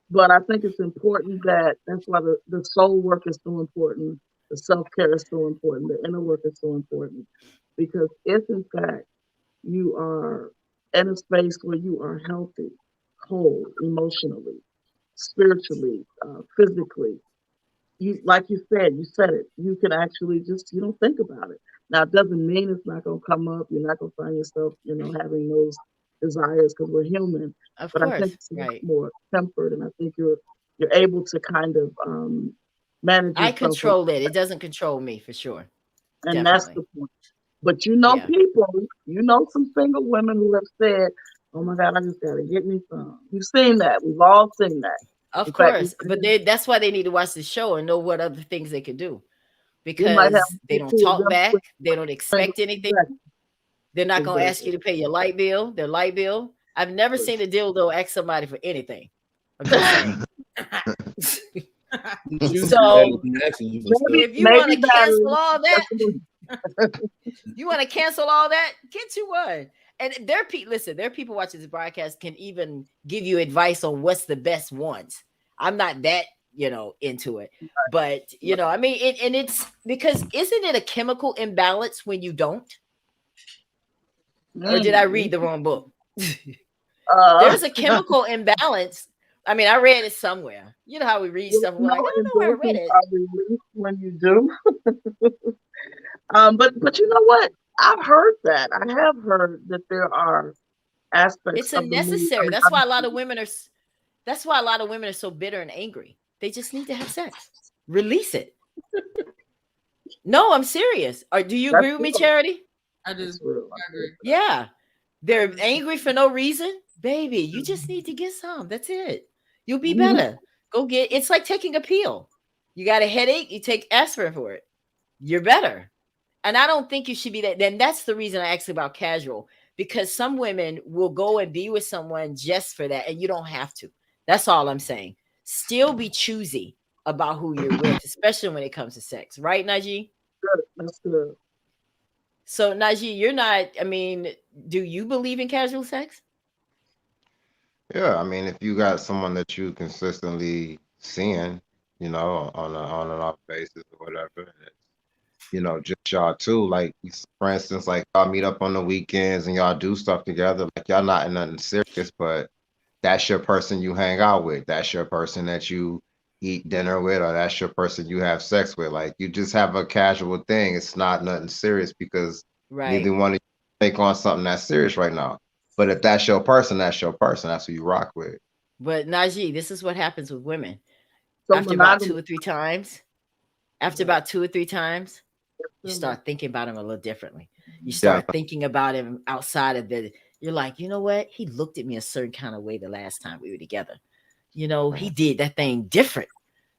But I think it's important that's why the soul work is so important. The self care is so important. The inner work is so important. Because if in fact you are in a space where you are healthy, whole, emotionally, spiritually, physically, like you said it. You can actually just you don't think about it. Now it doesn't mean it's not gonna come up. You're not gonna find yourself, having those desires because we're human. Of But I think course. it's a lot Right. more tempered, and I think you're able to kind of manage I yourself, control it. It doesn't control me for sure. and that's Definitely. the point. But Yeah. people, some single women who have said, "Oh my God, I just gotta get me some." You've seen that. We've all seen that. Of In fact, course. But that's why they need to watch the show and know what other things they could do. we might have Because they don't two of talk them back. with They don't expect anything. They're not gonna ask you exactly. to pay your light bill, their light bill. I've never seen a dildo ask somebody for anything. I'm just saying. So if you want Maybe to cancel batteries. all that, you want to cancel all that, get you one. And there are people watching this broadcast can even give you advice on what's the best ones. I'm not that, into it. But, I mean, it's because isn't it a chemical imbalance when you don't? Or did I read the wrong book? There's a chemical imbalance. I mean, I read it somewhere. You know how we read stuff. We're like, I don't know where I read it. Are released when you do. But you know what? I've heard that. I have heard that there are aspects It's of the movie. unnecessary. That's why a lot of women are so bitter and angry. They just need to have sex. Release it. No, I'm serious. Or do you agree with me, Charity? I just agree. Yeah. They're angry for no reason. Baby, you just need to get some. That's it. You'll be better. Go get it's like taking a pill. You got a headache, you take aspirin for it. You're better. And I don't think you should be that. Then that's the reason I asked about casual, because some women will go and be with someone just for that, and you don't have to. That's all I'm saying. Still be choosy about who you're with, especially when it comes to sex. Right, Najee? Good. That's good. So, Najee, you're not, I mean, do you believe in casual sex? Yeah, I mean, if you got someone that you consistently seeing, on an off basis or whatever, and it's, just y'all too. Like, for instance, like y'all meet up on the weekends and y'all do stuff together. Like y'all not in nothing serious, but that's your person you hang out with. That's your person that you eat dinner with, or that's your person you have sex with. Like you just have a casual thing. It's not nothing serious because neither one of you take on something that's serious right now. But if that's your person, that's your person. That's who you rock with. But Najee, this is what happens with women. So After about 2 or 3 times, you start thinking about him a little differently. You start thinking about him outside of you're like, you know what? He looked at me a certain kind of way the last time we were together. You know, he did that thing different.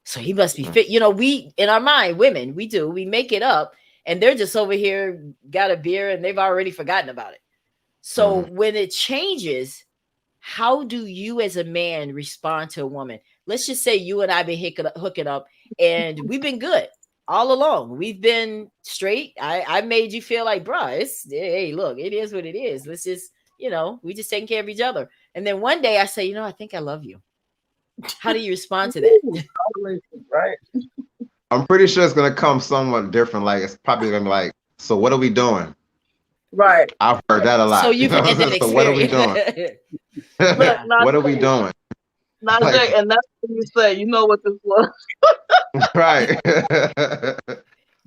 So he must be fit. You know, we, in our mind, women, we make it up, and they're just over here, got a beer, and they've already forgotten about it. So when it changes, how do you as a man respond to a woman? Let's just say you and I been hooking up, and we've been good all along. We've been straight. I made you feel like, bruh, hey, look, it is what it is. Let's just, you know, we just taking care of each other. And then one day I say, you know, I think I love you. How do you respond to that? Right. I'm pretty sure it's gonna come somewhat different. Like it's probably gonna be like, so what are we doing? Right. I've heard that a lot. So you've had that experience. So what are we doing? What are we doing? Najee, and that's when you say, you know what this was. Right.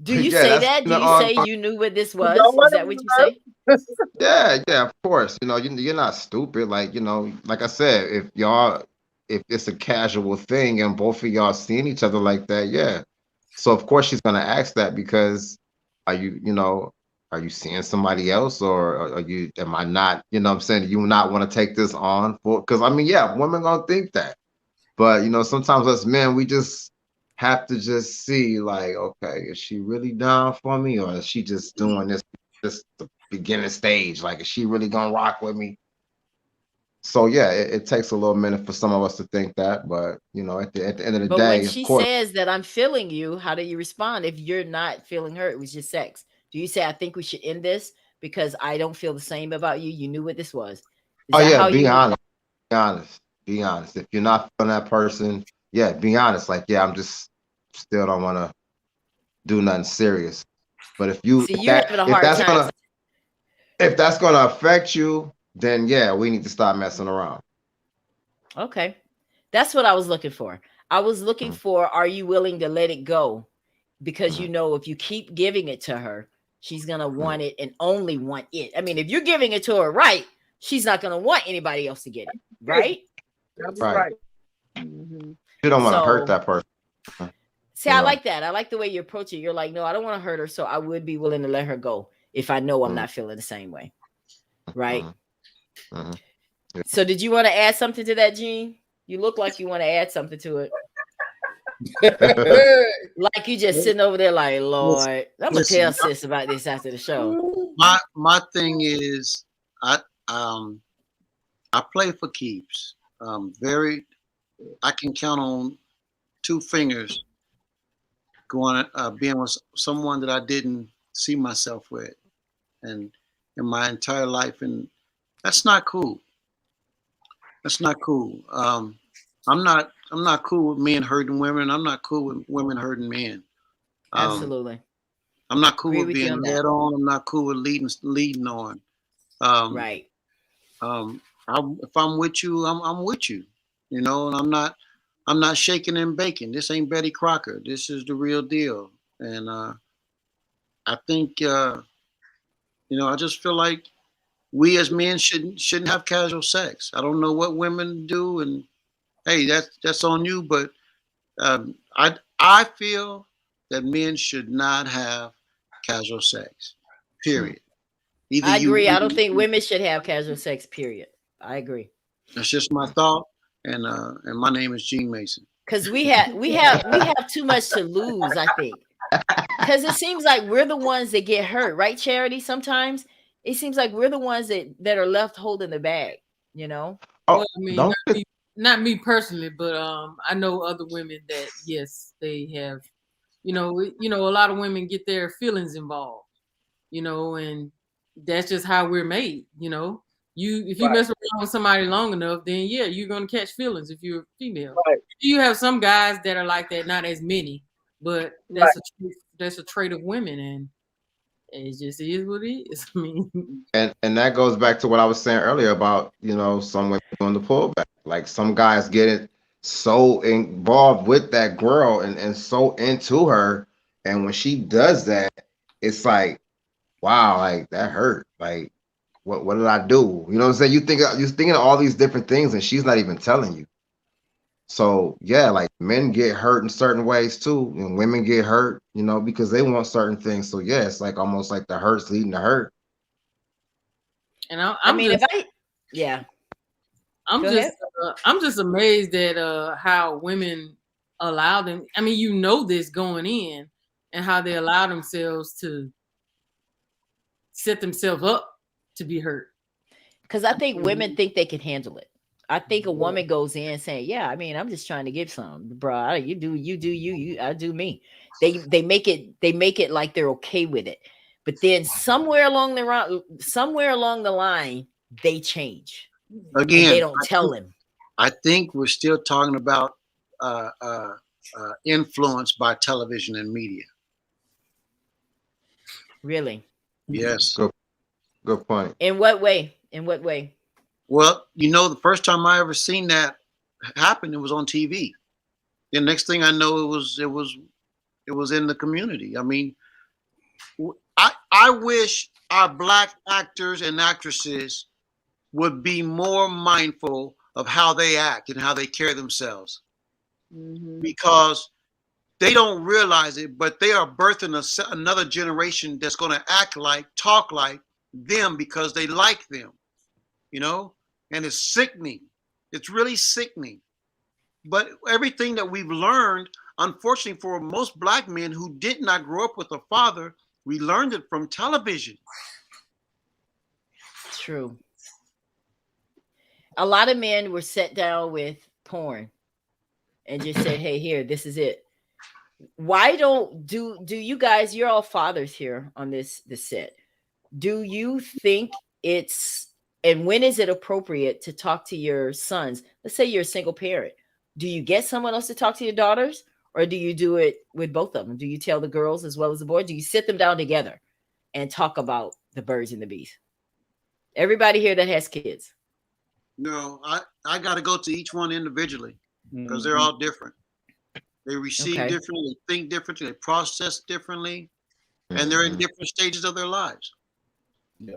Do you say that? Do you say you knew what this was? Is that what you say? Yeah, of course. You know, you're not stupid. Like, you know, like I said, if it's a casual thing and both of y'all seeing each other like that, yeah. So of course she's gonna ask that because are you seeing somebody else, or am I not, you know what I'm saying, do you not want to take this on for, because I mean, yeah, women gonna think that. But you know, sometimes us men, we just have to just see, like, okay, is she really down for me, or is she just doing this the beginning stage? Like, is she really gonna rock with me? So yeah, it takes a little minute for some of us to think that, but you know, at the end of the day, when she of course, says that I'm feeling you, how do you respond if you're not feeling her? It was just sex. Do you say, I think we should end this because I don't feel the same about you? You knew what this was. Be honest. Be honest. If you're not feeling that person, yeah, be honest. Like, yeah, I'm just still don't want to do nothing serious. But if that's gonna affect you, then yeah, we need to stop messing around. Okay. That's what I was looking for. I was looking for, are you willing to let it go? Because you know, if you keep giving it to her, she's gonna want it and only want it. I mean, if you're giving it to her right, she's not gonna want anybody else to get it, right? That's right. You don't want to hurt that person. See, I like that. I like the way you approach it. You're like, no, I don't want to hurt her, so I would be willing to let her go if I know I'm not feeling the same way, right? So did you want to add something to that, Gene? You look like you want to add something to it. Like you just sitting over there like, Lord, I'm gonna tell sis about this after the show. My thing is, I play for keeps. I can count on 2 fingers being with someone that I didn't see myself with, and in my entire life, and that's not cool. That's not cool. I'm not cool with men hurting women. I'm not cool with women hurting men. Absolutely. I'm not cool with being led on. I'm not cool with leading on. Right. If I'm with you, I'm with you. You know, and I'm not shaking and baking. This ain't Betty Crocker. This is the real deal. And I think I just feel like we as men shouldn't have casual sex. I don't know what women do, and hey, that's on you. But I feel that men should not have casual sex. Period. I agree. I don't think women should have casual sex. Period. I agree. That's just my thought. And my name is Gene Mason. Because we have too much to lose, I think. Because it seems like we're the ones that get hurt, right, Charity? Sometimes it seems like we're the ones that are left holding the bag, you know? Well, I mean, not me personally, but I know other women that, yes, they have, a lot of women get their feelings involved, and that's just how we're made, If you mess around with somebody long enough, then yeah, you're gonna catch feelings if you're a female. Right. You have some guys that are like that, not as many, but that's a trait of women, and It just is what it is. I mean, and that goes back to what I was saying earlier about, some women doing the pullback. Like some guys get it so involved with that girl and so into her. And when she does that, it's like, wow, like that hurt. Like, what did I do? You know what I'm saying? You're thinking of all these different things and she's not even telling you. So yeah, like men get hurt in certain ways too, and women get hurt, because they want certain things. So yeah, it's like almost like the hurt's leading to hurt. and I'm just amazed at how women allow them. I mean, this going in, and how they allow themselves to set themselves up to be hurt. Because I think women think they can handle it. I think a woman goes in saying, "Yeah, I mean, I'm just trying to give some, bro. You do you, I do me." They make it like they're okay with it, but then somewhere along the line, they change. Again, they don't tell him. I think we're still talking about influence by television and media. Really? Yes. Good point. In what way? Well, the first time I ever seen that happen, it was on TV. The next thing I know, it was in the community. I mean, I wish our Black actors and actresses would be more mindful of how they act and how they carry themselves, because they don't realize it, but they are birthing another generation that's going to act like, talk like them because they like them, and it's sickening. It's really sickening. But everything that we've learned, unfortunately, for most Black men who did not grow up with a father, we learned it from television. True. A lot of men were set down with porn and just said, "Hey, here, this is it." Why do you guys? You're all fathers here on this set. Do you think and when is it appropriate to talk to your sons? Let's say you're a single parent. Do you get someone else to talk to your daughters, or do you do it with both of them? Do you tell the girls as well as the boys? Do you sit them down together and talk about the birds and the bees? Everybody here that has kids. No, I got to go to each one individually because they're all different. They receive differently, they think differently, they process differently, and they're in different stages of their lives. Yeah.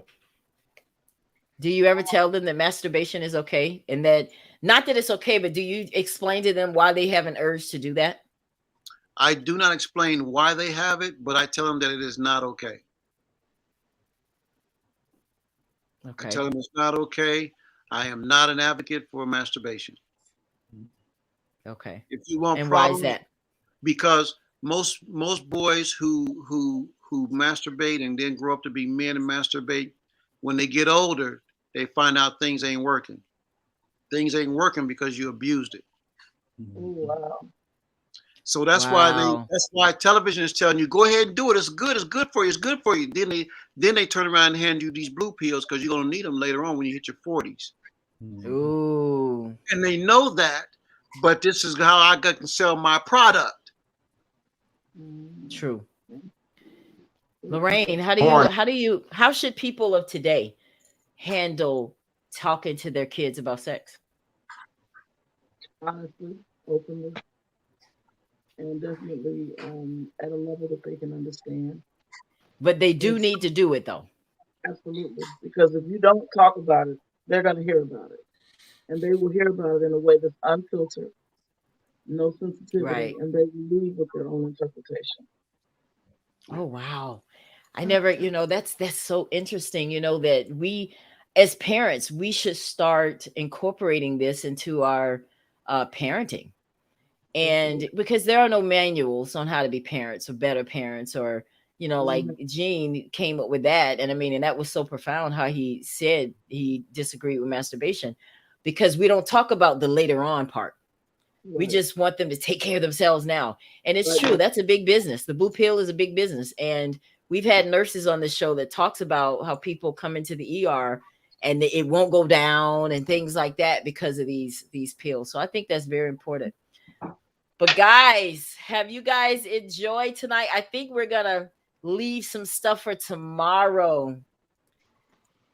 Do you ever tell them that masturbation is okay? And that, not that it's okay, but do you explain to them why they have an urge to do that? I do not explain why they have it, but I tell them that it is not okay. I tell them it's not okay. I am not an advocate for masturbation. Okay. If you want and problems, why is that? Because most boys who masturbate and then grow up to be men and masturbate, when they get older, they find out things ain't working. Things ain't working because you abused it. Wow. So that's why television is telling you, go ahead and do it. It's good for you. It's good for you. Then they turn around and hand you these blue pills because you're gonna need them later on when you hit your 40s. Ooh. And they know that, but this is how I can sell my product. True. Lorraine, how should people of today handle talking to their kids about sex? Honestly, openly, and definitely at a level that they can understand. But they do need to do it, though. Absolutely, because if you don't talk about it, they're going to hear about it, and they will hear about it in a way that's unfiltered, no sensitivity, and they will leave with their own interpretation. Oh wow. I never, that's so interesting, that we as parents, we should start incorporating this into our parenting. And because there are no manuals on how to be parents or better parents, or like Gene came up with that. And and that was so profound how he said he disagreed with masturbation, because we don't talk about the later on part. We just want them to take care of themselves now. And it's true. That's a big business. The blue pill is a big business. And we've had nurses on the show that talks about how people come into the ER and it won't go down and things like that because of these pills. So I think that's very important. But guys, have you guys enjoyed tonight? I think we're going to leave some stuff for tomorrow.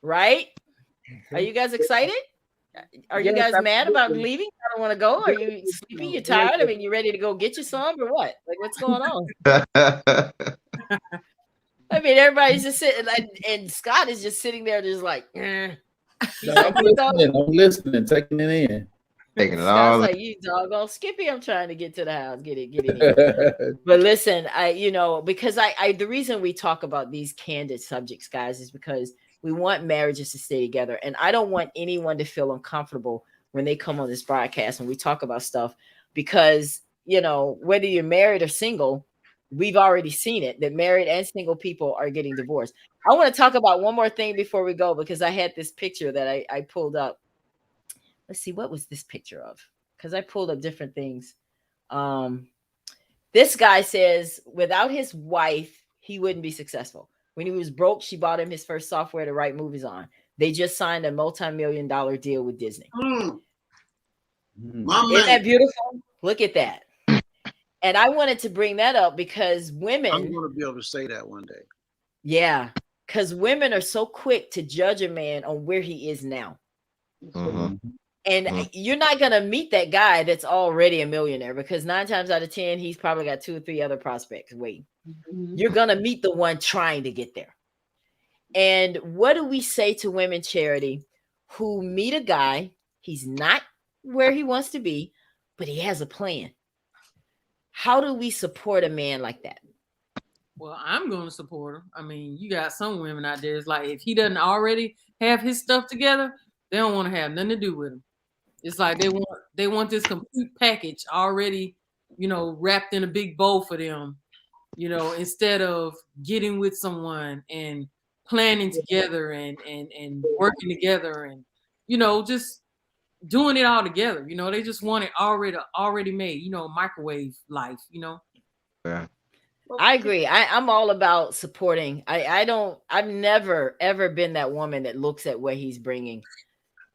Right? Are you guys excited? Are you guys mad about leaving? I don't want to go. Are you sleepy? You're tired? I mean, you ready to go get you some or what? Like, what's going on? I mean, everybody's just sitting, and Scott is just sitting there, just like, I'm listening, taking it in. Taking it Scott's all. like, you doggone Skippy, I'm trying to get to the house, get it in. But listen, because the reason we talk about these candid subjects, guys, is because we want marriages to stay together. And I don't want anyone to feel uncomfortable when they come on this broadcast and we talk about stuff, because, whether you're married or single, we've already seen it, that married and single people are getting divorced. I want to talk about one more thing before we go, because I had this picture that I pulled up. Let's see, what was this picture of? Because I pulled up different things. This guy says without his wife, he wouldn't be successful. When he was broke, she bought him his first software to write movies on. They just signed a multi-million-dollar deal with Disney. Isn't that beautiful? Look at that. And I wanted to bring that up because women... I'm going to be able to say that one day. Yeah, because women are so quick to judge a man on where he is now. Mm-hmm. And you're not going to meet that guy that's already a millionaire, because 9 times out of 10, he's probably got 2 or 3 other prospects waiting. You're going to meet the one trying to get there. And what do we say to women, Charity, who meet a guy, he's not where he wants to be, but he has a plan? How do we support a man like that? Well, I'm going to support him. I mean, you got some women out there, it's like if he doesn't already have his stuff together, they don't want to have nothing to do with him. It's like they want this complete package already, wrapped in a big bowl for them, instead of getting with someone and planning together and working together and, just doing it all together. They just want it already made, microwave life, Yeah. I agree. I'm all about supporting. I've never, ever been that woman that looks at what he's bringing,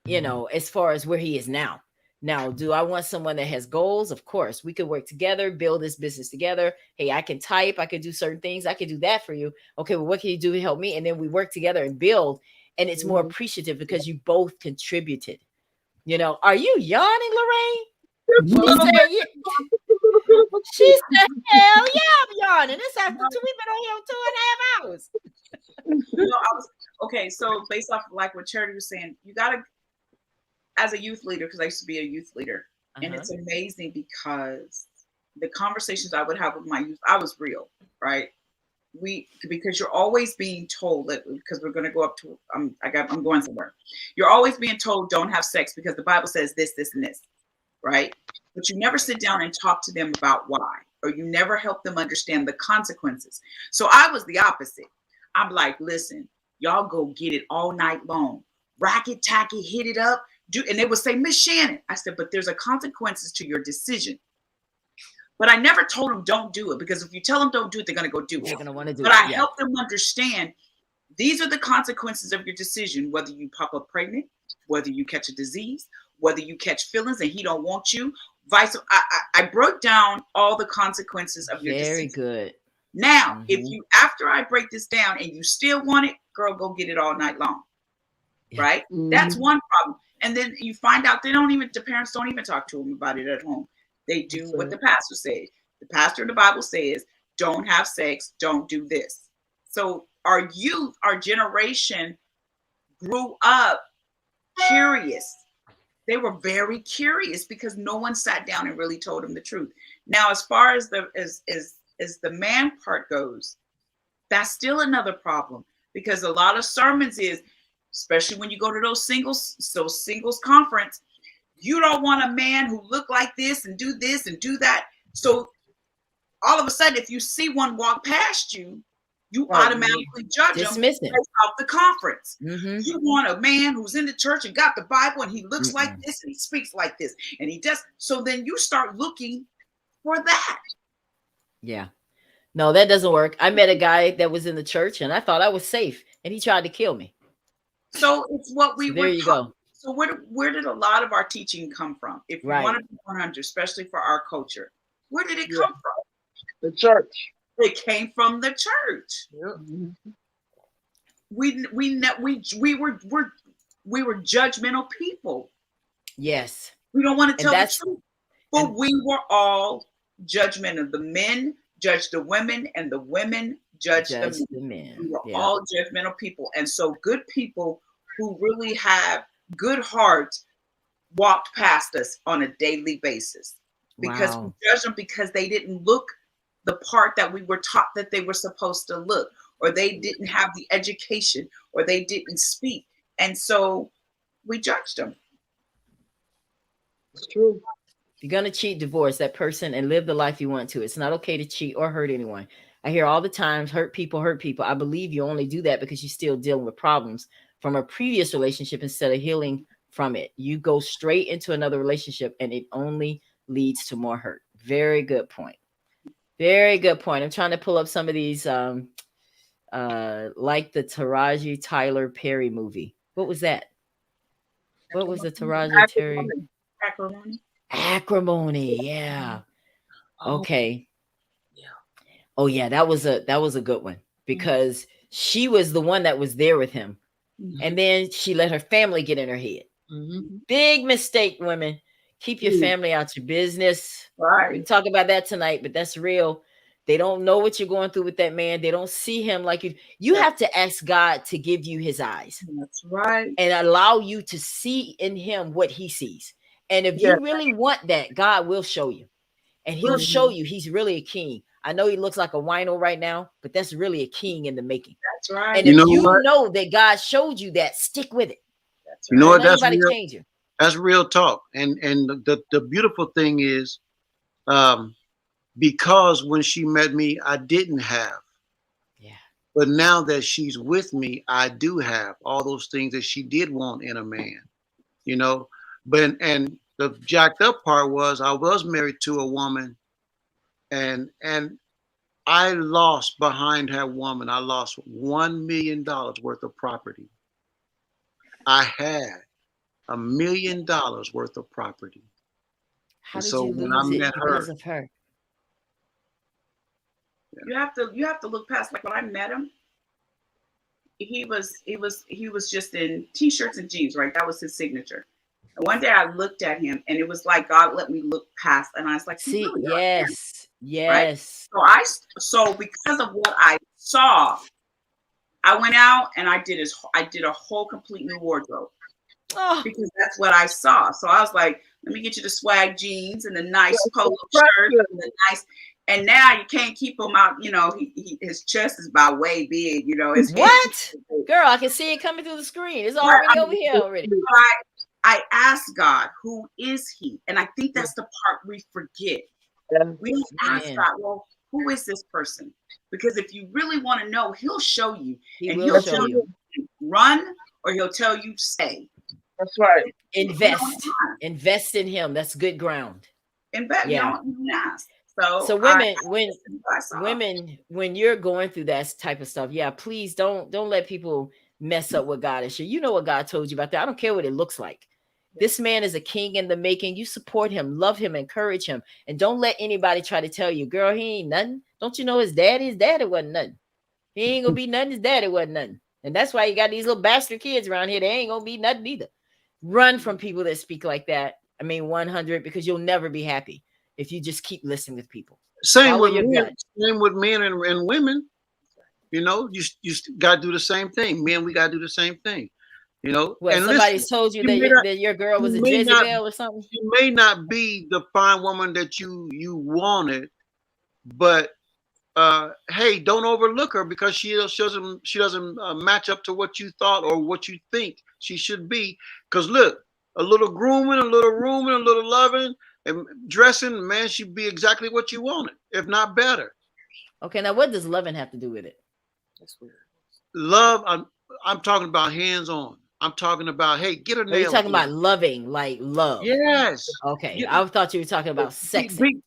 as far as where he is now. Now, do I want someone that has goals? Of course. We could work together, build this business together. Hey, I can type. I can do certain things. I can do that for you. Okay, well, what can you do to help me? And then we work together and build. And it's more appreciative because you both contributed. Are you yawning, Lorraine? She said, hell yeah, I'm yawning. This after we've been on here 2.5 hours. Okay, so based off of like what Charity was saying, you got to, as a youth leader, because I used to be a youth leader, and it's amazing because the conversations I would have with my youth, I was real, right? Because you're always being told that, because we're going to go up to, I'm going somewhere. You're always being told don't have sex because the Bible says this, this, and this, right? But you never sit down and talk to them about why, or you never help them understand the consequences. So I was the opposite. I'm like, listen, y'all go get it all night long. Rack it, tack it, hit it up. And they would say, Miss Shannon. I said, but there's a consequences to your decision. But I never told them don't do it, because if you tell them don't do it, they're going to go do it. They're going to want to do but it. I help them understand these are the consequences of your decision, whether you pop up pregnant, whether you catch a disease, whether you catch feelings and he don't want you. I broke down all the consequences of your decision. Very good. Now, if you, after I break this down and you still want it, girl, go get it all night long. Right? That's one problem. And then you find out the parents don't even talk to them about it at home. They do what the pastor says. The pastor in the Bible says, don't have sex, don't do this. So our youth, our generation grew up curious. They were very curious because no one sat down and really told them the truth. Now, as far as the man part goes, that's still another problem, because a lot of sermons is, especially when you go to those singles conference, you don't want a man who look like this and do that. So all of a sudden, if you see one walk past you, you automatically judge them based off the conference. You want a man who's in the church and got the Bible and he looks like this and he speaks like this and he does. So then you start looking for that. Yeah. No, that doesn't work. I met a guy that was in the church and I thought I was safe and he tried to kill me. So it's what we there you go. So where did a lot of our teaching come from? If you want to be 100, especially for our culture, where did it come from? The church. It came from the church. Yep. We were judgmental people. Yes. We don't want to tell the truth. But we were all judgmental. The men judged the women, and the women judged the men. We were all judgmental people. And so good people who really have good hearts walked past us on a daily basis. Because we judged them because they didn't look the part that we were taught that they were supposed to look, or they didn't have the education, or they didn't speak. And so we judged them. It's true. If you're going to cheat, divorce that person and live the life you want to. It's not okay to cheat or hurt anyone. I hear all the times, hurt people. I believe you only do that because you're still dealing with problems from a previous relationship instead of healing from it. You go straight into another relationship and it only leads to more hurt. Very good point. Very good point. I'm trying to pull up some of these, like the Taraji Tyler Perry movie. What was that? What was the Taraji Terry? Acrimony. Yeah. Okay. Yeah. Oh yeah, that was a good one because she was the one that was there with him, and then she let her family get in her head. Big mistake, women. Keep your family out your business. Right. We can talk about that tonight, but that's real. They don't know what you're going through with that man. They don't see him like you. You have to ask God to give you his eyes. That's right. And allow you to see in him what he sees. And if you really want that, God will show you. And he'll show you he's really a king. I know he looks like a wino right now, but that's really a king in the making. That's right. And if you know that God showed you that, stick with it. That's right. You know what? That's real. Change you. That's real talk. And the beautiful thing is, because when she met me, I didn't have. Yeah. But now that she's with me, I do have all those things that she did want in a man. You know, and the jacked up part was I was married to a woman, and I lost behind that woman. I lost $1 million worth of property. I had $1 million worth of property. How did you lose it because of her? You have to look past, like when I met him, he was just in t-shirts and jeans, right? That was his signature. And one day I looked at him and it was like God let me look past, and I was like, see, really yes. Right? So because of what I saw, I went out and I did a whole complete new wardrobe. Because that's what I saw. So I was like, let me get you the swag jeans and the nice polo shirt and the nice. And now you can't keep him out. You know, his chest is about way big. You know, his what? Girl, I can see it coming through the screen. It's already over here already. I asked God, who is he? And I think that's the part we forget. We ask God, well, who is this person? Because if you really want to know, he'll show you. He'll tell you run, or he'll tell you stay. That's right. Invest in him. That's good ground. Invest. Yeah. So women, when you're going through that type of stuff, please don't let people mess up what God is. You know what God told you about that. I don't care what it looks like. This man is a king in the making. You support him, love him, encourage him, and don't let anybody try to tell you, girl, he ain't nothing. Don't you know his daddy wasn't nothing. He ain't gonna be nothing. His daddy wasn't nothing. And that's why you got these little bastard kids around here. They ain't gonna be nothing either. Run from people that speak like that. I mean, 100, because you'll never be happy if you just keep listening with people. Same with men and women. You know, you got to do the same thing. Men, we got to do the same thing. You know, well, and somebody's told you that your girl was a Jezebel or something. She may not be the fine woman that you wanted, but hey, don't overlook her because she doesn't match up to what you thought or what you think she should be. Because look, a little grooming, a little rooming, a little loving and dressing, man, she'd be exactly what you wanted, if not better. Okay, now what does loving have to do with it? That's weird. Love, I'm talking about hands-on. I'm talking about, hey, get her nails. You're talking about loving, like love. Yes. Okay, I thought you were talking about sex. Be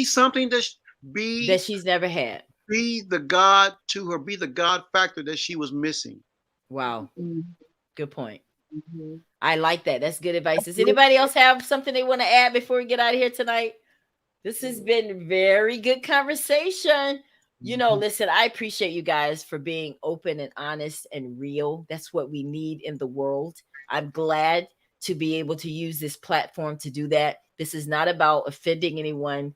something that she's never had. Be the God to her. Be the God factor that she was missing. Wow. Good point. I like that. That's good advice. Does anybody else have something they want to add before we get out of here tonight? This has been very good conversation. You know, listen, I appreciate you guys for being open and honest and real. That's what we need in the world. I'm glad to be able to use this platform to do that. This is not about offending anyone.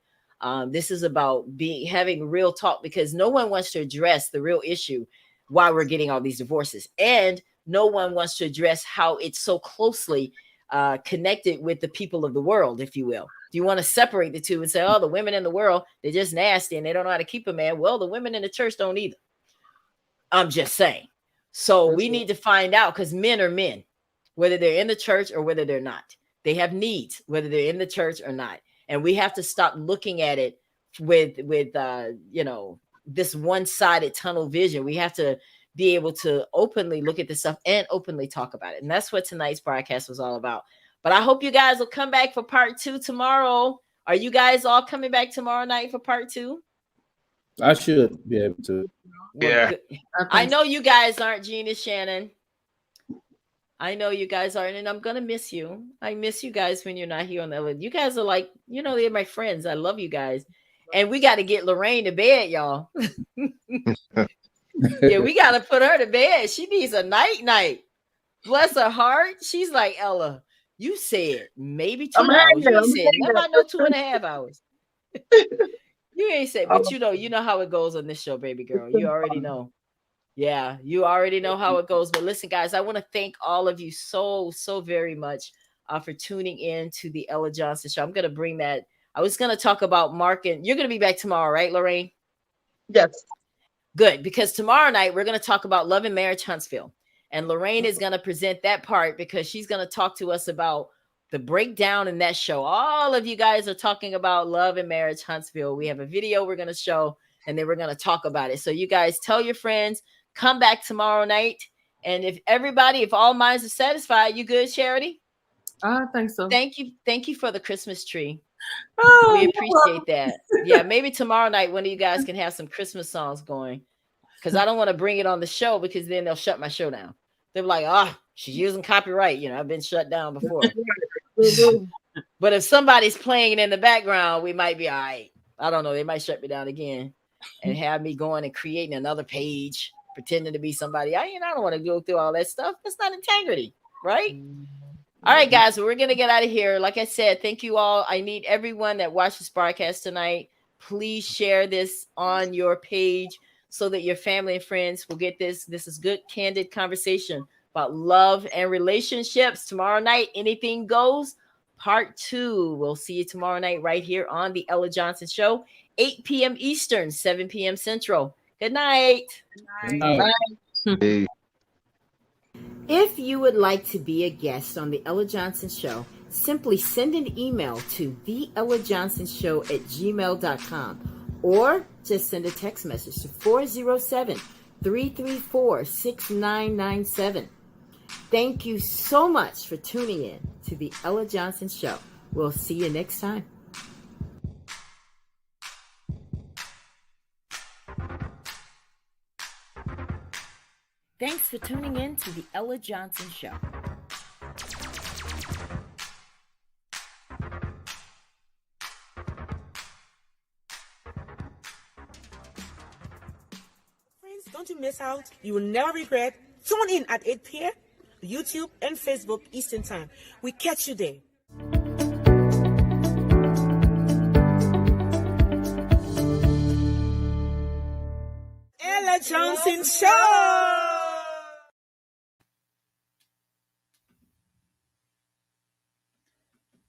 This is about having real talk, because no one wants to address the real issue why we're getting all these divorces. And no one wants to address how it's so closely connected with the people of the world, if you will. Do you want to separate the two and say, oh, the women in the world, they're just nasty and they don't know how to keep a man? Well, the women in the church don't either. I'm just saying. So we need to find out, because men are men, whether they're in the church or whether they're not. They have needs, whether they're in the church or not. And we have to stop looking at it with you know, this one-sided tunnel vision. We have to be able to openly look at this stuff and openly talk about it. And that's what tonight's broadcast was all about. But I hope you guys will come back for part 2 tomorrow. Are you guys all coming back tomorrow night for part 2? I should be able to. Yeah. I know you guys aren't, Gina, Shannon. I know you guys aren't, and I'm going to miss you. I miss you guys when you're not here on the LA. You guys are like, you know, they're my friends. I love you guys. And we got to get Lorraine to bed, y'all. Yeah, we got to put her to bed. She needs a night. Bless her heart. She's like, Ella, you said maybe 2 hours. You said, never know 2.5 hours. You ain't said, but you know how it goes on this show, baby girl. You already know. Yeah, you already know how it goes. But listen, guys, I want to thank all of you so very much for tuning in to the Ella Johnson Show. I'm going to bring that. I was going to talk about Mark, and you're going to be back tomorrow, right, Lorraine? Yes. Good, because tomorrow night we're going to talk about Love and Marriage Huntsville. And Lorraine is going to present that part, because she's going to talk to us about the breakdown in that show. All of you guys are talking about Love and Marriage Huntsville. We have a video we're going to show, and then we're going to talk about it. So you guys tell your friends, come back tomorrow night. And if all minds are satisfied, you good, Charity? I think so. Thank you for the Christmas tree. Oh, we appreciate that. Yeah, maybe tomorrow night one of you guys can have some Christmas songs going, because I don't want to bring it on the show, because then they'll shut my show down. They're like, she's using copyright. You know, I've been shut down before. But if somebody's playing it in the background, we might be all right. I don't know. They might shut me down again and have me going and creating another page, pretending to be somebody. I don't want to go through all that stuff. That's not integrity, right? All right, guys, we're going to get out of here. Like I said, thank you all. I need everyone that watched this broadcast tonight. Please share this on your page so that your family and friends will get this. This is good, candid conversation about love and relationships. Tomorrow night, Anything Goes, part 2. We'll see you tomorrow night right here on the Ella Johnson Show, 8 p.m. Eastern, 7 p.m. Central. Good night. Good night. Hey. If you would like to be a guest on the Ella Johnson Show, simply send an email to theellajohnsonshow@gmail.com or just send a text message to 407-334-6997. Thank you so much for tuning in to the Ella Johnson Show. We'll see you next time. Thanks for tuning in to the Ella Johnson Show. Friends, don't you miss out. You will never regret. Tune in at 8 p.m. YouTube and Facebook Eastern Time. We catch you there. Ella Johnson Show.